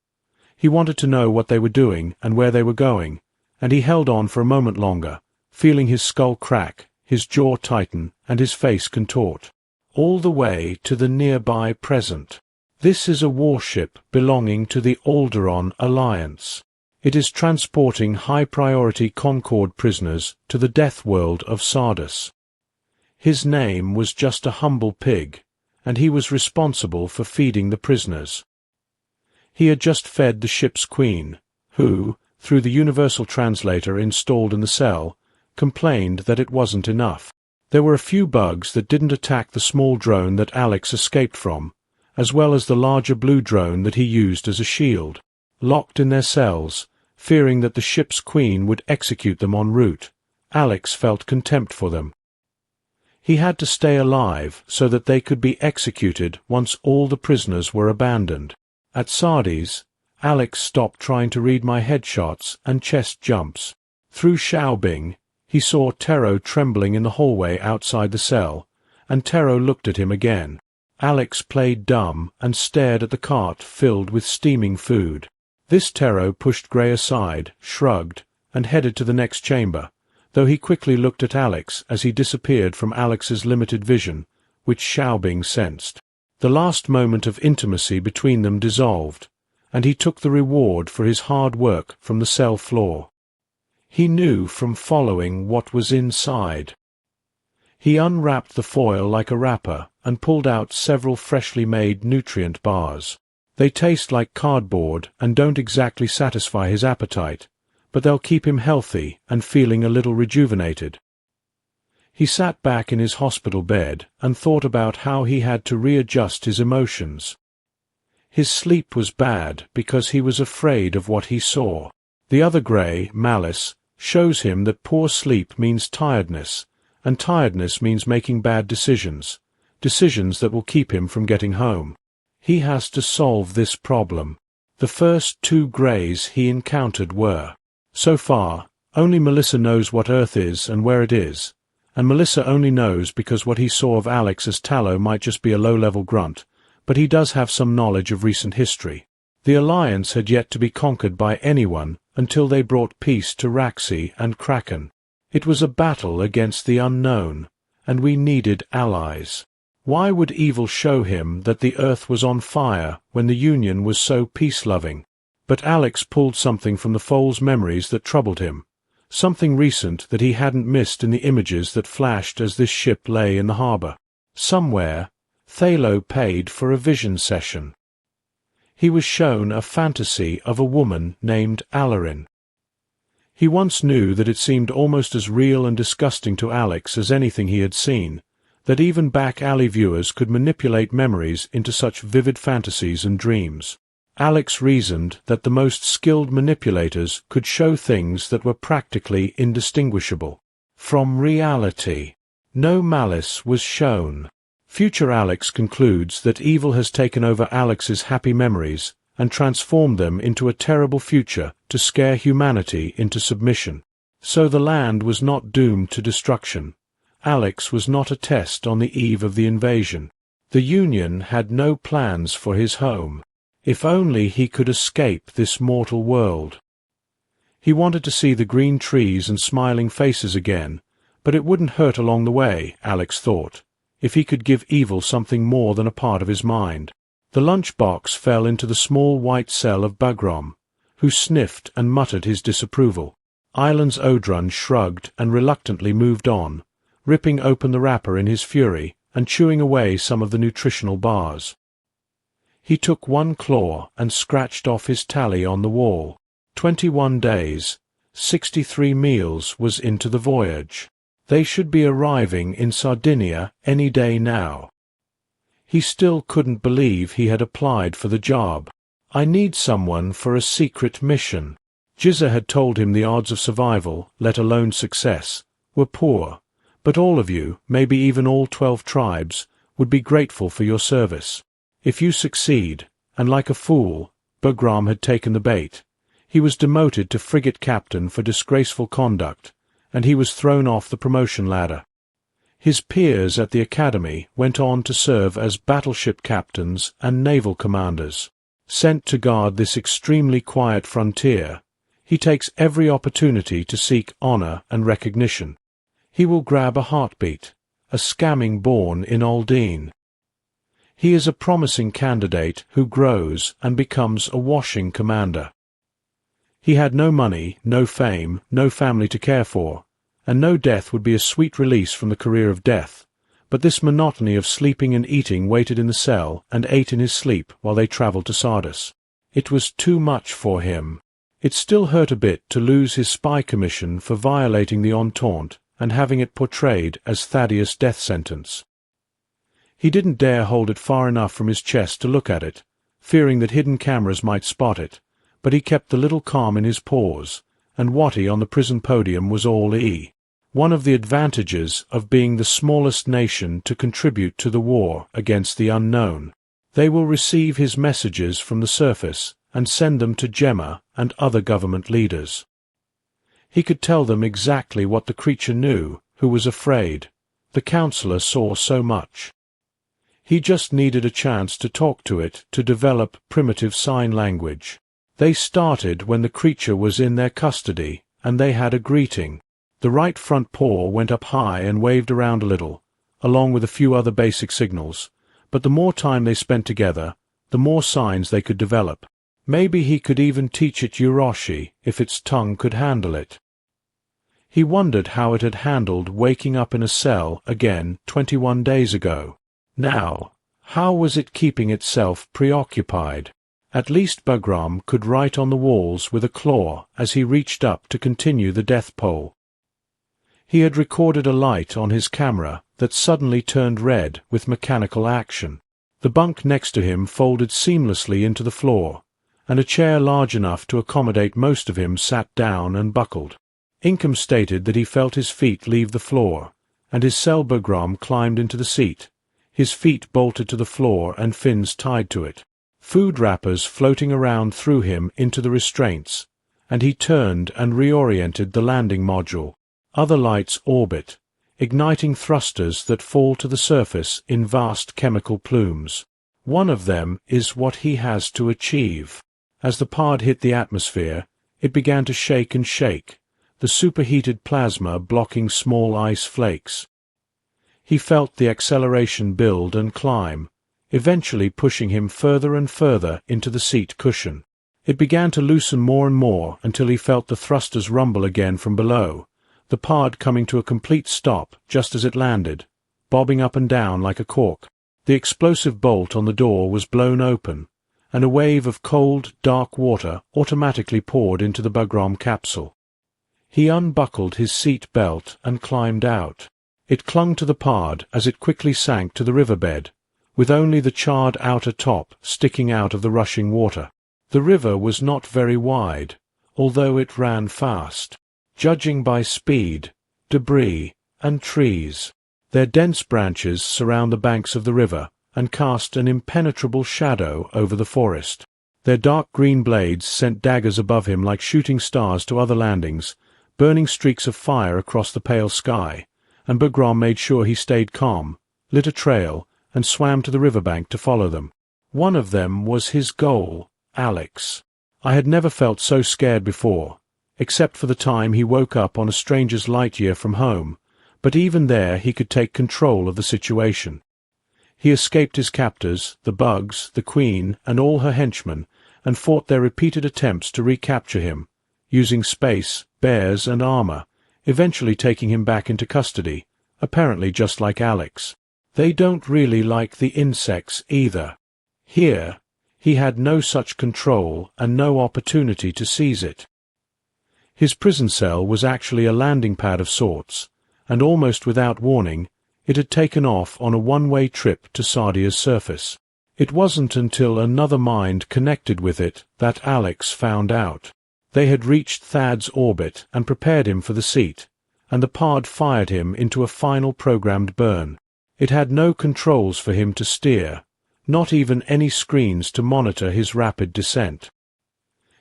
He wanted to know what they were doing and where they were going, and he held on for a moment longer, feeling his skull crack, his jaw tighten, and his face contort. All the way to the nearby present. This is a warship belonging to the Alderaan Alliance. It is transporting high-priority Concord prisoners to the Deathworld of Sardis. His name was just a humble pig, and he was responsible for feeding the prisoners. He had just fed the ship's queen, who, through the universal translator installed in the cell, complained that it wasn't enough. There were a few bugs that didn't attack the small drone that Alex escaped from, as well as the larger blue drone that he used as a shield. Locked in their cells, fearing that the ship's queen would execute them en route, Alex felt contempt for them. He had to stay alive so that they could be executed once all the prisoners were abandoned. At Sardis, Alex stopped trying to read my headshots and chest jumps. Through Xiaobing, he saw Tero trembling in the hallway outside the cell, and Tero looked at him again. Alex played dumb and stared at the cart filled with steaming food. This Tero pushed Grey aside, shrugged, and headed to the next chamber, though he quickly looked at Alex as he disappeared from Alex's limited vision, which Xiaobing sensed. The last moment of intimacy between them dissolved, and he took the reward for his hard work from the cell floor. He knew from following what was inside. He unwrapped the foil like a wrapper and pulled out several freshly made nutrient bars. They taste like cardboard and don't exactly satisfy his appetite, but they'll keep him healthy and feeling a little rejuvenated. He sat back in his hospital bed and thought about how he had to readjust his emotions. His sleep was bad because he was afraid of what he saw. The other Grey, Malice, shows him that poor sleep means tiredness, and tiredness means making bad decisions, decisions that will keep him from getting home. He has to solve this problem. The first 2 Greys he encountered were. So far, only Melissa knows what Earth is and where it is, and Melissa only knows because what he saw of Alex as Tallow might just be a low-level grunt, but he does have some knowledge of recent history. The Alliance had yet to be conquered by anyone until they brought peace to Rathi and Kraken. It was a battle against the unknown, and we needed allies. Why would evil show him that the Earth was on fire when the Union was so peace-loving? But Alex pulled something from the foal's memories that troubled him, something recent that he hadn't missed in the images that flashed as this ship lay in the harbor. Somewhere, Thalo paid for a vision session. He was shown a fantasy of a woman named Alarin. He once knew that it seemed almost as real and disgusting to Alex as anything he had seen, that even back-alley viewers could manipulate memories into such vivid fantasies and dreams. Alex reasoned that the most skilled manipulators could show things that were practically indistinguishable from reality. No malice was shown. Future Alex concludes that evil has taken over Alex's happy memories and transformed them into a terrible future to scare humanity into submission. So the land was not doomed to destruction. Alex was not a test on the eve of the invasion. The Union had no plans for his home. If only he could escape this mortal world. He wanted to see the green trees and smiling faces again, but it wouldn't hurt along the way, Alex thought, if he could give evil something more than a part of his mind. The lunchbox fell into the small white cell of Bagrom, who sniffed and muttered his disapproval. Island's Odrun shrugged and reluctantly moved on, ripping open the wrapper in his fury and chewing away some of the nutritional bars. He took one claw and scratched off his tally on the wall. 21 days, 63 meals was into the voyage. They should be arriving in Sardinia any day now. He still couldn't believe he had applied for the job. "I need someone for a secret mission." Jizza had told him the odds of survival, let alone success, were poor, but all of you, maybe even all 12 tribes, would be grateful for your service. If you succeed, and like a fool, Bagram had taken the bait, he was demoted to frigate captain for disgraceful conduct, and he was thrown off the promotion ladder. His peers at the academy went on to serve as battleship captains and naval commanders. Sent to guard this extremely quiet frontier, he takes every opportunity to seek honor and recognition. He will grab a heartbeat, a scamming born in Aldine. He is a promising candidate who grows and becomes a washing commander. He had no money, no fame, no family to care for, and no death would be a sweet release from the career of death, but this monotony of sleeping and eating waited in the cell and ate in his sleep while they travelled to Sardis. It was too much for him. It still hurt a bit to lose his spy commission for violating the Entente and having it portrayed as Thaddeus' death sentence. He didn't dare hold it far enough from his chest to look at it, fearing that hidden cameras might spot it, but he kept the little calm in his pores, and Watty on the prison podium was all E. One of the advantages of being the smallest nation to contribute to the war against the unknown. They will receive his messages from the surface and send them to Gemma and other government leaders. He could tell them exactly what the creature knew, who was afraid. The counselor saw so much. He just needed a chance to talk to it to develop primitive sign language. They started when the creature was in their custody, and they had a greeting. The right front paw went up high and waved around a little, along with a few other basic signals, but the more time they spent together, the more signs they could develop. Maybe he could even teach it Yuroshi if its tongue could handle it. He wondered how it had handled waking up in a cell again 21 days ago. Now, how was it keeping itself preoccupied? At least Bagram could write on the walls with a claw as he reached up to continue the death pole. He had recorded a light on his camera that suddenly turned red with mechanical action. The bunk next to him folded seamlessly into the floor, and a chair large enough to accommodate most of him sat down and buckled. Inkem stated that he felt his feet leave the floor, and his cell Bagram climbed into the seat, his feet bolted to the floor and fins tied to it. Food wrappers floating around threw him into the restraints, and he turned and reoriented the landing module. Other lights orbit, igniting thrusters that fall to the surface in vast chemical plumes. One of them is what he has to achieve. As the pod hit the atmosphere, it began to shake and shake, the superheated plasma blocking small ice flakes. He felt the acceleration build and climb, eventually pushing him further and further into the seat cushion. It began to loosen more and more until he felt the thrusters rumble again from below, the pod coming to a complete stop just as it landed, bobbing up and down like a cork. The explosive bolt on the door was blown open, and a wave of cold, dark water automatically poured into the Bagram capsule. He unbuckled his seat belt and climbed out. It clung to the pod as it quickly sank to the riverbed, with only the charred outer top sticking out of the rushing water. The river was not very wide, although it ran fast. Judging by speed, debris, and trees, their dense branches surround the banks of the river and cast an impenetrable shadow over the forest. Their dark green blades sent daggers above him like shooting stars to other landings, burning streaks of fire across the pale sky, and Bagram made sure he stayed calm, lit a trail, and swam to the riverbank to follow them. One of them was his goal, Alex. I had never felt so scared before, except for the time he woke up on a stranger's light year from home, but even there he could take control of the situation. He escaped his captors, the Bugs, the Queen, and all her henchmen, and fought their repeated attempts to recapture him, using space, bears, and armor, eventually taking him back into custody, apparently just like Alex. They don't really like the insects either. Here, he had no such control and no opportunity to seize it. His prison cell was actually a landing pad of sorts, and almost without warning, it had taken off on a one-way trip to Sardia's surface. It wasn't until another mind connected with it that Alex found out. They had reached Thad's orbit and prepared him for the seat, and the pod fired him into a final programmed burn. It had no controls for him to steer, not even any screens to monitor his rapid descent.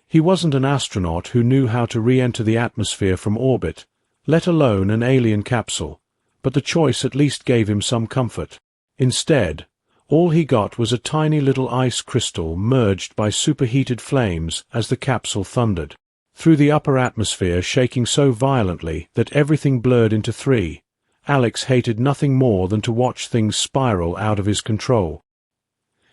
He wasn't an astronaut who knew how to re-enter the atmosphere from orbit, let alone an alien capsule, but the choice at least gave him some comfort. Instead, all he got was a tiny little ice crystal merged by superheated flames as the capsule thundered through the upper atmosphere, shaking so violently that everything blurred into three. Alex hated nothing more than to watch things spiral out of his control.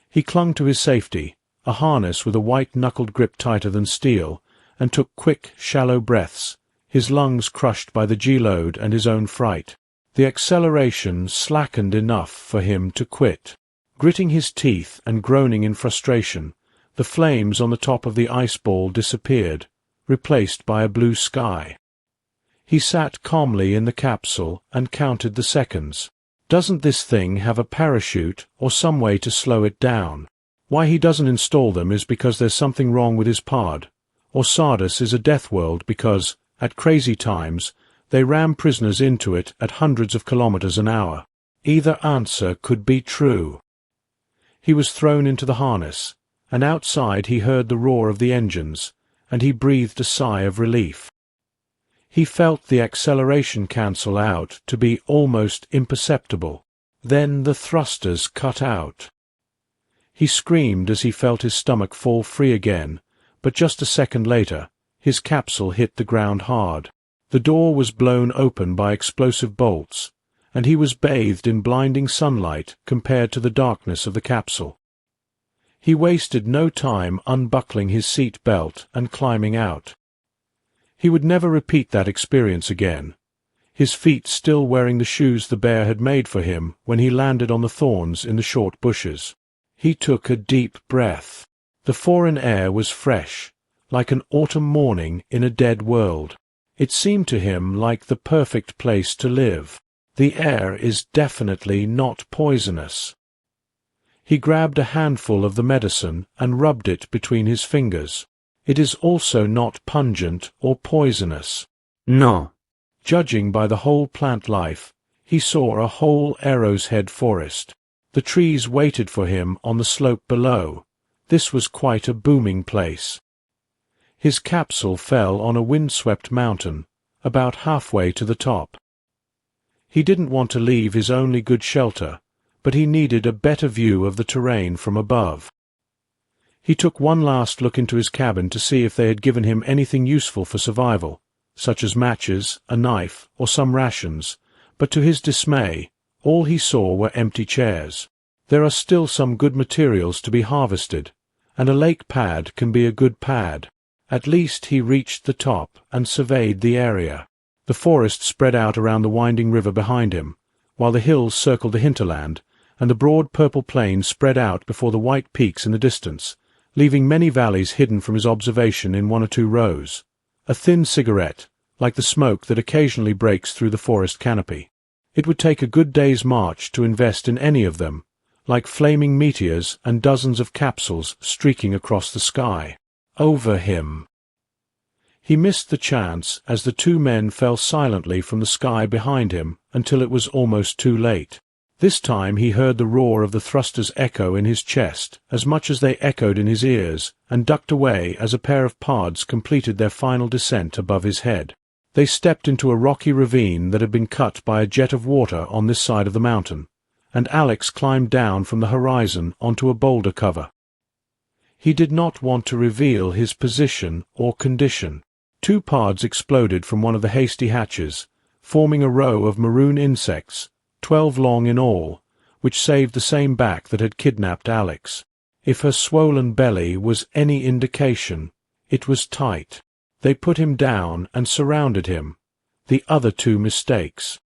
He clung to his safety, a harness with a white-knuckled grip tighter than steel, and took quick, shallow breaths, his lungs crushed by the G-load and his own fright. The acceleration slackened enough for him to quit. Gritting his teeth and groaning in frustration, the flames on the top of the ice ball disappeared, replaced by a blue sky. He sat calmly in the capsule and counted the seconds. Doesn't this thing have a parachute or some way to slow it down? Why he doesn't install them is because there's something wrong with his pod, or Sardis is a Deathworld because, at crazy times, they ram prisoners into it at hundreds of kilometers an hour. Either answer could be true. He was thrown into the harness, and outside he heard the roar of the engines, and he breathed a sigh of relief. He felt the acceleration cancel out to be almost imperceptible. Then the thrusters cut out. He screamed as he felt his stomach fall free again, but just a second later, his capsule hit the ground hard. The door was blown open by explosive bolts, and he was bathed in blinding sunlight compared to the darkness of the capsule. He wasted no time unbuckling his seat belt and climbing out. He would never repeat that experience again, his feet still wearing the shoes the bear had made for him when he landed on the thorns in the short bushes. He took a deep breath. The foreign air was fresh, like an autumn morning in a dead world. It seemed to him like the perfect place to live. The air is definitely not poisonous. He grabbed a handful of the medicine and rubbed it between his fingers. It is also not pungent or poisonous. No. Judging by the whole plant life, he saw a whole arrow's head forest. The trees waited for him on the slope below. This was quite a booming place. His capsule fell on a windswept mountain, about halfway to the top. He didn't want to leave his only good shelter, but he needed a better view of the terrain from above. He took one last look into his cabin to see if they had given him anything useful for survival, such as matches, a knife, or some rations, but to his dismay, all he saw were empty chairs. There are still some good materials to be harvested, and a lake pad can be a good pad. At least he reached the top and surveyed the area. The forest spread out around the winding river behind him, while the hills circled the hinterland, and the broad purple plain spread out before the white peaks in the distance, leaving many valleys hidden from his observation in one or two rows. A thin cigarette, like the smoke that occasionally breaks through the forest canopy. It would take a good day's march to invest in any of them, like flaming meteors and dozens of capsules streaking across the sky. Over him. He missed the chance as the two men fell silently from the sky behind him until it was almost too late. This time he heard the roar of the thrusters echo in his chest as much as they echoed in his ears, and ducked away as a pair of pods completed their final descent above his head. They stepped into a rocky ravine that had been cut by a jet of water on this side of the mountain, and Alex climbed down from the horizon onto a boulder cover. He did not want to reveal his position or condition. Two pods exploded from one of the hasty hatches, forming a row of maroon insects, 12 long in all, which saved the same back that had kidnapped Alex. If her swollen belly was any indication, it was tight. They put him down and surrounded him, the other two mistakes.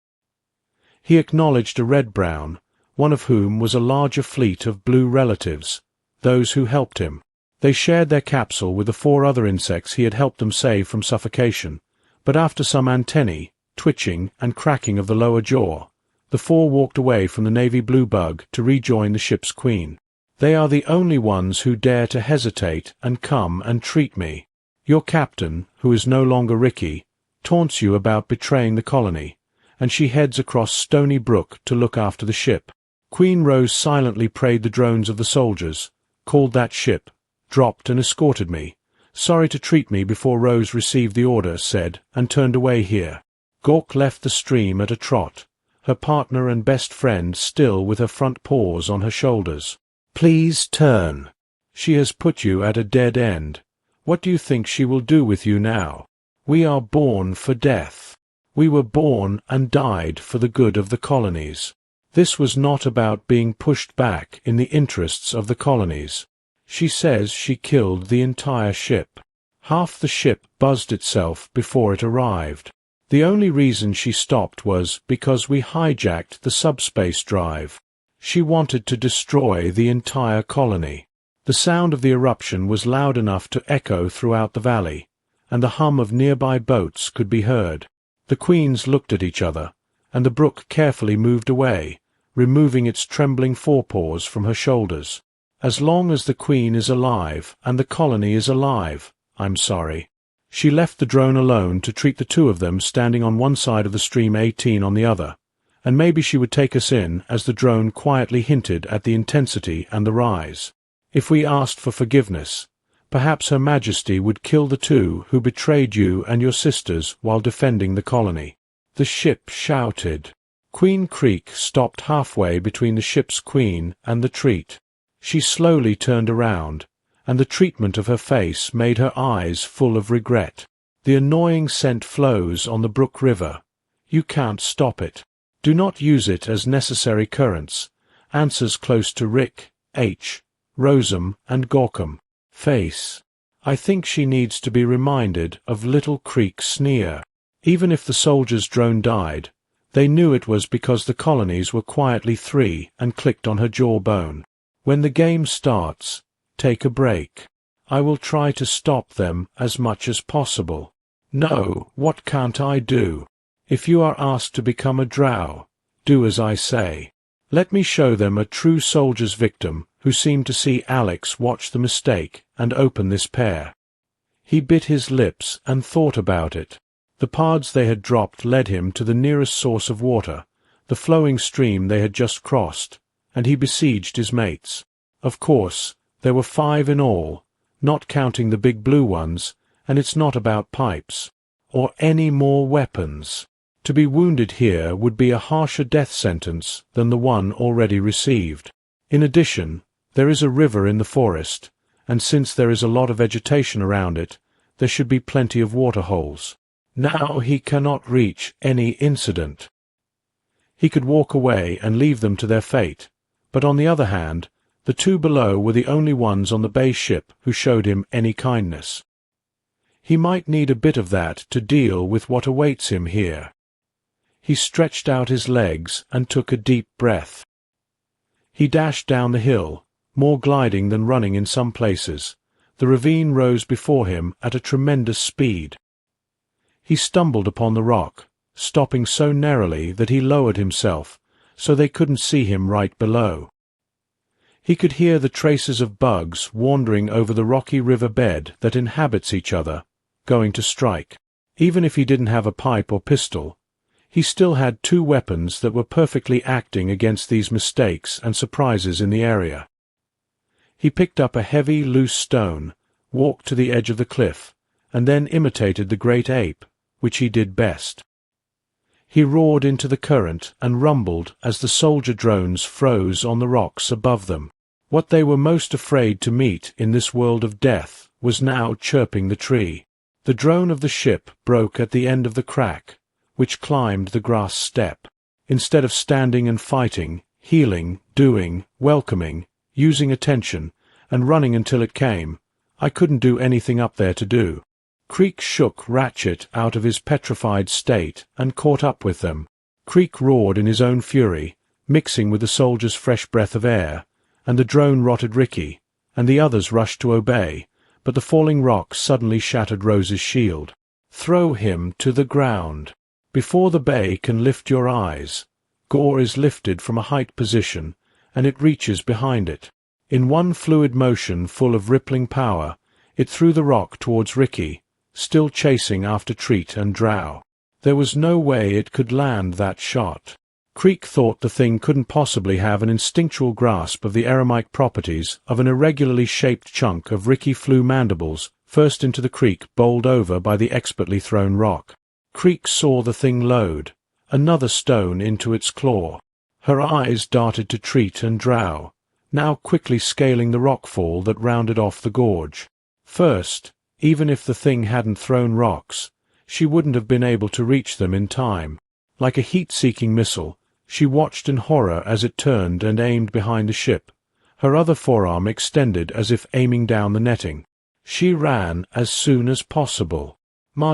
He acknowledged a red-brown, one of whom was a larger fleet of blue relatives, those who helped him. They shared their capsule with the 4 other insects he had helped them save from suffocation, but after some antennae, twitching, and cracking of the lower jaw, the 4 walked away from the navy blue bug to rejoin the ship's queen. They are the only ones who dare to hesitate and come and treat me. Your captain, who is no longer Ricky, taunts you about betraying the colony, and she heads across Stony Brook to look after the ship. Queen Rose silently prayed the drones of the soldiers, called that ship, dropped and escorted me. Sorry to treat me before Rose received the order, said, and turned away here. Gawk left the stream at a trot, her partner and best friend still with her front paws on her shoulders. Please turn. She has put you at a dead end. What do you think she will do with you now? We are born for death. We were born and died for the good of the colonies. This was not about being pushed back in the interests of the colonies. She says she killed the entire ship. Half the ship buzzed itself before it arrived. The only reason she stopped was because we hijacked the subspace drive. She wanted to destroy the entire colony. The sound of the eruption was loud enough to echo throughout the valley, and the hum of nearby boats could be heard. The queens looked at each other, and the brook carefully moved away, removing its trembling forepaws from her shoulders. As long as the queen is alive, and the colony is alive, I'm sorry. She left the drone alone to treat the two of them standing on one side of the stream 18 on the other, and maybe she would take us in as the drone quietly hinted at the intensity and the rise. If we asked for forgiveness, perhaps Her Majesty would kill the two who betrayed you and your sisters while defending the colony. The ship shouted. Queen Creek stopped halfway between the ship's queen and the treat. She slowly turned around, and the treatment of her face made her eyes full of regret. The annoying scent flows on the Brook River. You can't stop it. Do not use it as necessary currents. Answers close to Rick, H, Rosem, and Gorkum. Face. I think she needs to be reminded of Little Creek's sneer. Even if the soldiers' drone died, they knew it was because the colonies were quietly free and clicked on her jawbone. When the game starts, take a break. I will try to stop them as much as possible. No, what can't I do? If you are asked to become a drow, do as I say. Let me show them a true soldier's victim who seemed to see Alex watch the mistake and open this pair. He bit his lips and thought about it. The paths they had dropped led him to the nearest source of water, the flowing stream they had just crossed, and he besieged his mates. Of course, there were 5 in all, not counting the big blue ones, and it's not about pipes, or any more weapons. To be wounded here would be a harsher death sentence than the one already received. In addition, there is a river in the forest, and since there is a lot of vegetation around it, there should be plenty of water holes. Now he cannot reach any incident. He could walk away and leave them to their fate, but on the other hand, the two below were the only ones on the base ship who showed him any kindness. He might need a bit of that to deal with what awaits him here. He stretched out his legs and took a deep breath. He dashed down the hill, more gliding than running in some places. The ravine rose before him at a tremendous speed. He stumbled upon the rock, stopping so narrowly that he lowered himself, so they couldn't see him right below. He could hear the traces of bugs wandering over the rocky river bed that inhabits each other, going to strike. Even if he didn't have a pipe or pistol, he still had 2 weapons that were perfectly acting against these mistakes and surprises in the area. He picked up a heavy, loose stone, walked to the edge of the cliff, and then imitated the great ape, which he did best. He roared into the current and rumbled as the soldier drones froze on the rocks above them. What they were most afraid to meet in this world of death was now chirping the tree. The drone of the ship broke at the end of the crack, which climbed the grass step. Instead of standing and fighting, healing, doing, welcoming, using attention, and running until it came, I couldn't do anything up there to do. Creek shook Ratchet out of his petrified state and caught up with them. Creek roared in his own fury, mixing with the soldier's fresh breath of air, and the drone rotted Ricky, and the others rushed to obey, but the falling rock suddenly shattered Rose's shield. Throw him to the ground. Before the bay can lift your eyes, gore is lifted from a height position, and it reaches behind it. In one fluid motion full of rippling power, it threw the rock towards Ricky, still chasing after Treet and Drow. There was no way it could land that shot. Creek thought the thing couldn't possibly have an instinctual grasp of the eremite properties of an irregularly shaped chunk of Ricky flew mandibles first into the creek bowled over by the expertly thrown rock. Creek saw the thing load, another stone into its claw. Her eyes darted to Treet and Drow, now quickly scaling the rockfall that rounded off the gorge. First, even if the thing hadn't thrown rocks, she wouldn't have been able to reach them in time. Like a heat-seeking missile, she watched in horror as it turned and aimed behind the ship, her other forearm extended as if aiming down the netting. She ran as soon as possible.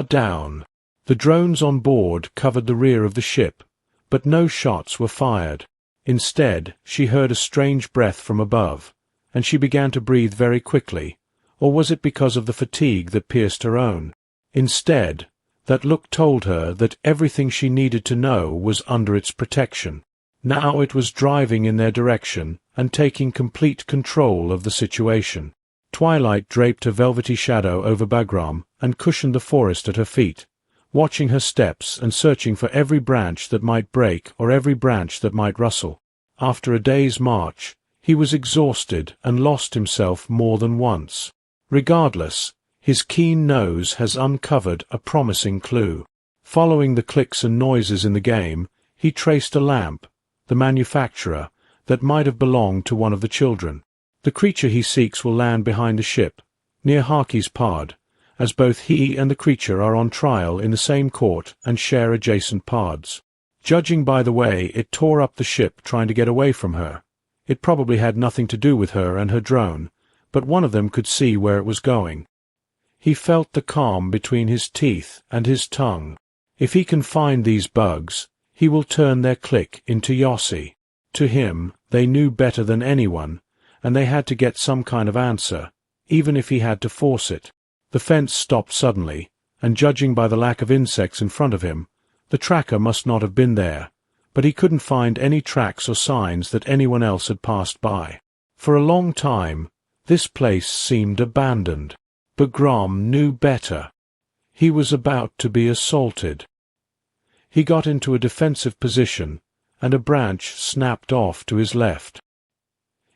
Down. The drones on board covered the rear of the ship, but no shots were fired. Instead, she heard a strange breath from above, and she began to breathe very quickly, or was it because of the fatigue that pierced her own? Instead, that look told her that everything she needed to know was under its protection. Now it was driving in their direction and taking complete control of the situation. Twilight draped a velvety shadow over Bagram and cushioned the forest at her feet, watching her steps and searching for every branch that might break or every branch that might rustle. After a day's march, he was exhausted and lost himself more than once. Regardless, his keen nose has uncovered a promising clue. Following the clicks and noises in the game, he traced a lamp, the manufacturer, that might have belonged to one of the children. The creature he seeks will land behind the ship, near Harky's pod, as both he and the creature are on trial in the same court and share adjacent pods. Judging by the way it tore up the ship trying to get away from her, it probably had nothing to do with her and her drone, but one of them could see where it was going. He felt the calm between his teeth and his tongue. If he can find these bugs, he will turn their clique into Yossi. To him, they knew better than anyone, and they had to get some kind of answer, even if he had to force it. The fence stopped suddenly, and judging by the lack of insects in front of him, the tracker must not have been there, but he couldn't find any tracks or signs that anyone else had passed by. For a long time, this place seemed abandoned. But Grom knew better. He was about to be assaulted. He got into a defensive position, and a branch snapped off to his left.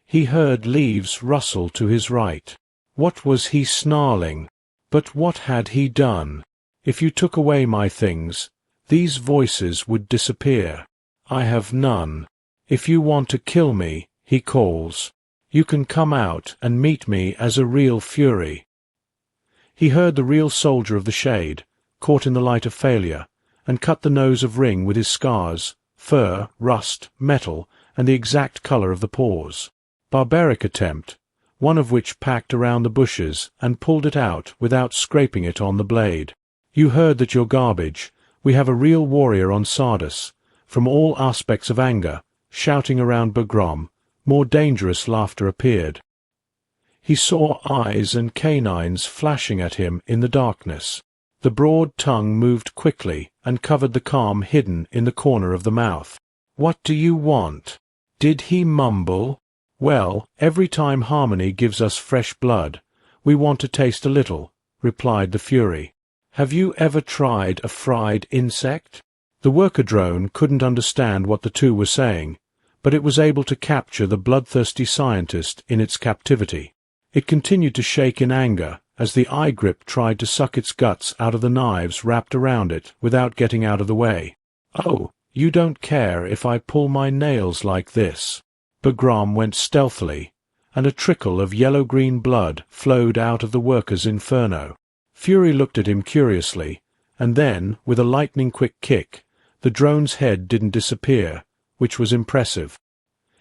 He heard leaves rustle to his right. What was he snarling? But what had he done? If you took away my things, these voices would disappear. I have none. If you want to kill me, he calls, you can come out and meet me as a real fury. He heard the real soldier of the shade, caught in the light of failure, and cut the nose of Ring with his scars, fur, rust, metal, and the exact color of the paws. Barbaric attempt, one of which packed around the bushes and pulled it out without scraping it on the blade. You heard that you're garbage. We have a real warrior on Sardis. From all aspects of anger, shouting around Bagrom, more dangerous laughter appeared. He saw eyes and canines flashing at him in the darkness. The broad tongue moved quickly and covered the calm hidden in the corner of the mouth. What do you want? Did he mumble? Well, every time Harmony gives us fresh blood, we want to taste a little, replied the Fury. Have you ever tried a fried insect? The worker drone couldn't understand what the two were saying, but it was able to capture the bloodthirsty scientist in its captivity. It continued to shake in anger as the eye grip tried to suck its guts out of the knives wrapped around it without getting out of the way. Oh, you don't care if I pull my nails like this. Bagram went stealthily, and a trickle of yellow-green blood flowed out of the worker's inferno. Fury looked at him curiously, and then, with a lightning-quick kick, the drone's head didn't disappear, which was impressive.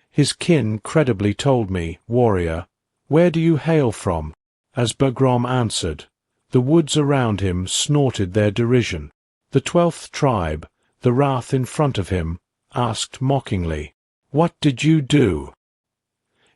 His kin credibly told me, warrior, where do you hail from? As Bagram answered, the woods around him snorted their derision. The 12th tribe, the Rath in front of him, asked mockingly, what did you do?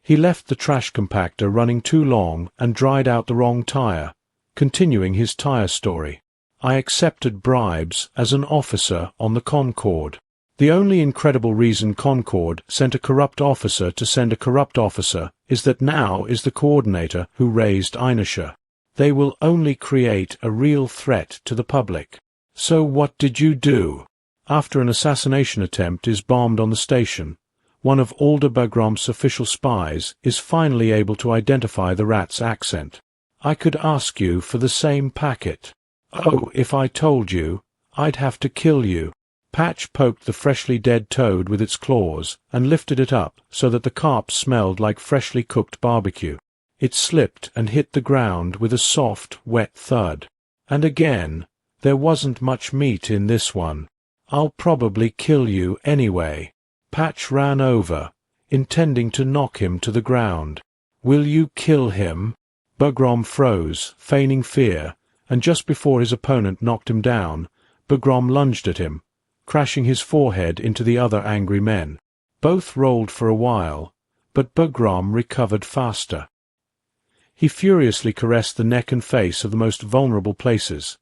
He left the trash compactor running too long and dried out the wrong tire, continuing his tire story. I accepted bribes as an officer on the Concord. The only incredible reason Concord sent a corrupt officer to send a corrupt officer is that now is the coordinator who raised inertia. They will only create a real threat to the public. So what did you do? After an assassination attempt is bombed on the station, one of Aldebagrom's official spies is finally able to identify the rat's accent. I could ask you for the same packet. Oh, if I told you, I'd have to kill you. Patch poked the freshly dead toad with its claws and lifted it up so that the carp smelled like freshly cooked barbecue. It slipped and hit the ground with a soft, wet thud. And again, there wasn't much meat in this one. I'll probably kill you anyway. Patch ran over, intending to knock him to the ground. Will you kill him? Bugrom froze, feigning fear, and just before his opponent knocked him down, Bugrom lunged at him, crashing his forehead into the other angry men. Both rolled for a while, but Bugrom recovered faster. He furiously caressed the neck and face of the most vulnerable places.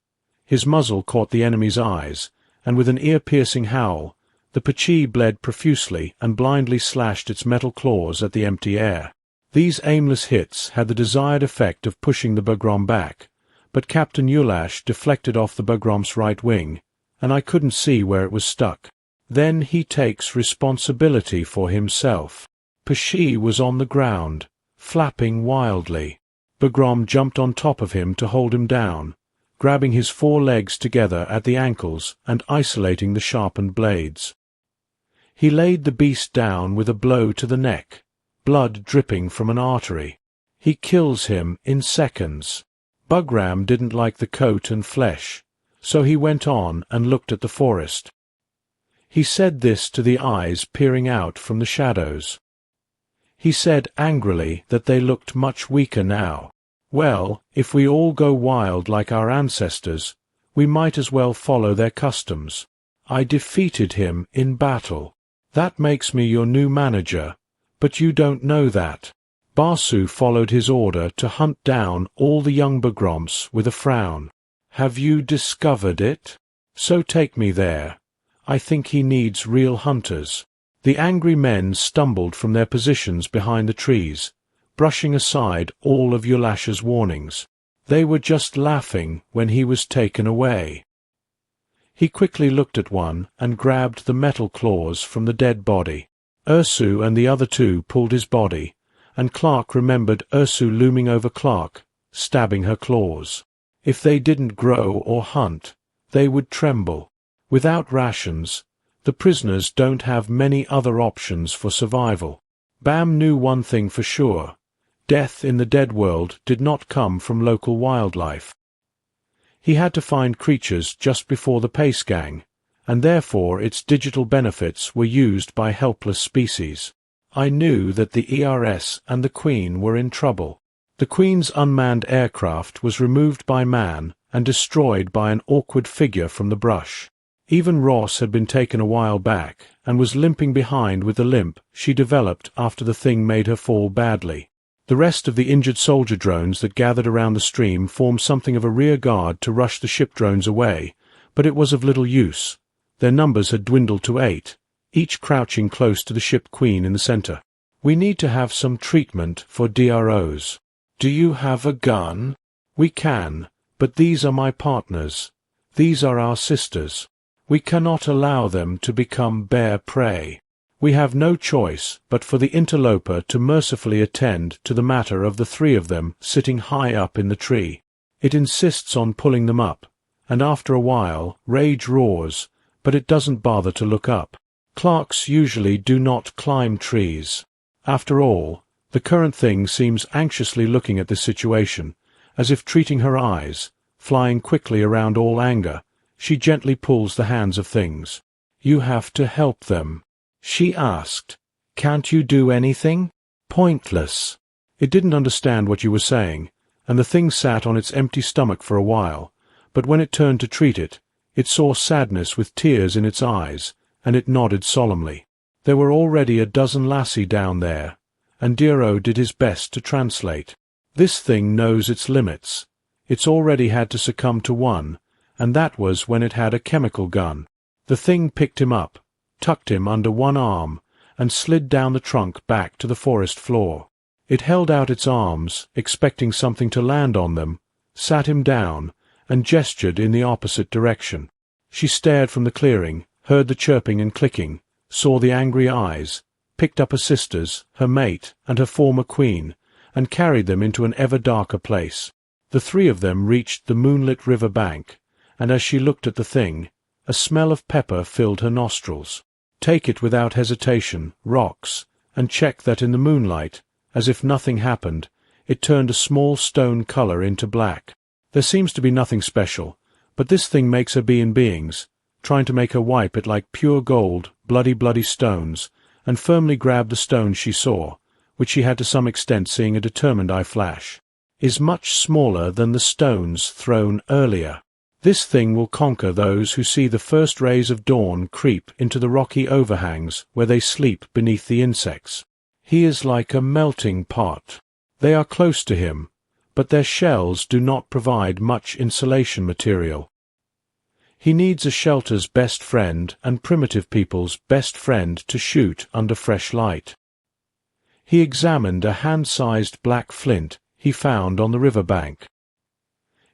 His muzzle caught the enemy's eyes, and with an ear-piercing howl, the Pachee bled profusely and blindly slashed its metal claws at the empty air. These aimless hits had the desired effect of pushing the Bugrom back, but Captain Yulash deflected off the Bugrom's right wing, and I couldn't see where it was stuck. Then he takes responsibility for himself. Pachee was on the ground, flapping wildly. Bugrom jumped on top of him to hold him down, grabbing his 4 legs together at the ankles and isolating the sharpened blades. He laid the beast down with a blow to the neck, blood dripping from an artery. He kills him in seconds. Bugram didn't like the coat and flesh, so he went on and looked at the forest. He said this to the eyes peering out from the shadows. He said angrily that they looked much weaker now. Well, if we all go wild like our ancestors, we might as well follow their customs. I defeated him in battle. That makes me your new manager, but you don't know that. Basu followed his order to hunt down all the young Bugroms with a frown. Have you discovered it? So take me there. I think he needs real hunters. The angry men stumbled from their positions behind the trees, brushing aside all of Yulash's warnings. They were just laughing when he was taken away. He quickly looked at one and grabbed the metal claws from the dead body. Ursu and the other 2 pulled his body, and Clark remembered Ursu looming over Clark, stabbing her claws. If they didn't grow or hunt, they would tremble. Without rations, the prisoners don't have many other options for survival. Bam knew one thing for sure. Death in the Deadworld did not come from local wildlife. He had to find creatures just before the Pace Gang, and therefore its digital benefits were used by helpless species. I knew that the ERS and the Queen were in trouble. The Queen's unmanned aircraft was removed by man and destroyed by an awkward figure from the brush. Even Ross had been taken a while back and was limping behind with the limp she developed after the thing made her fall badly. The rest of the injured soldier drones that gathered around the stream formed something of a rear guard to rush the ship drones away, but it was of little use. Their numbers had dwindled to 8, each crouching close to the ship Queen in the center. We need to have some treatment for DROs. Do you have a gun? We can, but these are my partners. These are our sisters. We cannot allow them to become bear prey. We have no choice but for the interloper to mercifully attend to the matter of the 3 of them sitting high up in the tree. It insists on pulling them up, and after a while rage roars, but it doesn't bother to look up. Clarks usually do not climb trees. After all, the current thing seems anxiously looking at this situation, as if treating her eyes, flying quickly around all anger. She gently pulls the hands of things. You have to help them. She asked, Can't you do anything? Pointless. It didn't understand what you were saying, and the thing sat on its empty stomach for a while, but when it turned to treat it, it saw sadness with tears in its eyes, and it nodded solemnly. There were already a dozen lassie down there, and Dero did his best to translate. This thing knows its limits. It's already had to succumb to one, and that was when it had a chemical gun. The thing picked him up, tucked him under one arm, and slid down the trunk back to the forest floor. It held out its arms, expecting something to land on them, sat him down, and gestured in the opposite direction. She stared from the clearing, heard the chirping and clicking, saw the angry eyes, picked up her sisters, her mate, and her former queen, and carried them into an ever darker place. The three of them reached the moonlit river bank, and as she looked at the thing, a smell of pepper filled her nostrils. Take it without hesitation, rocks, and check that in the moonlight, as if nothing happened, it turned a small stone color into black. There seems to be nothing special, but this thing makes her be in beings, trying to make her wipe it like pure gold, bloody stones, and firmly grab the stones she saw, which she had to some extent seeing a determined eye flash, is much smaller than the stones thrown earlier. This thing will conquer those who see the first rays of dawn creep into the rocky overhangs where they sleep beneath the insects. He is like a melting pot. They are close to him, but their shells do not provide much insulation material. He needs a shelter's best friend and primitive people's best friend to shoot under fresh light. He examined a hand-sized black flint he found on the river bank.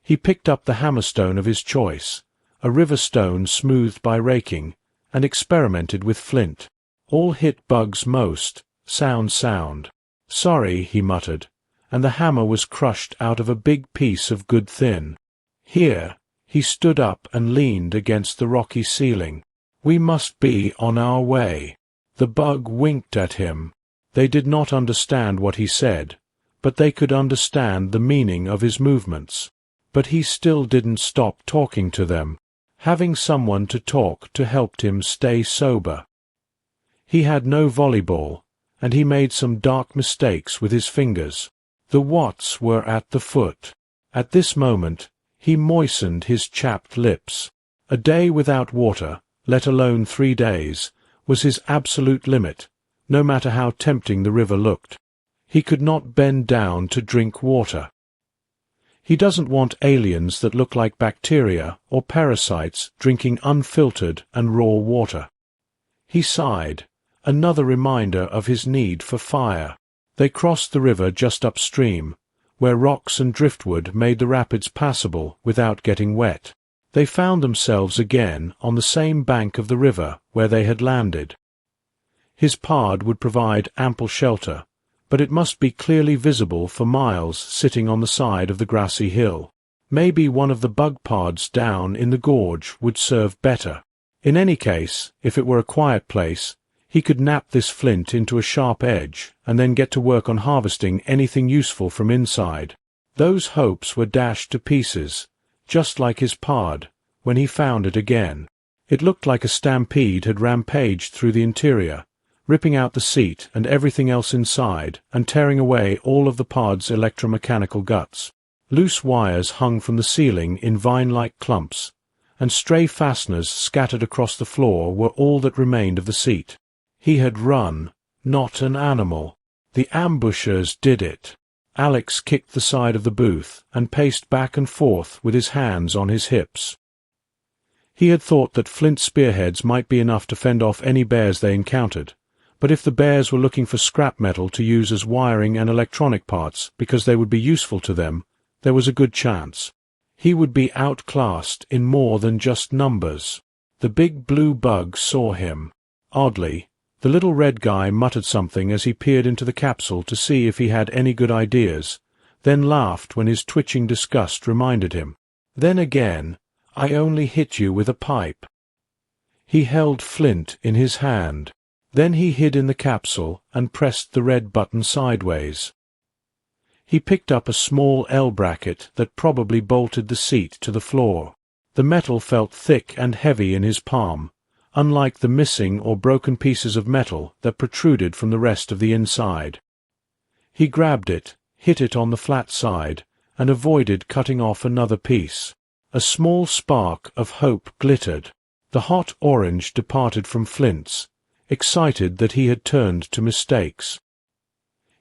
He picked up the hammerstone of his choice, a river stone smoothed by raking, and experimented with flint. All hit bugs most, sound. Sorry, he muttered, and the hammer was crushed out of a big piece of good thin. Here, he stood up and leaned against the rocky ceiling. We must be on our way. The bug winked at him. They did not understand what he said, but they could understand the meaning of his movements. But he still didn't stop talking to them. Having someone to talk to helped him stay sober. He had no volleyball, and he made some dark mistakes with his fingers. The watts were at the foot. At this moment, he moistened his chapped lips. A day without water, let alone 3 days, was his absolute limit, no matter how tempting the river looked. He could not bend down to drink water. He doesn't want aliens that look like bacteria or parasites drinking unfiltered and raw water. He sighed, another reminder of his need for fire. They crossed the river just upstream, where rocks and driftwood made the rapids passable without getting wet. They found themselves again on the same bank of the river where they had landed. His pod would provide ample shelter, but it must be clearly visible for miles sitting on the side of the grassy hill. Maybe one of the bug pods down in the gorge would serve better. In any case, if it were a quiet place, he could nap this flint into a sharp edge and then get to work on harvesting anything useful from inside. Those hopes were dashed to pieces, just like his pod, when he found it again. It looked like a stampede had rampaged through the interior, ripping out the seat and everything else inside and tearing away all of the pod's electromechanical guts. Loose wires hung from the ceiling in vine-like clumps, and stray fasteners scattered across the floor were all that remained of the seat. He had run, not an animal. The ambushers did it. Alex kicked the side of the booth and paced back and forth with his hands on his hips. He had thought that flint spearheads might be enough to fend off any bears they encountered, but if the bears were looking for scrap metal to use as wiring and electronic parts because they would be useful to them, there was a good chance. He would be outclassed in more than just numbers. The big blue bug saw him. Oddly, the little red guy muttered something as he peered into the capsule to see if he had any good ideas, then laughed when his twitching disgust reminded him. Then again, I only hit you with a pipe. He held flint in his hand. Then he hid in the capsule and pressed the red button sideways. He picked up a small L bracket that probably bolted the seat to the floor. The metal felt thick and heavy in his palm, unlike the missing or broken pieces of metal that protruded from the rest of the inside. He grabbed it, hit it on the flat side, and avoided cutting off another piece. A small spark of hope glittered. The hot orange departed from Flint's, excited that he had turned to mistakes.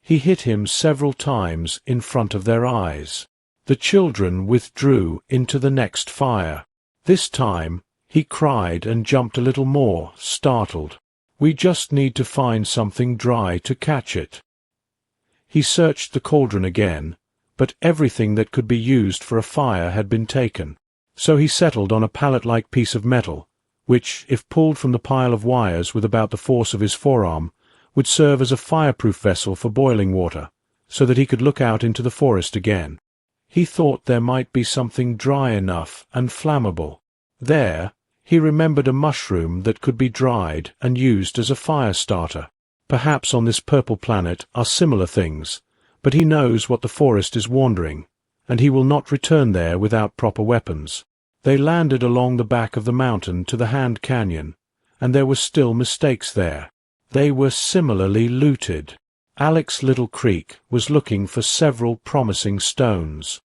He hit him several times in front of their eyes. The children withdrew into the next fire. This time, he cried and jumped a little more, startled. We just need to find something dry to catch it. He searched the cauldron again, but everything that could be used for a fire had been taken. So he settled on a pallet-like piece of metal, which, if pulled from the pile of wires with about the force of his forearm, would serve as a fireproof vessel for boiling water, so that he could look out into the forest again. He thought there might be something dry enough and flammable. There, he remembered a mushroom that could be dried and used as a fire starter. Perhaps on this purple planet are similar things, but he knows what the forest is wandering, and he will not return there without proper weapons. They landed along the back of the mountain to the Hand Canyon, and there were still mistakes there. They were similarly looted. Alec's little creek was looking for several promising stones.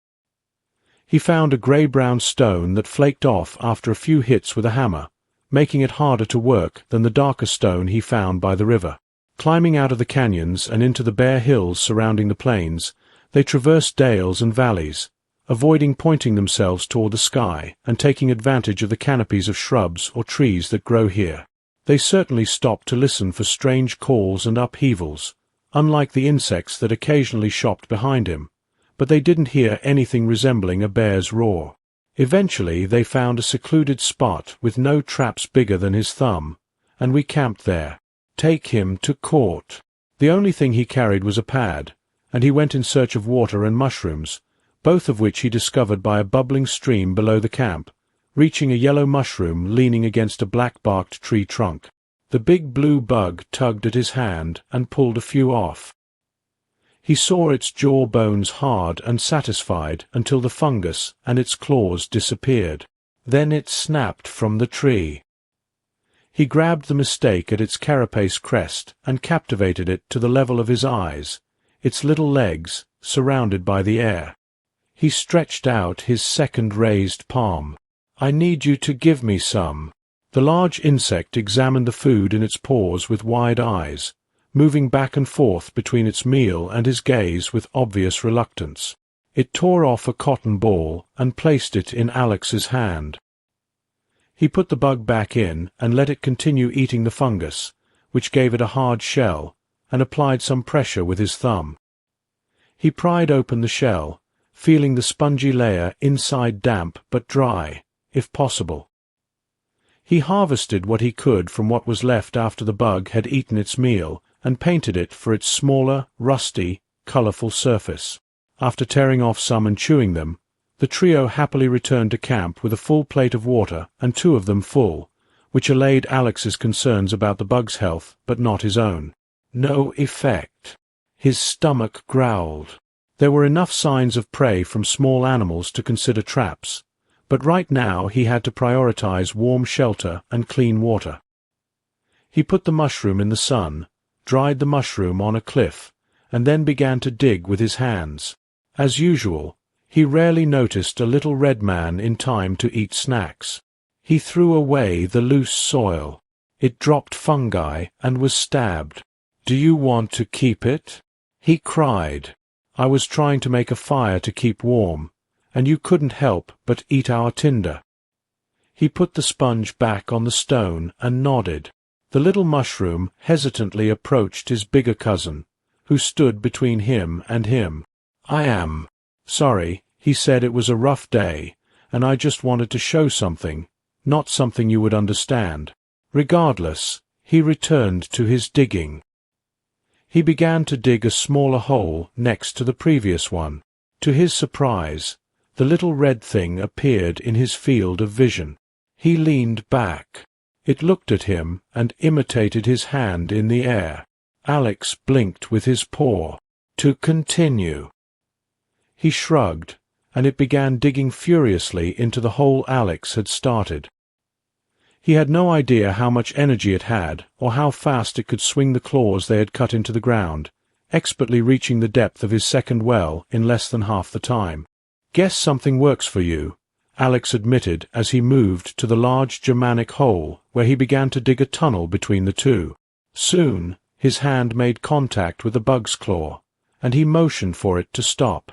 He found a grey-brown stone that flaked off after a few hits with a hammer, making it harder to work than the darker stone he found by the river. Climbing out of the canyons and into the bare hills surrounding the plains, they traversed dales and valleys, avoiding pointing themselves toward the sky and taking advantage of the canopies of shrubs or trees that grow here. They certainly stopped to listen for strange calls and upheavals, unlike the insects that occasionally shopped behind him, but they didn't hear anything resembling a bear's roar. Eventually they found a secluded spot with no traps bigger than his thumb, and we camped there. Take him to court. The only thing he carried was a pad, and he went in search of water and mushrooms, both of which he discovered by a bubbling stream below the camp, reaching a yellow mushroom leaning against a black-barked tree trunk. The big blue bug tugged at his hand and pulled a few off. He saw its jaw bones hard and satisfied until the fungus and its claws disappeared. Then it snapped from the tree. He grabbed the mistake at its carapace crest and captivated it to the level of his eyes, its little legs surrounded by the air. He stretched out his second raised palm. "I need you to give me some." The large insect examined the food in its paws with wide eyes, moving back and forth between its meal and his gaze with obvious reluctance. It tore off a cotton ball and placed it in Alex's hand. He put the bug back in and let it continue eating the fungus, which gave it a hard shell, and applied some pressure with his thumb. He pried open the shell, feeling the spongy layer inside damp but dry, if possible. He harvested what he could from what was left after the bug had eaten its meal and painted it for its smaller, rusty, colorful surface. After tearing off some and chewing them, the trio happily returned to camp with a full plate of water and two of them full, which allayed Alex's concerns about the bug's health, but not his own. No effect. His stomach growled. There were enough signs of prey from small animals to consider traps, but right now he had to prioritize warm shelter and clean water. He put the mushroom in the sun, dried the mushroom on a cliff, and then began to dig with his hands. As usual, he rarely noticed a little red man in time to eat snacks. He threw away the loose soil. It dropped fungi and was stabbed. "Do you want to keep it?" he cried. "I was trying to make a fire to keep warm, and you couldn't help but eat our tinder." He put the sponge back on the stone and nodded. The little mushroom hesitantly approached his bigger cousin, who stood between him and him. "I am sorry," he said. "It was a rough day, and I just wanted to show something, not something you would understand." Regardless, he returned to his digging. He began to dig a smaller hole next to the previous one. To his surprise, the little red thing appeared in his field of vision. He leaned back. It looked at him and imitated his hand in the air. Alex blinked with his paw. "To continue." He shrugged, and it began digging furiously into the hole Alex had started. He had no idea how much energy it had, or how fast it could swing the claws they had cut into the ground, expertly reaching the depth of his second well in less than half the time. "Guess something works for you," Alex admitted as he moved to the large Germanic hole where he began to dig a tunnel between the two. Soon his hand made contact with the bug's claw, and he motioned for it to stop.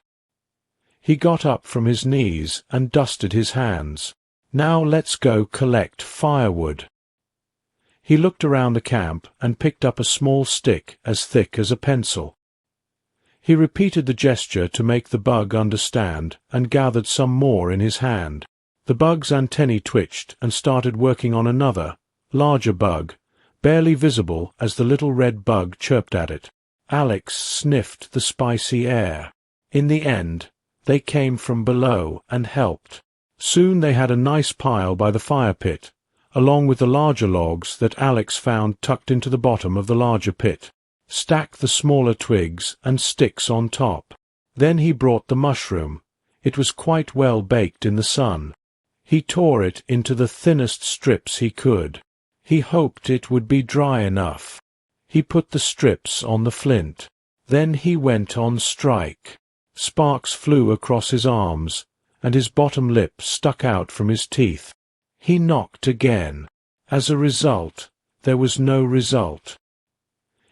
He got up from his knees and dusted his hands. "Now let's go collect firewood." He looked around the camp and picked up a small stick as thick as a pencil. He repeated the gesture to make the bug understand and gathered some more in his hand. The bug's antennae twitched and started working on another, larger bug, barely visible as the little red bug chirped at it. Alex sniffed the spicy air. In the end, they came from below and helped. Soon they had a nice pile by the fire pit, along with the larger logs that Alex found tucked into the bottom of the larger pit. Stack the smaller twigs and sticks on top. Then he brought the mushroom. It was quite well baked in the sun. He tore it into the thinnest strips he could. He hoped it would be dry enough. He put the strips on the flint. Then he went on strike. Sparks flew across his arms, and his bottom lip stuck out from his teeth. He knocked again. As a result, there was no result.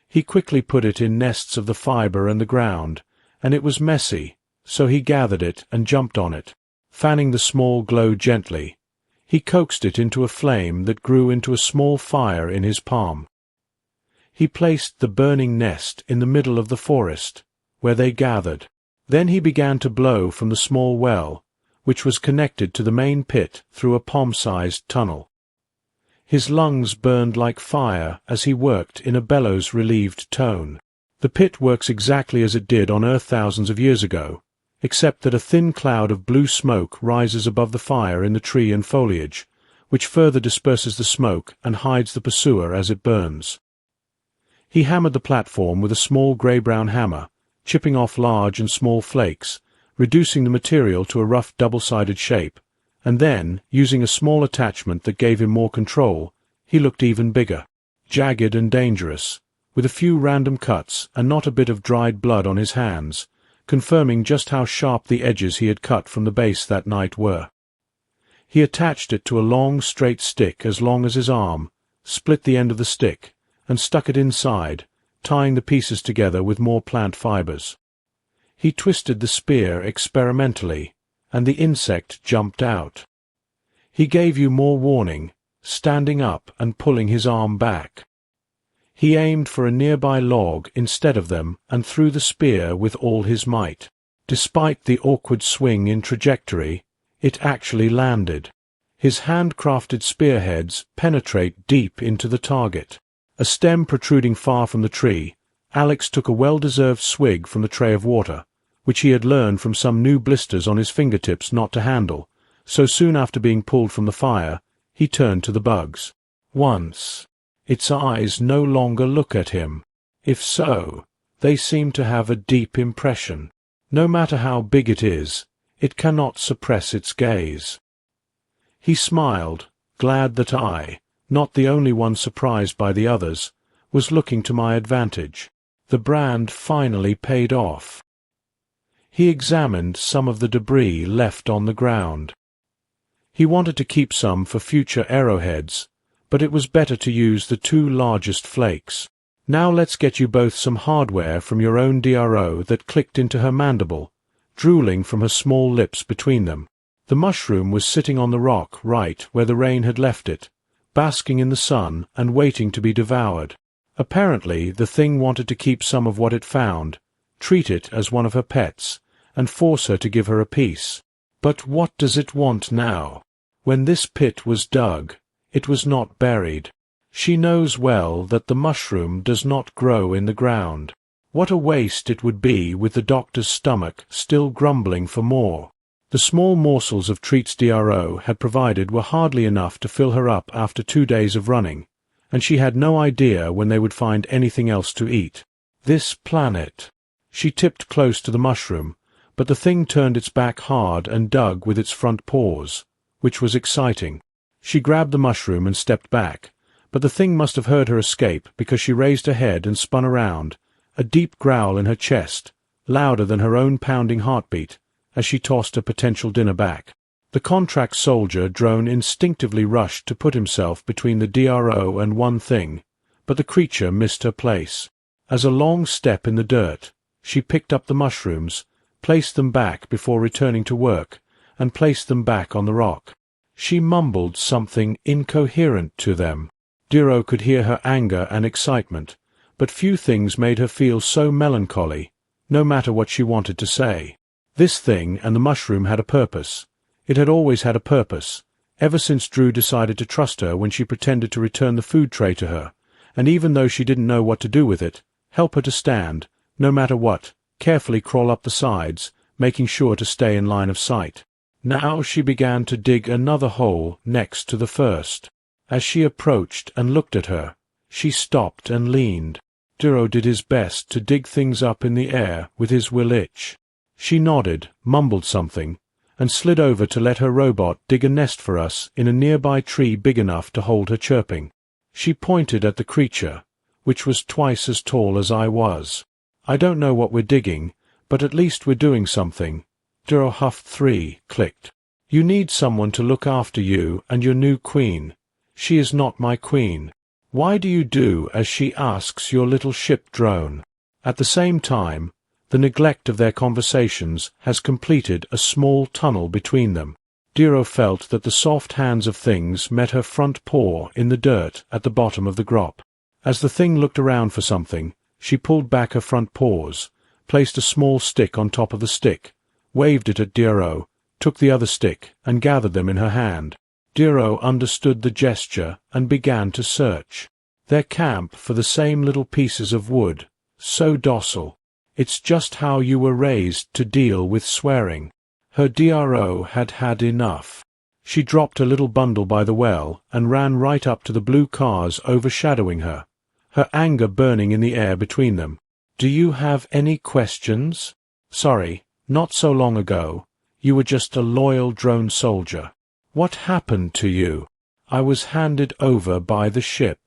He quickly put it in nests of the fibre and the ground, and it was messy, so he gathered it and jumped on it. Fanning the small glow gently, he coaxed it into a flame that grew into a small fire in his palm. He placed the burning nest in the middle of the forest, where they gathered. Then he began to blow from the small well, which was connected to the main pit through a palm-sized tunnel. His lungs burned like fire as he worked in a bellows-relieved tone. The pit works exactly as it did on Earth thousands of years ago, except that a thin cloud of blue smoke rises above the fire in the tree and foliage, which further disperses the smoke and hides the pursuer as it burns. He hammered the platform with a small grey-brown hammer, chipping off large and small flakes, reducing the material to a rough double-sided shape, and then, using a small attachment that gave him more control, he looked even bigger, jagged and dangerous, with a few random cuts and not a bit of dried blood on his hands, confirming just how sharp the edges he had cut from the base that night were. He attached it to a long, straight stick as long as his arm, split the end of the stick, and stuck it inside, tying the pieces together with more plant fibers. He twisted the spear experimentally, and the insect jumped out. He gave you more warning, standing up and pulling his arm back. He aimed for a nearby log instead of them and threw the spear with all his might. Despite the awkward swing in trajectory, it actually landed. His handcrafted spearheads penetrate deep into the target. A stem protruding far from the tree, Alex took a well-deserved swig from the tray of water, which he had learned from some new blisters on his fingertips not to handle, so soon after being pulled from the fire, he turned to the bugs. Once, its eyes no longer look at him. If so, they seem to have a deep impression. No matter how big it is, it cannot suppress its gaze. He smiled, glad that I, not the only one surprised by the others, was looking to my advantage. The brand finally paid off. He examined some of the debris left on the ground. He wanted to keep some for future arrowheads, but it was better to use the two largest flakes. Now let's get you both some hardware from your own DRO that clicked into her mandible, drooling from her small lips between them. The mushroom was sitting on the rock right where the rain had left it, basking in the sun and waiting to be devoured. Apparently the thing wanted to keep some of what it found, treat it as one of her pets, and force her to give her a piece. But what does it want now? When this pit was dug, it was not buried. She knows well that the mushroom does not grow in the ground. What a waste it would be with the doctor's stomach still grumbling for more. The small morsels of Treet's DRO had provided were hardly enough to fill her up after 2 days of running, and she had no idea when they would find anything else to eat. This planet. She tipped close to the mushroom, but the thing turned its back hard and dug with its front paws, which was exciting. She grabbed the mushroom and stepped back, but the thing must have heard her escape because she raised her head and spun around, a deep growl in her chest, louder than her own pounding heartbeat, as she tossed her potential dinner back. The contract soldier drone instinctively rushed to put himself between the DRO and one thing, but the creature missed her place. As a long step in the dirt, she picked up the mushrooms, placed them back before returning to work, and placed them back on the rock. She mumbled something incoherent to them. Dro could hear her anger and excitement, but few things made her feel so melancholy, no matter what she wanted to say. This thing and the mushroom had a purpose. It had always had a purpose, ever since Drew decided to trust her when she pretended to return the food tray to her, and even though she didn't know what to do with it, help her to stand, no matter what, carefully crawl up the sides, making sure to stay in line of sight. Now she began to dig another hole next to the first. As she approached and looked at her, she stopped and leaned. Dro did his best to dig things up in the air with his will itch. She nodded, mumbled something, and slid over to let her robot dig a nest for us in a nearby tree big enough to hold her chirping. She pointed at the creature, which was twice as tall as I was. I don't know what we're digging, but at least we're doing something. Dro huffed 3, clicked. You need someone to look after you and your new queen. She is not my queen. Why do you do as she asks your little ship drone? At the same time, the neglect of their conversations has completed a small tunnel between them. Dro felt that the soft hands of things met her front paw in the dirt at the bottom of the grop. As the thing looked around for something, she pulled back her front paws, placed a small stick on top of the stick, waved it at Dro, took the other stick, and gathered them in her hand. Dro understood the gesture and began to search. Their camp for the same little pieces of wood, so docile. It's just how you were raised to deal with swearing. Her Dro had had enough. She dropped a little bundle by the well and ran right up to the blue cars overshadowing her, her anger burning in the air between them. Do you have any questions? Sorry, not so long ago. You were just a loyal drone soldier. What happened to you? I was handed over by the ship.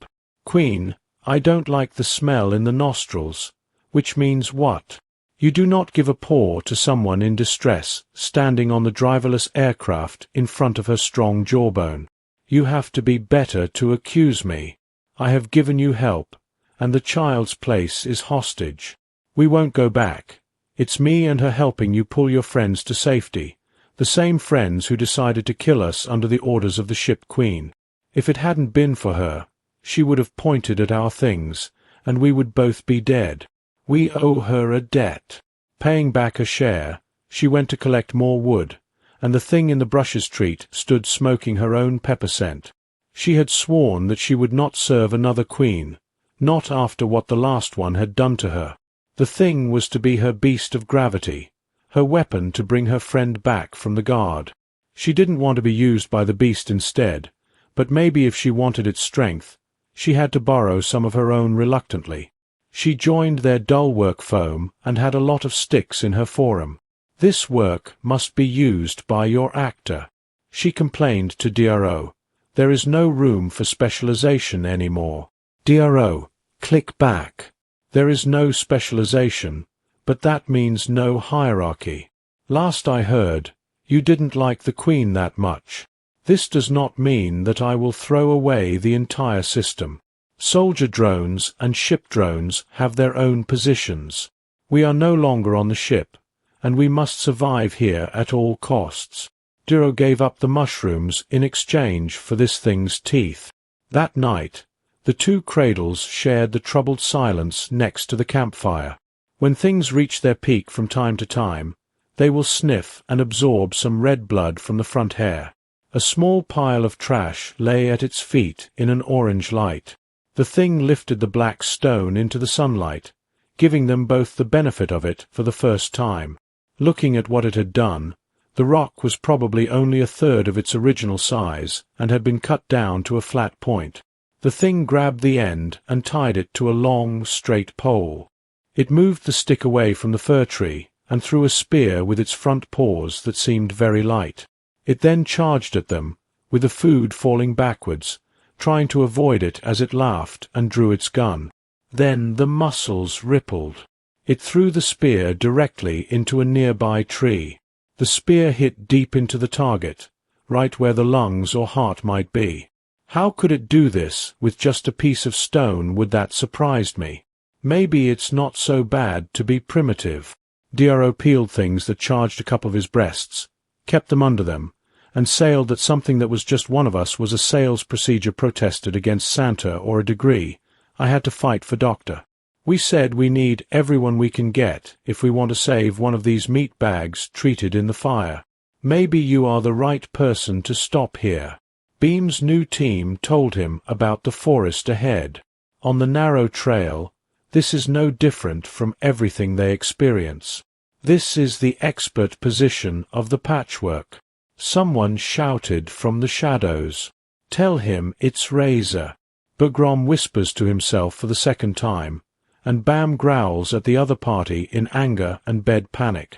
Queen, I don't like the smell in the nostrils. Which means what? You do not give a paw to someone in distress, standing on the driverless aircraft in front of her strong jawbone. You have to be better to accuse me. I have given you help, and the child's place is hostage. We won't go back. It's me and her helping you pull your friends to safety, the same friends who decided to kill us under the orders of the ship queen. If it hadn't been for her, she would have pointed at our things, and we would both be dead. We owe her a debt. Paying back a share, she went to collect more wood, and the thing in the brushes treat stood smoking her own pepper scent. She had sworn that she would not serve another queen, not after what the last one had done to her. The thing was to be her beast of gravity, her weapon to bring her friend back from the guard. She didn't want to be used by the beast instead, but maybe if she wanted its strength, she had to borrow some of her own reluctantly. She joined their dull work foam and had a lot of sticks in her forum. This work must be used by your actor. She complained to Dro. There is no room for specialization anymore. Dro, click back. There is no specialization, but that means no hierarchy. Last I heard, you didn't like the Queen that much. This does not mean that I will throw away the entire system. Soldier drones and ship drones have their own positions. We are no longer on the ship, and we must survive here at all costs. Dro gave up the mushrooms in exchange for this thing's teeth. That night, the two cradles shared the troubled silence next to the campfire. When things reach their peak from time to time, they will sniff and absorb some red blood from the front hair. A small pile of trash lay at its feet in an orange light. The thing lifted the black stone into the sunlight, giving them both the benefit of it for the first time. Looking at what it had done, the rock was probably only a third of its original size and had been cut down to a flat point. The thing grabbed the end and tied it to a long, straight pole. It moved the stick away from the fir tree and threw a spear with its front paws that seemed very light. It then charged at them, with the food falling backwards, trying to avoid it as it laughed and drew its gun. Then the muscles rippled. It threw the spear directly into a nearby tree. The spear hit deep into the target, right where the lungs or heart might be. How could it do this with just a piece of stone? Would that surprised me. Maybe it's not so bad to be primitive. Dro peeled things that charged a couple of his breasts, kept them under them, and sailed that something that was just one of us was a sales procedure protested against Santa or a degree. I had to fight for Doctor. We said we need everyone we can get if we want to save one of these meat bags treated in the fire. Maybe you are the right person to stop here. Beam's new team told him about the forest ahead. On the narrow trail, this is no different from everything they experience. This is the expert position of the patchwork. Someone shouted from the shadows. Tell him it's Razor. Bagrom whispers to himself for the second time, and Bam growls at the other party in anger and bed panic.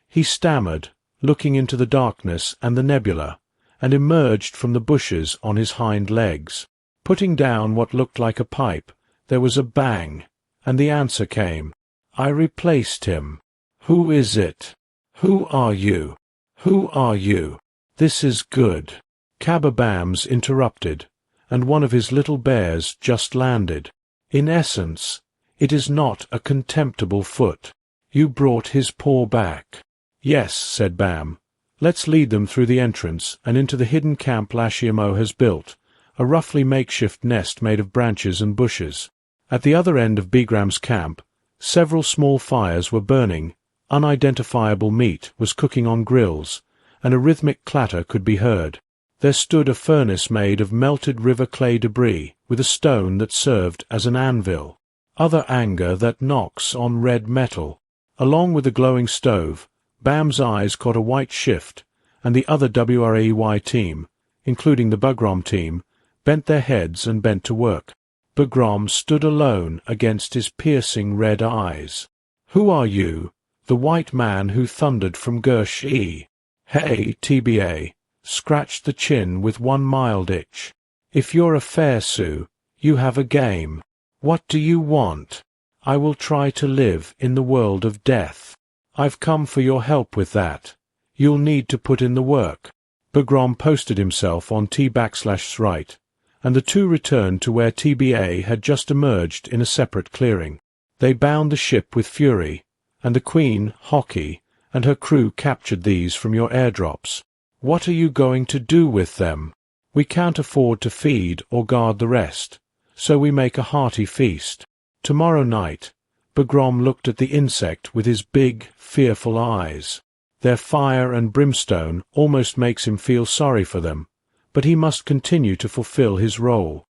He stammered, looking into the darkness and the nebula, and emerged from the bushes on his hind legs. Putting down what looked like a pipe, there was a bang, and the answer came. I replaced him. Who is it? Who are you? Who are you? This is good. Kababams interrupted, and one of his little bears just landed. In essence, it is not a contemptible foot. You brought his paw back. Yes, said Bam. Let's lead them through the entrance and into the hidden camp Lashimo has built, a roughly makeshift nest made of branches and bushes. At the other end of Bigram's camp, several small fires were burning, unidentifiable meat was cooking on grills, and a rhythmic clatter could be heard. There stood a furnace made of melted river clay debris, with a stone that served as an anvil. Other anger that knocks on red metal. Along with the glowing stove, Bam's eyes caught a white shift, and the other WRAY team, including the Bagrom team, bent their heads and bent to work. Bagrom stood alone against his piercing red eyes. Who are you? The white man who thundered from Gersh-E. Hey, TBA, scratched the chin with one mild itch. If you're a fair Sioux, you have a game. What do you want? I will try to live in the world of death. I've come for your help with that. You'll need to put in the work. Bagrom posted himself on T/right, and the two returned to where TBA had just emerged in a separate clearing. They bound the ship with fury, and the Queen, Hockey, and her crew captured these from your airdrops. What are you going to do with them? We can't afford to feed or guard the rest, so we make a hearty feast. Tomorrow night, Bagrom looked at the insect with his big, fearful eyes. Their fire and brimstone almost makes him feel sorry for them, but he must continue to fulfill his role.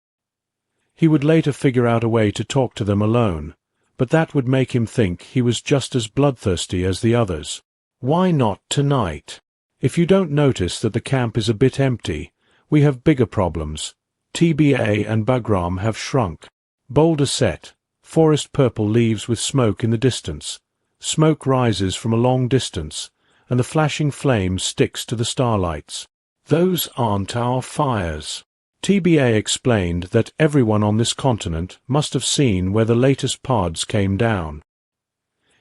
He would later figure out a way to talk to them alone, but that would make him think he was just as bloodthirsty as the others. Why not tonight? If you don't notice that the camp is a bit empty, we have bigger problems. TBA and Bagrom have shrunk. Boulder set, forest purple leaves with smoke in the distance. Smoke rises from a long distance, and the flashing flame sticks to the starlights. Those aren't our fires. TBA explained that everyone on this continent must have seen where the latest pods came down.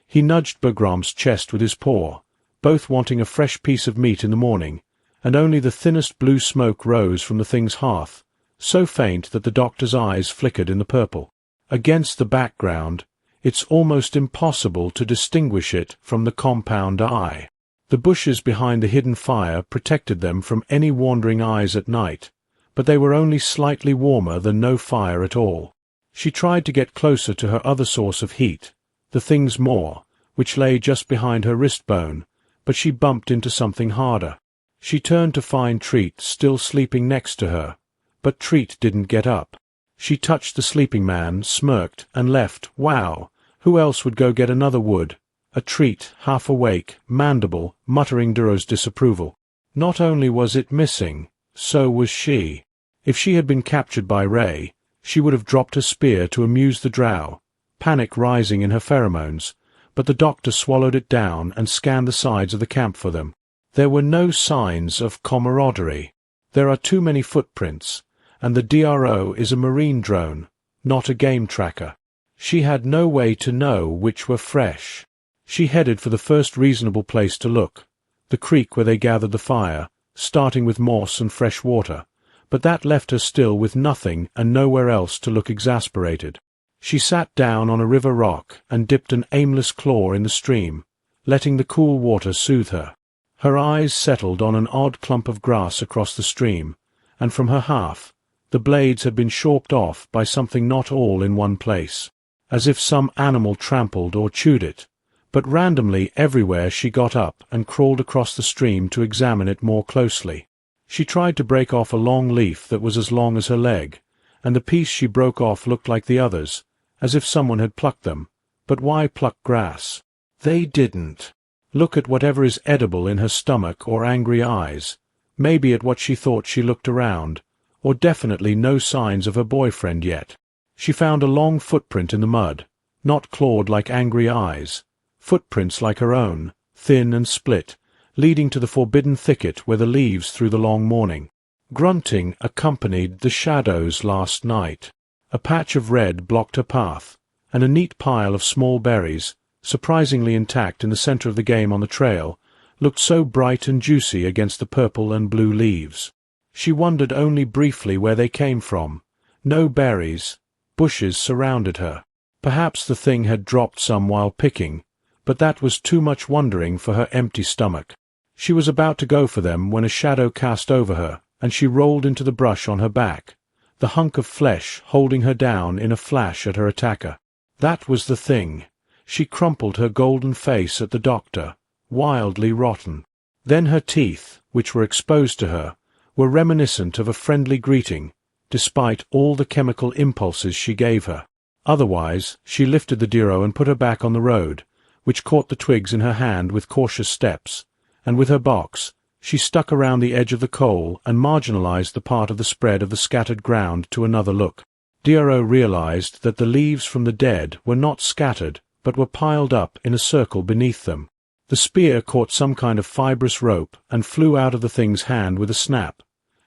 He nudged Bagrom's chest with his paw, both wanting a fresh piece of meat in the morning, and only the thinnest blue smoke rose from the thing's hearth, so faint that the doctor's eyes flickered in the purple. Against the background, it's almost impossible to distinguish it from the compound eye. The bushes behind the hidden fire protected them from any wandering eyes at night, but they were only slightly warmer than no fire at all. She tried to get closer to her other source of heat, the thing's maw, which lay just behind her wrist bone, but she bumped into something harder. She turned to find Treet still sleeping next to her, but Treet didn't get up. She touched the sleeping man, smirked, and left. Wow! Who else would go get another wood? A Treet, half awake, mandible, muttering Duro's disapproval. Not only was it missing, so was she. If she had been captured by Ray, she would have dropped a spear to amuse the drow, panic rising in her pheromones, but the doctor swallowed it down and scanned the sides of the camp for them. There were no signs of camaraderie. There are too many footprints, and the DRO is a marine drone, not a game tracker. She had no way to know which were fresh. She headed for the first reasonable place to look, the creek where they gathered the fire, starting with moss and fresh water, but that left her still with nothing and nowhere else to look exasperated. She sat down on a river rock and dipped an aimless claw in the stream, letting the cool water soothe her. Her eyes settled on an odd clump of grass across the stream, and from her half, the blades had been shorped off by something not all in one place. as if some animal trampled or chewed it, but randomly everywhere she got up and crawled across the stream to examine it more closely. She tried to break off a long leaf that was as long as her leg, and the piece she broke off looked like the others, as if someone had plucked them. But why pluck grass? They didn't. Look at whatever is edible in her stomach or angry eyes, maybe at what she thought she looked around, or definitely no signs of her boyfriend yet. She found a long footprint in the mud, not clawed like angry eyes, footprints like her own, thin and split, leading to the forbidden thicket where the leaves through the long morning. Grunting accompanied the shadows last night. A patch of red blocked her path, and a neat pile of small berries, surprisingly intact in the center of the game on the trail, looked so bright and juicy against the purple and blue leaves. She wondered only briefly where they came from. No berries. Bushes surrounded her. Perhaps the thing had dropped some while picking, but that was too much wondering for her empty stomach. She was about to go for them when a shadow cast over her, and she rolled into the brush on her back, the hunk of flesh holding her down in a flash at her attacker. That was the thing. She crumpled her golden face at the doctor, wildly rotten. Then her teeth, which were exposed to her, were reminiscent of a friendly greeting, despite all the chemical impulses she gave her. Otherwise, she lifted the Dro and put her back on the road, which caught the twigs in her hand with cautious steps, and with her box, she stuck around the edge of the coal and marginalized the part of the spread of the scattered ground to another look. Dro realized that the leaves from the dead were not scattered, but were piled up in a circle beneath them. The spear caught some kind of fibrous rope and flew out of the thing's hand with a snap,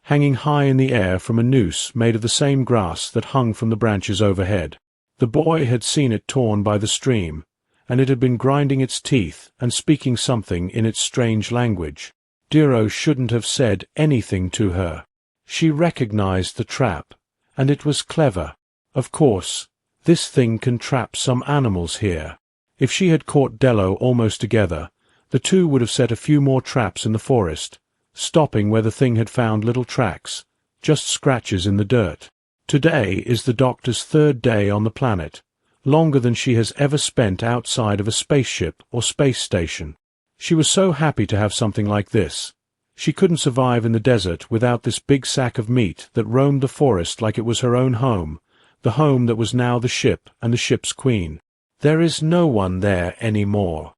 hanging high in the air from a noose made of the same grass that hung from the branches overhead. The boy had seen it torn by the stream, and it had been grinding its teeth and speaking something in its strange language. Dro shouldn't have said anything to her. She recognized the trap, and it was clever. Of course, this thing can trap some animals here. If she had caught Dello almost together, the two would have set a few more traps in the forest, stopping where the thing had found little tracks, just scratches in the dirt. Today is the doctor's third day on the planet, longer than she has ever spent outside of a spaceship or space station. She was so happy to have something like this. She couldn't survive in the desert without this big sack of meat that roamed the forest like it was her own home, the home that was now the ship and the ship's queen. There is no one there any more.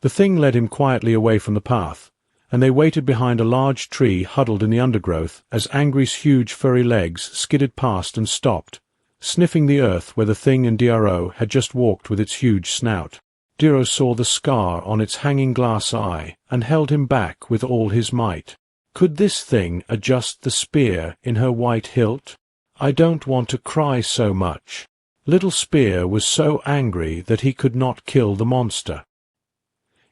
The thing led him quietly away from the path, and they waited behind a large tree huddled in the undergrowth as Angry's huge furry legs skidded past and stopped, sniffing the earth where the thing and Dro had just walked with its huge snout. Dro saw the scar on its hanging glass eye and held him back with all his might. Could this thing adjust the spear in her white hilt? I don't want to cry so much. Little Spear was so angry that he could not kill the monster.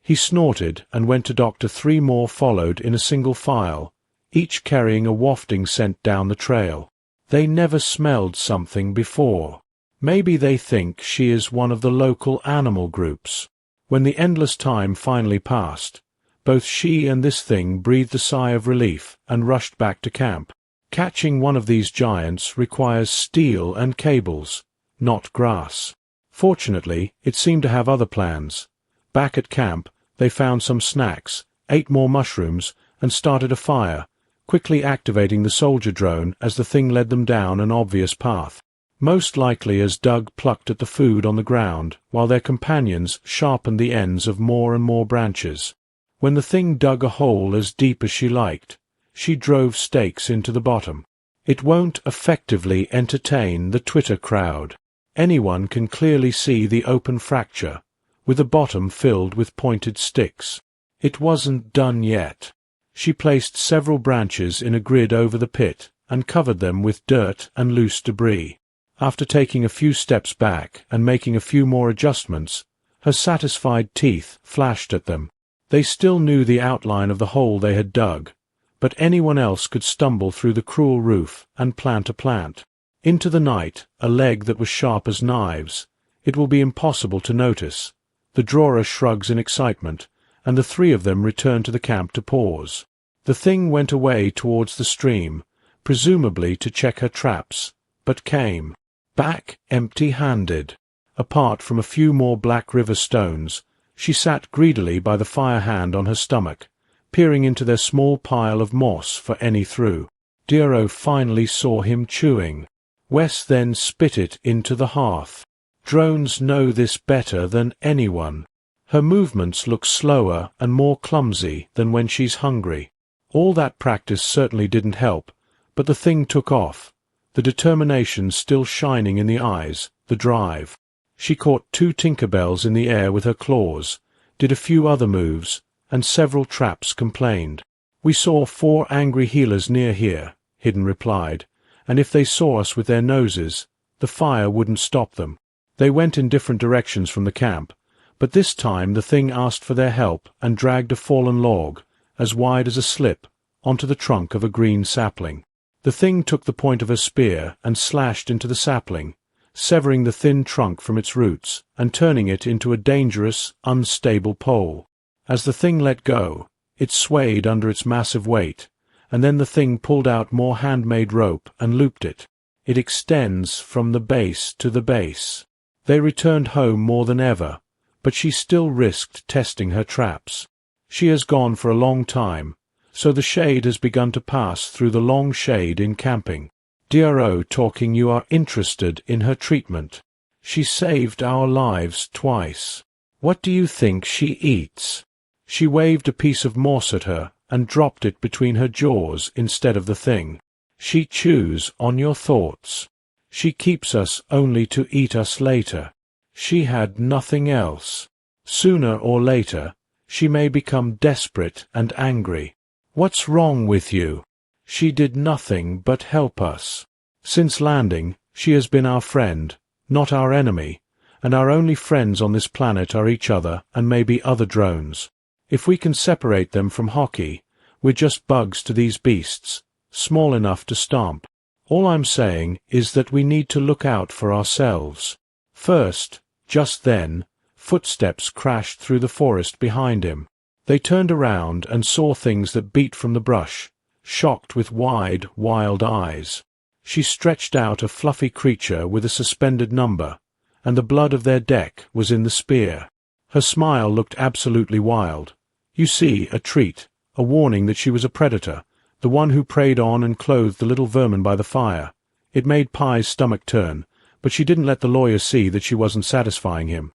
He snorted and went to Doctor. 3 more followed in a single file, each carrying a wafting scent down the trail. They never smelled something before. Maybe they think she is one of the local animal groups. When the endless time finally passed, both she and this thing breathed a sigh of relief and rushed back to camp. Catching one of these giants requires steel and cables, not grass. Fortunately, it seemed to have other plans. Back at camp, they found some snacks, ate more mushrooms, and started a fire, quickly activating the Soldierdrone as the thing led them down an obvious path. Most likely as Doug plucked at the food on the ground, while their companions sharpened the ends of more and more branches. When the thing dug a hole as deep as she liked, she drove stakes into the bottom. It won't effectively entertain the Twitter crowd. Anyone can clearly see the open fracture, with the bottom filled with pointed sticks. It wasn't done yet. She placed several branches in a grid over the pit and covered them with dirt and loose debris. After taking a few steps back and making a few more adjustments, her satisfied teeth flashed at them. They still knew the outline of the hole they had dug, but anyone else could stumble through the cruel roof and plant a plant. Into the night, a leg that was sharp as knives. It will be impossible to notice. The drawer shrugs in excitement, and the 3 of them return to the camp to pause. The thing went away towards the stream, presumably to check her traps, but came back empty-handed. Apart from a few more Black River stones, she sat greedily by the fire hand on her stomach, peering into their small pile of moss for any through. Dro finally saw him chewing. Wes then spit it into the hearth. Drones know this better than anyone. Her movements look slower and more clumsy than when she's hungry. All that practice certainly didn't help, but the thing took off, the determination still shining in the eyes, the drive. She caught 2 Tinkerbells in the air with her claws, did a few other moves, and several traps complained. "We saw 4 angry healers near here," Hidden replied, "and if they saw us with their noses, the fire wouldn't stop them. They went in different directions from the camp, but this time the thing asked for their help and dragged a fallen log, as wide as a slip, onto the trunk of a green sapling. The thing took the point of her spear and slashed into the sapling, severing the thin trunk from its roots and turning it into a dangerous, unstable pole. As the thing let go, it swayed under its massive weight, and then the thing pulled out more handmade rope and looped it. It extends from the base to the base. They returned home more than ever, but she still risked testing her traps. She has gone for a long time, so the shade has begun to pass through the long shade in camping. Dro talking you are interested in her treatment. She saved our lives twice. What do you think she eats? She waved a piece of moss at her and dropped it between her jaws instead of the thing. She chews on your thoughts. She keeps us only to eat us later. She had nothing else. Sooner or later, she may become desperate and angry. What's wrong with you? She did nothing but help us. Since landing, she has been our friend, not our enemy, and our only friends on this planet are each other and maybe other drones. If we can separate them from Hockey, we're just bugs to these beasts, small enough to stomp. All I'm saying is that we need to look out for ourselves. First, just then, footsteps crashed through the forest behind him. They turned around and saw things that beat from the brush, shocked with wide, wild eyes. She stretched out a fluffy creature with a suspended number, and the blood of their deck was in the spear. Her smile looked absolutely wild. You see, a treat, a warning that she was a predator, the one who preyed on and clothed the little vermin by the fire. It made Pye's stomach turn, but she didn't let the lawyer see that she wasn't satisfying him.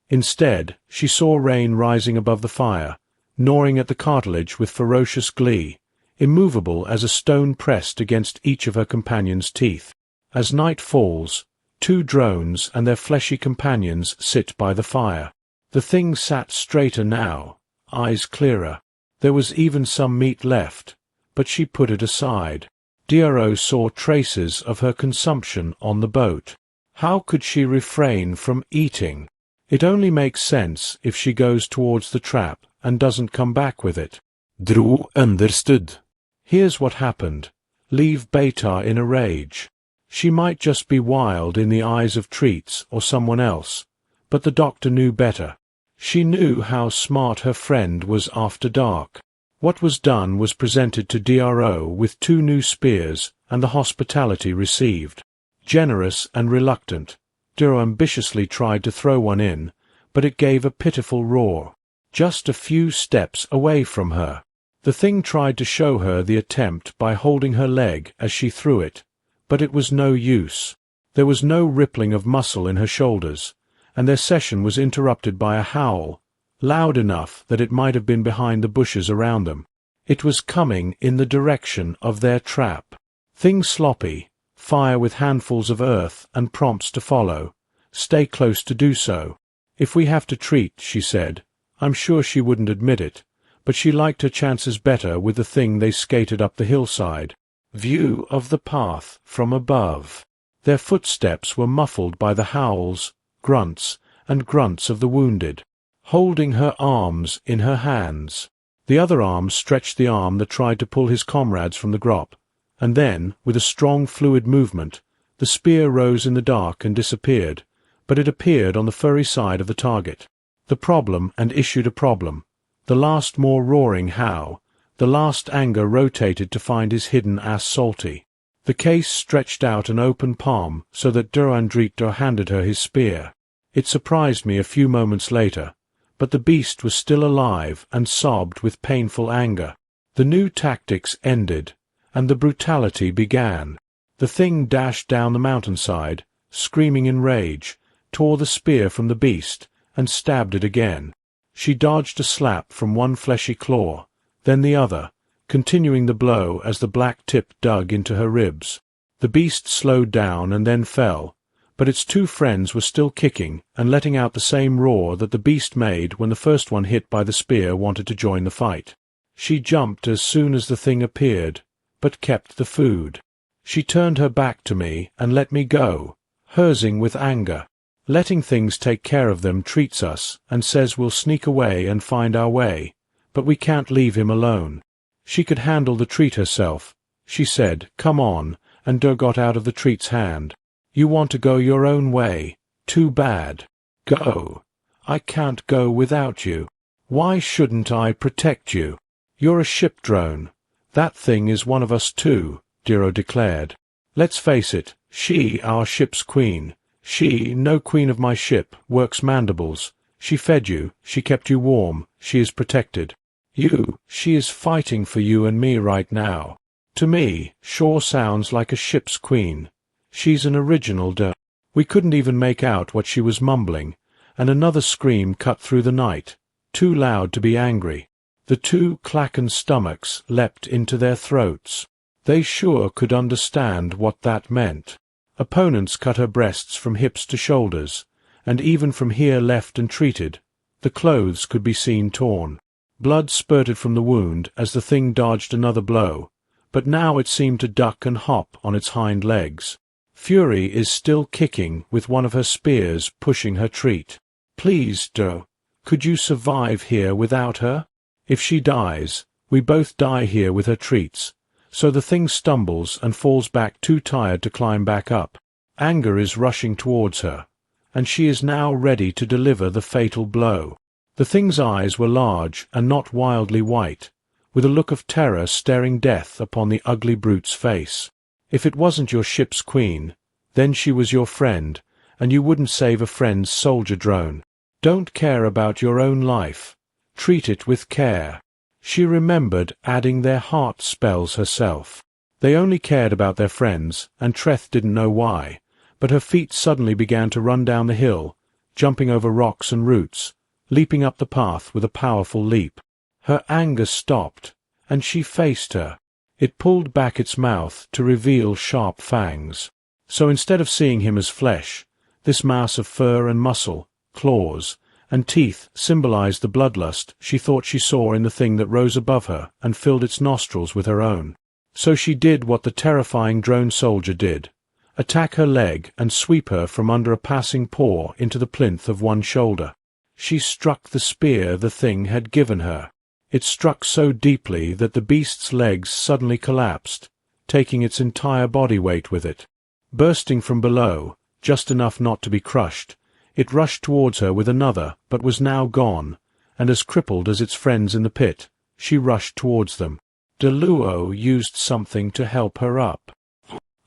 Instead, she saw Rain rising above the fire, gnawing at the cartilage with ferocious glee, immovable as a stone pressed against each of her companion's teeth. As night falls, 2 drones and their fleshy companions sit by the fire. The thing sat straighter now, eyes clearer. There was even some meat left, but she put it aside. Dro saw traces of her consumption on the boat. How could she refrain from eating? It only makes sense if she goes towards the trap and doesn't come back with it. Dro understood. Here's what happened. Leave Beta in a rage. She might just be wild in the eyes of Treats or someone else, but the doctor knew better. She knew how smart her friend was after dark. What was done was presented to Dro with 2 new spears and the hospitality received. Generous and reluctant, Dro ambitiously tried to throw one in, but it gave a pitiful roar. Just a few steps away from her. The thing tried to show her the attempt by holding her leg as she threw it, but it was no use. There was no rippling of muscle in her shoulders, and their session was interrupted by a howl, loud enough that it might have been behind the bushes around them. It was coming in the direction of their trap. Thing sloppy, fire with handfuls of earth and prompts to follow. Stay close to do so. If we have to treat, she said. I'm sure she wouldn't admit it, but she liked her chances better with the thing they skated up the hillside. View of the path from above. Their footsteps were muffled by the howls, grunts, and grunts of the wounded. Holding her arms in her hands. The other arm stretched the arm that tried to pull his comrades from the grop, and then, with a strong fluid movement, the spear rose in the dark and disappeared, but it appeared on the furry side of the target. The problem and issued a problem. The last more roaring howl. The last anger rotated to find his hidden ass salty. The case stretched out an open palm so that Durandrito handed her his spear. It surprised me a few moments later, but the beast was still alive and sobbed with painful anger. The new tactics ended, and the brutality began. The thing dashed down the mountainside, screaming in rage, tore the spear from the beast, and stabbed it again. She dodged a slap from one fleshy claw, then the other, continuing the blow as the black tip dug into her ribs. The beast slowed down and then fell, but its two friends were still kicking and letting out the same roar that the beast made when the first one hit by the spear wanted to join the fight. She jumped as soon as the thing appeared, but kept the food. She turned her back to me and let me go, hersing with anger. Letting things take care of them treats us and says we'll sneak away and find our way, but we can't leave him alone. She could handle the treat herself. She said, "Come on," and Dro got out of the treat's hand. "You want to go your own way? Too bad. Go. I can't go without you. Why shouldn't I protect you? You're a ship drone. That thing is one of us too," Dro declared. "Let's face it, she our ship's queen. She, no queen of my ship, works mandibles. She fed you, she kept you warm, she is protected. You, she is fighting for you and me right now. To me, sure sounds like a ship's queen. She's an original Dro." We couldn't even make out what she was mumbling, and another scream cut through the night, too loud to be angry. The two Klacken's stomachs leapt into their throats. They sure could understand what that meant. Opponents cut her breasts from hips to shoulders, and even from here left and treated. The clothes could be seen torn. Blood spurted from the wound as the thing dodged another blow, but now it seemed to duck and hop on its hind legs. Fury is still kicking with one of her spears pushing her treat. "Please, Dro, could you survive here without her? If she dies, we both die here with her treats." So the thing stumbles and falls back too tired to climb back up. Anger is rushing towards her, and she is now ready to deliver the fatal blow. The thing's eyes were large and not wildly white, with a look of terror staring death upon the ugly brute's face. If it wasn't your ship's queen, then she was your friend, and you wouldn't save a friend's soldier drone. Don't care about your own life. Treat it with care. She remembered adding their heart spells herself. They only cared about their friends, and Treth didn't know why, but her feet suddenly began to run down the hill, jumping over rocks and roots, leaping up the path with a powerful leap. Her anger stopped, and she faced her. It pulled back its mouth to reveal sharp fangs. So instead of seeing him as flesh, this mass of fur and muscle, claws, and teeth symbolized the bloodlust she thought she saw in the thing that rose above her and filled its nostrils with her own. So she did what the terrifying drone soldier did, attack her leg and sweep her from under a passing paw into the plinth of one shoulder. She struck the spear the thing had given her. It struck so deeply that the beast's legs suddenly collapsed, taking its entire body weight with it. Bursting from below, just enough not to be crushed, it rushed towards her with another, but was now gone, and as crippled as its friends in the pit, she rushed towards them. Deluo used something to help her up.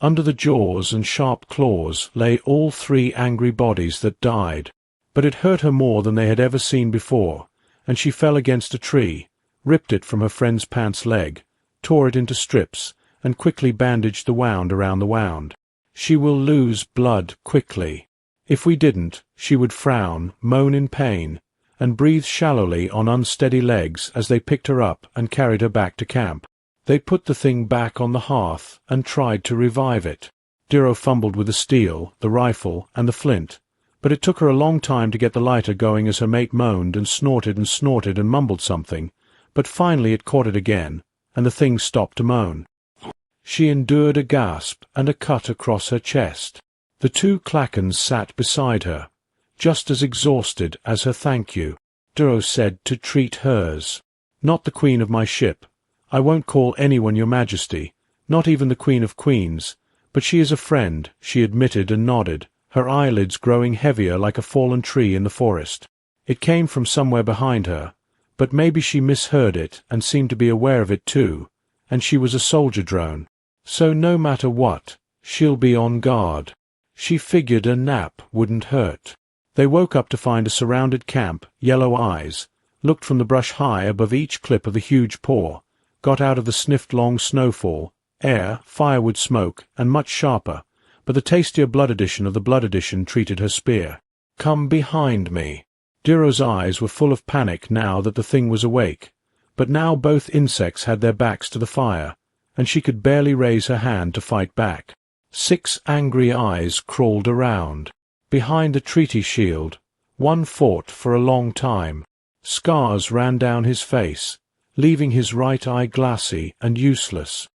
Under the jaws and sharp claws lay all three angry bodies that died, but it hurt her more than they had ever seen before, and she fell against a tree, ripped it from her friend's pants leg, tore it into strips, and quickly bandaged the wound around the wound. She will lose blood quickly. If we didn't, she would frown, moan in pain, and breathe shallowly on unsteady legs as they picked her up and carried her back to camp. They put the thing back on the hearth and tried to revive it. Dro fumbled with the steel, the rifle, and the flint, but it took her a long time to get the lighter going as her mate moaned and snorted and mumbled something, but finally it caught it again, and the thing stopped to moan. She endured a gasp and a cut across her chest. The two Klackens sat beside her, just as exhausted as her thank you. Dro said to treat hers. "Not the queen of my ship. I won't call anyone your majesty, not even the queen of queens, but she is a friend," she admitted and nodded, her eyelids growing heavier like a fallen tree in the forest. It came from somewhere behind her, but maybe she misheard it and seemed to be aware of it too, and she was a soldier drone. So no matter what, she'll be on guard. She figured a nap wouldn't hurt. They woke up to find a surrounded camp, yellow eyes, looked from the brush high above each clip of the huge paw, got out of the sniffed long snowfall, air, firewood smoke, and much sharper, but the tastier blood edition of the blood edition treated her spear. "Come behind me." Dhiro's eyes were full of panic now that the thing was awake, but now both insects had their backs to the fire, and she could barely raise her hand to fight back. 6 angry eyes crawled around. Behind the treaty shield, one fought for a long time. Scars ran down his face, leaving his right eye glassy and useless.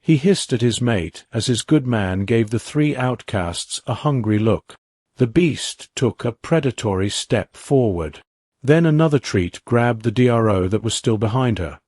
He hissed at his mate as his good man gave the 3 outcasts a hungry look. The beast took a predatory step forward. Then another treat grabbed the DRO that was still behind her.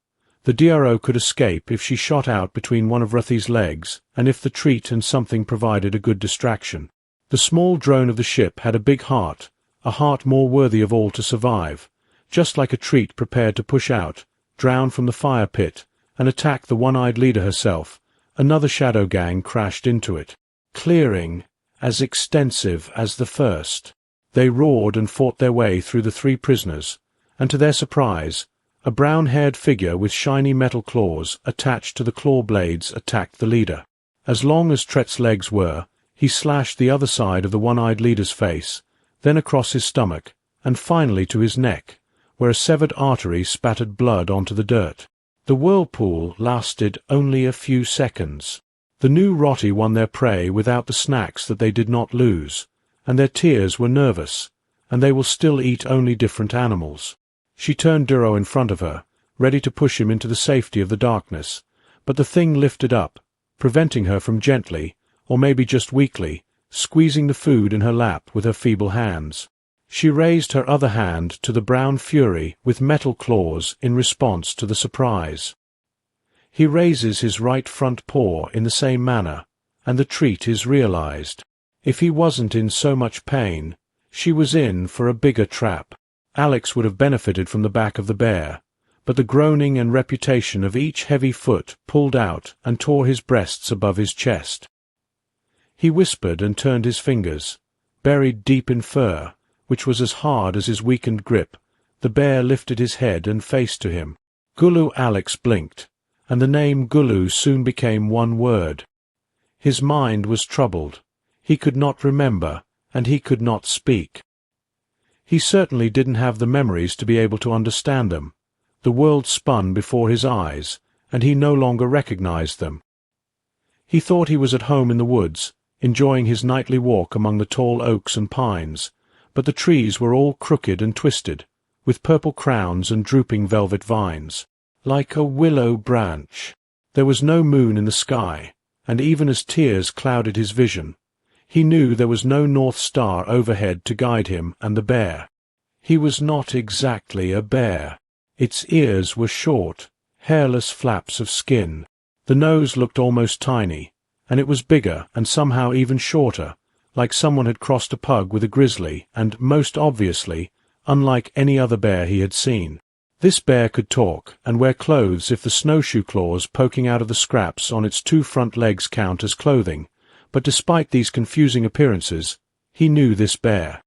The DRO could escape if she shot out between one of Rathi's legs, and if the treat and something provided a good distraction. The small drone of the ship had a big heart, a heart more worthy of all to survive, just like a treat prepared to push out, drown from the fire pit, and attack the one-eyed leader herself. Another shadow gang crashed into it. Clearing, as extensive as the first. They roared and fought their way through the 3 prisoners, and to their surprise, a brown-haired figure with shiny metal claws attached to the claw blades attacked the leader. As long as Tret's legs were, he slashed the other side of the one-eyed leader's face, then across his stomach, and finally to his neck, where a severed artery spattered blood onto the dirt. The whirlpool lasted only a few seconds. The new Rathi won their prey without the snacks that they did not lose, and their tears were nervous, and they will still eat only different animals. She turned Dhiro in front of her, ready to push him into the safety of the darkness, but the thing lifted up, preventing her from gently, or maybe just weakly, squeezing the food in her lap with her feeble hands. She raised her other hand to the brown fury with metal claws in response to the surprise. He raises his right front paw in the same manner, and the treat is realized. If he wasn't in so much pain, she was in for a bigger trap. Alex would have benefited from the back of the bear, but the groaning and reputation of each heavy foot pulled out and tore his breasts above his chest. He whispered and turned his fingers, buried deep in fur, which was as hard as his weakened grip. The bear lifted his head and faced to him. Gulu. Alex blinked, and the name Gulu soon became one word. His mind was troubled. He could not remember, and he could not speak. He certainly didn't have the memories to be able to understand them. The world spun before his eyes, and he no longer recognized them. He thought he was at home in the woods, enjoying his nightly walk among the tall oaks and pines, but the trees were all crooked and twisted, with purple crowns and drooping velvet vines, like a willow branch. There was no moon in the sky, and even as tears clouded his vision, he knew there was no North Star overhead to guide him and the bear. He was not exactly a bear. Its ears were short, hairless flaps of skin. The nose looked almost tiny, and it was bigger and somehow even shorter, like someone had crossed a pug with a grizzly and, most obviously, unlike any other bear he had seen. This bear could talk and wear clothes if the snowshoe claws poking out of the scraps on its 2 front legs count as clothing, but despite these confusing appearances, he knew this bear.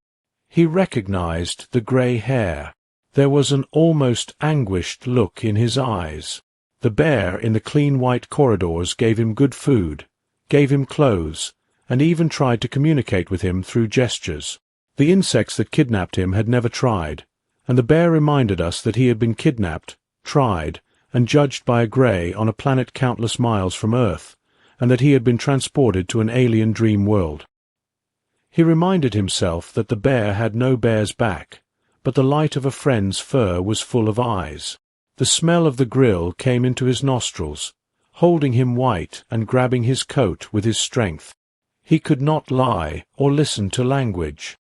He recognized the grey hair. There was an almost anguished look in his eyes. The bear in the clean white corridors gave him good food, gave him clothes, and even tried to communicate with him through gestures. The insects that kidnapped him had never tried, and the bear reminded us that he had been kidnapped, tried, and judged by a grey on a planet countless miles from Earth, and that he had been transported to an alien dream world. He reminded himself that the bear had no bear's back, but the light of a friend's fur was full of eyes. The smell of the grill came into his nostrils, holding him white and grabbing his coat with his strength. He could not lie or listen to language.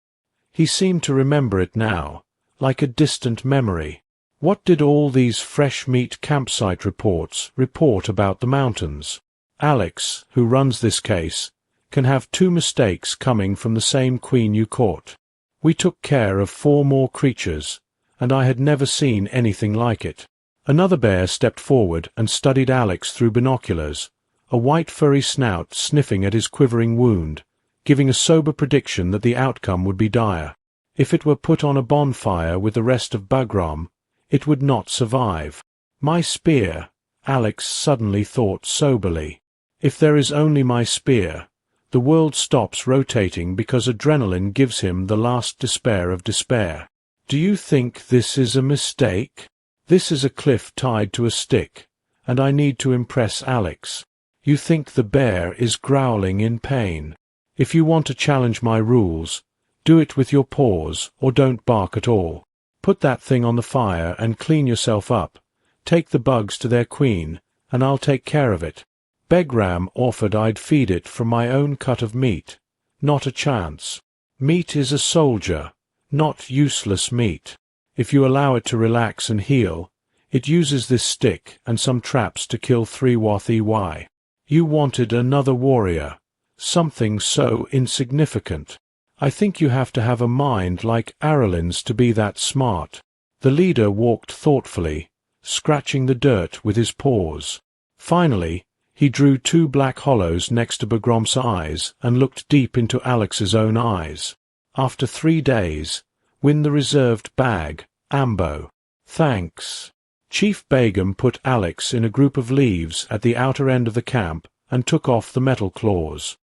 He seemed to remember it now, like a distant memory. What did all these fresh meat campsite reports report about the mountains? Alex, who runs this case, can have 2 mistakes coming from the same queen you caught. We took care of 4 more creatures, and I had never seen anything like it. Another bear stepped forward and studied Alex through binoculars, a white furry snout sniffing at his quivering wound, giving a sober prediction that the outcome would be dire. If it were put on a bonfire with the rest of Bagram, it would not survive. My spear, Alex suddenly thought soberly. If there is only my spear, the world stops rotating because adrenaline gives him the last despair of despair. Do you think this is a mistake? This is a cliff tied to a stick, and I need to impress Alex. You think the bear is growling in pain. If you want to challenge my rules, do it with your paws or don't bark at all. Put that thing on the fire and clean yourself up. Take the bugs to their queen, and I'll take care of it. Bagram offered I'd feed it from my own cut of meat. Not a chance. Meat is a soldier, not useless meat. If you allow it to relax and heal, it uses this stick and some traps to kill 3 Rathi. You wanted another warrior, something so insignificant. I think you have to have a mind like Aralin's to be that smart. The leader walked thoughtfully, scratching the dirt with his paws. Finally, he drew 2 black hollows next to Bagram's eyes and looked deep into Alex's own eyes. After 3 days, win the reserved bag, Ambo. Thanks. Chief Begum put Alex in a group of leaves at the outer end of the camp and took off the metal claws.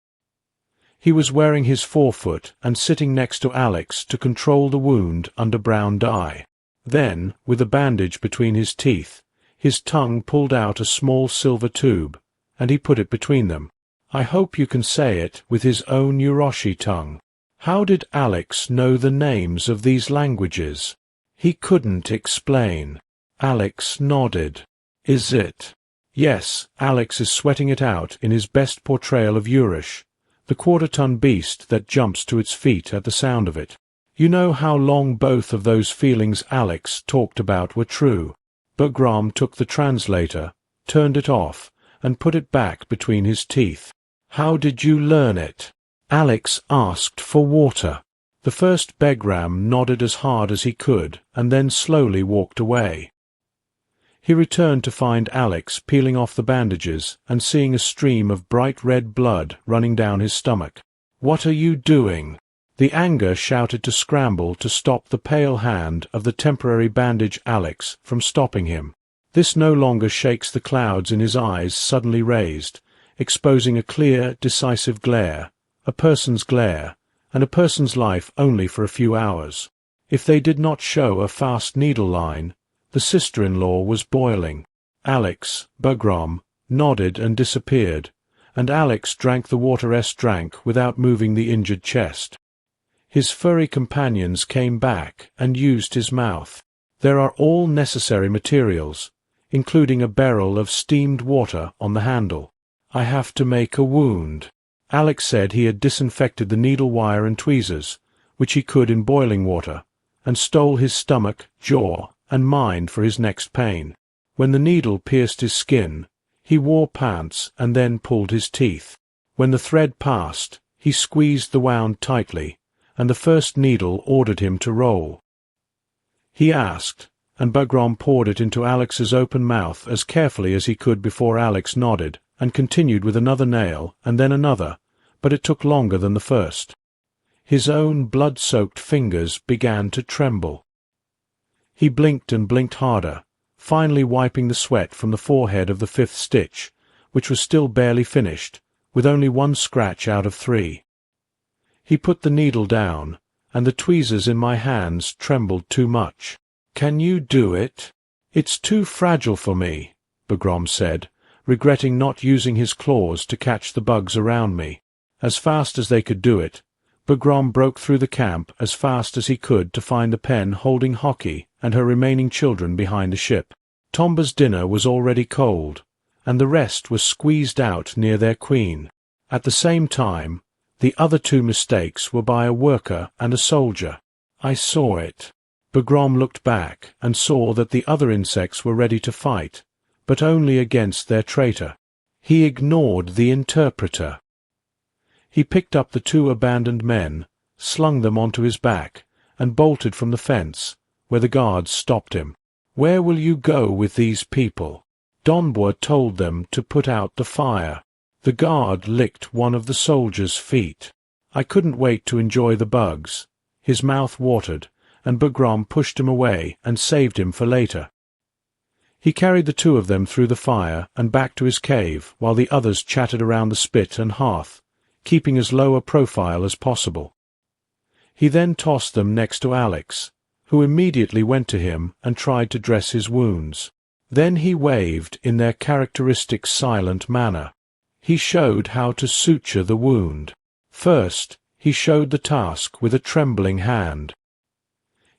He was wearing his forefoot and sitting next to Alex to control the wound under brown dye. Then, with a bandage between his teeth, his tongue pulled out a small silver tube, and he put it between them. I hope you can say it with his own Uroshi tongue. How did Alex know the names of these languages? He couldn't explain. Alex nodded. Is it? Yes, Alex is sweating it out in his best portrayal of Urish, the quarter-ton beast that jumps to its feet at the sound of it. You know how long both of those feelings Alex talked about were true. Bagram took the translator, turned it off, and put it back between his teeth. How did you learn it? Alex asked for water. The first Bagram nodded as hard as he could, and then slowly walked away. He returned to find Alex peeling off the bandages and seeing a stream of bright red blood running down his stomach. What are you doing? The anger shouted to scramble to stop the pale hand of the temporary bandage Alex from stopping him. This no longer shakes the clouds in his eyes suddenly raised, exposing a clear, decisive glare, a person's glare, and a person's life only for a few hours. If they did not show a fast needle line, the sister-in-law was boiling. Alex, Bagram, nodded and disappeared, and Alex drank the water S drank without moving the injured chest. His furry companions came back and used his mouth. There are all necessary materials, including a barrel of steamed water on the handle. I have to make a wound. Alex said he had disinfected the needle wire and tweezers, which he could in boiling water, and stole his stomach, jaw, and mind for his next pain. When the needle pierced his skin, he wore pants and then pulled his teeth. When the thread passed, he squeezed the wound tightly, and the first needle ordered him to roll. He asked, and Bagram poured it into Alex's open mouth as carefully as he could before Alex nodded, and continued with another nail, and then another, but it took longer than the first. His own blood-soaked fingers began to tremble. He blinked and blinked harder, finally wiping the sweat from the forehead of the 5th stitch, which was still barely finished, with only 1 scratch out of 3. He put the needle down, and the tweezers in my hands trembled too much. Can you do it? It's too fragile for me, Bagram said, regretting not using his claws to catch the bugs around me. As fast as they could do it, Bagram broke through the camp as fast as he could to find the pen holding Hockey and her remaining children behind the ship. Tomba's dinner was already cold, and the rest was squeezed out near their queen. At the same time, the other 2 mistakes were by a worker and a soldier. I saw it. Bagram looked back and saw that the other insects were ready to fight, but only against their traitor. He ignored the interpreter. He picked up the 2 abandoned men, slung them onto his back, and bolted from the fence, where the guards stopped him. Where will you go with these people? Donbua told them to put out the fire. The guard licked one of the soldiers' feet. I couldn't wait to enjoy the bugs. His mouth watered, and Bugram pushed him away and saved him for later. He carried the two of them through the fire and back to his cave while the others chatted around the spit and hearth, keeping as low a profile as possible. He then tossed them next to Alex, who immediately went to him and tried to dress his wounds. Then he waved in their characteristic silent manner. He showed how to suture the wound. First, he showed the task with a trembling hand.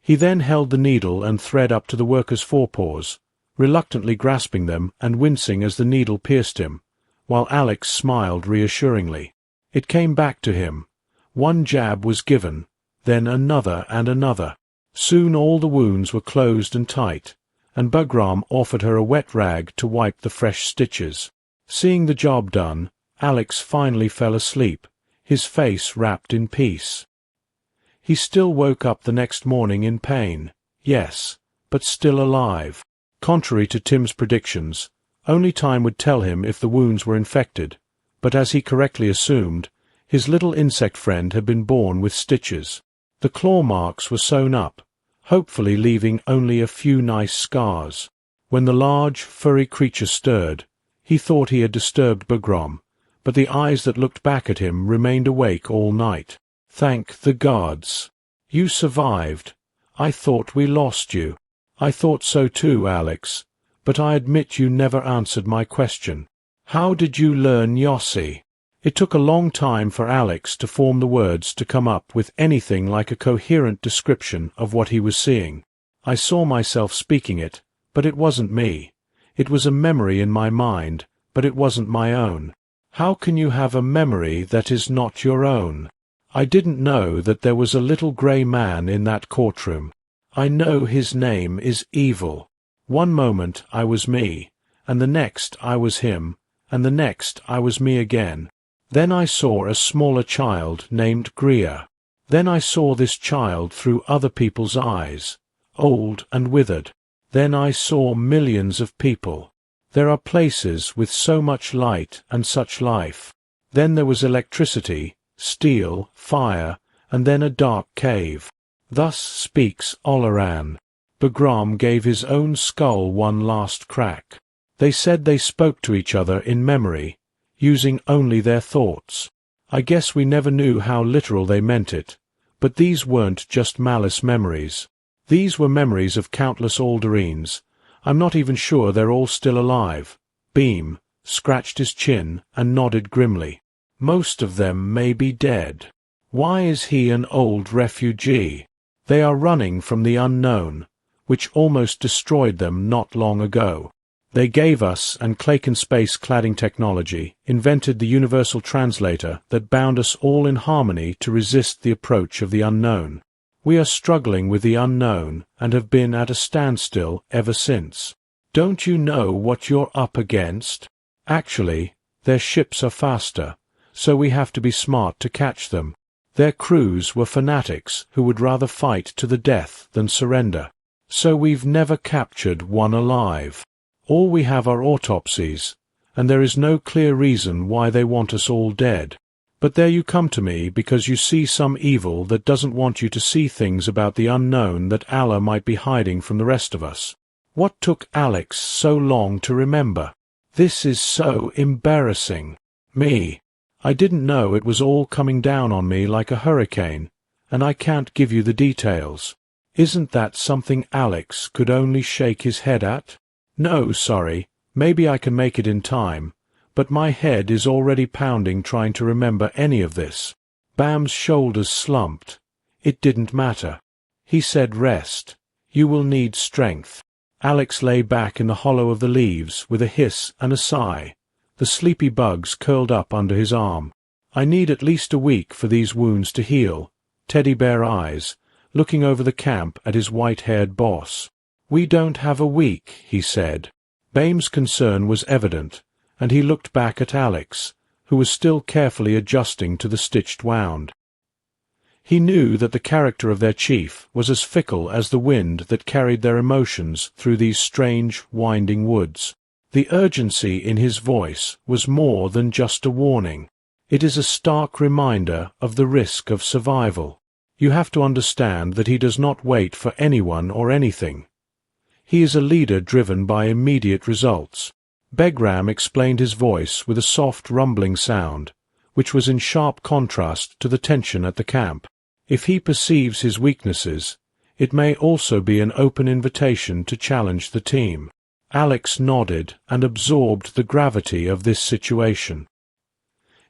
He then held the needle and thread up to the worker's forepaws, reluctantly grasping them and wincing as the needle pierced him, while Alex smiled reassuringly. It came back to him. One jab was given, then another and another. Soon all the wounds were closed and tight, and Bugram offered her a wet rag to wipe the fresh stitches. Seeing the job done, Alex finally fell asleep, his face wrapped in peace. He still woke up the next morning in pain, yes, but still alive. Contrary to Tim's predictions, only time would tell him if the wounds were infected, but as he correctly assumed, his little insect friend had been born with stitches. The claw marks were sewn up, hopefully leaving only a few nice scars. When the large, furry creature stirred, he thought he had disturbed Bugram, but the eyes that looked back at him remained awake all night. Thank the gods. You survived. I thought we lost you. I thought so too, Alex, but I admit you never answered my question. How did you learn Yossi? It took a long time for Alex to form the words to come up with anything like a coherent description of what he was seeing. I saw myself speaking it, but it wasn't me. It was a memory in my mind, but it wasn't my own. How can you have a memory that is not your own? I didn't know that there was a little grey man in that courtroom. I know his name is Evil. One moment I was me, and the next I was him, and the next I was me again. Then I saw a smaller child named Greer. Then I saw this child through other people's eyes, old and withered. Then I saw millions of people. There are places with so much light and such life. Then there was electricity, steel, fire, and then a dark cave. Thus speaks Olaran. Bugram gave his own skull one last crack. They said they spoke to each other in memory, using only their thoughts. I guess we never knew how literal they meant it, but these weren't just malice memories. These were memories of countless Alderines. I'm not even sure they're all still alive. Beam scratched his chin and nodded grimly. Most of them may be dead. Why is he an old refugee? They are running from the unknown, which almost destroyed them not long ago. They gave us and Claken space cladding technology, invented the universal translator that bound us all in harmony to resist the approach of the unknown. We are struggling with the unknown and have been at a standstill ever since. Don't you know what you're up against? Actually, their ships are faster, so we have to be smart to catch them. Their crews were fanatics who would rather fight to the death than surrender. So we've never captured one alive. All we have are autopsies, and there is no clear reason why they want us all dead. But there you come to me because you see some evil that doesn't want you to see things about the unknown that Allah might be hiding from the rest of us. What took Alex so long to remember? This is so embarrassing. Me. I didn't know it was all coming down on me like a hurricane, and I can't give you the details. Isn't that something Alex could only shake his head at? No, sorry, maybe I can make it in time, but my head is already pounding trying to remember any of this. Bam's shoulders slumped. It didn't matter. He said rest. You will need strength. Alex lay back in the hollow of the leaves with a hiss and a sigh. The sleepy bugs curled up under his arm. I need at least a week for these wounds to heal. Teddy bear eyes, looking over the camp at his white-haired boss. We don't have a week, he said. Bame's concern was evident, and he looked back at Alex, who was still carefully adjusting to the stitched wound. He knew that the character of their chief was as fickle as the wind that carried their emotions through these strange, winding woods. The urgency in his voice was more than just a warning. It is a stark reminder of the risk of survival. You have to understand that he does not wait for anyone or anything. He is a leader driven by immediate results. Begram explained his voice with a soft rumbling sound, which was in sharp contrast to the tension at the camp. If he perceives his weaknesses, it may also be an open invitation to challenge the team. Alex nodded and absorbed the gravity of this situation.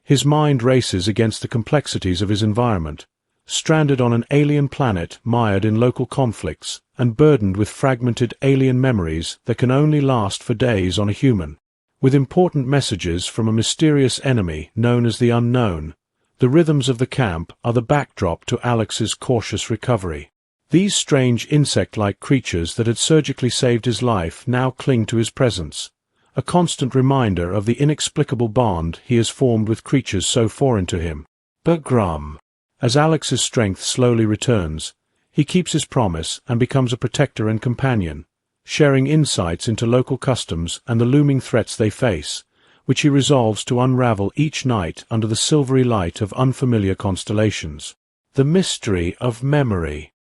His mind races against the complexities of his environment, stranded on an alien planet mired in local conflicts and burdened with fragmented alien memories that can only last for days on a human. With important messages from a mysterious enemy known as the Unknown, the rhythms of the camp are the backdrop to Alex's cautious recovery. These strange insect-like creatures that had surgically saved his life now cling to his presence, a constant reminder of the inexplicable bond he has formed with creatures so foreign to him. Begram. As Alex's strength slowly returns, he keeps his promise and becomes a protector and companion, sharing insights into local customs and the looming threats they face, which he resolves to unravel each night under the silvery light of unfamiliar constellations. The mystery of memory.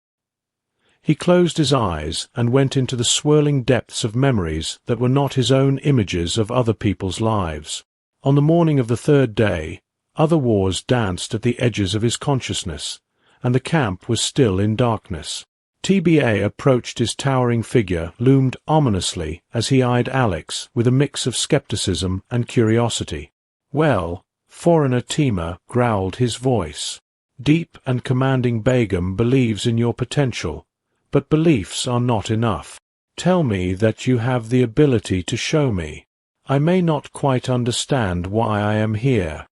He closed his eyes and went into the swirling depths of memories that were not his own images of other people's lives. On the morning of the third day, other wars danced at the edges of his consciousness, and the camp was still in darkness. TBA approached his towering figure, loomed ominously as he eyed Alex with a mix of skepticism and curiosity. "Well," foreigner Tima growled his voice. "Deep and commanding Begum believes in your potential, but beliefs are not enough. Tell me that you have the ability to show me. I may not quite understand why I am here."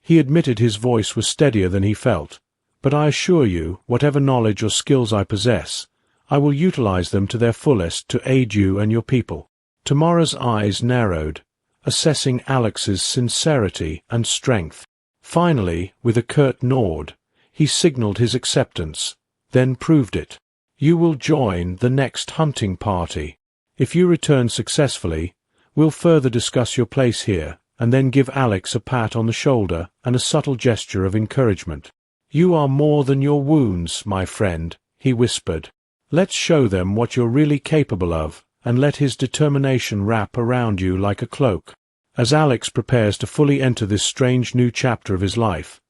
He admitted his voice was steadier than he felt, but I assure you, whatever knowledge or skills I possess, I will utilize them to their fullest to aid you and your people. Tamara's eyes narrowed, assessing Alex's sincerity and strength. Finally, with a curt nod, he signaled his acceptance, then proved it. "You will join the next hunting party. If you return successfully, we'll further discuss your place here, and then give Alex a pat on the shoulder and a subtle gesture of encouragement. You are more than your wounds, my friend," he whispered. "Let's show them what you're really capable of, and let his determination wrap around you like a cloak." As Alex prepares to fully enter this strange new chapter of his life,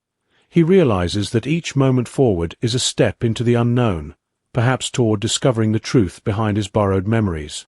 he realizes that each moment forward is a step into the unknown, perhaps toward discovering the truth behind his borrowed memories.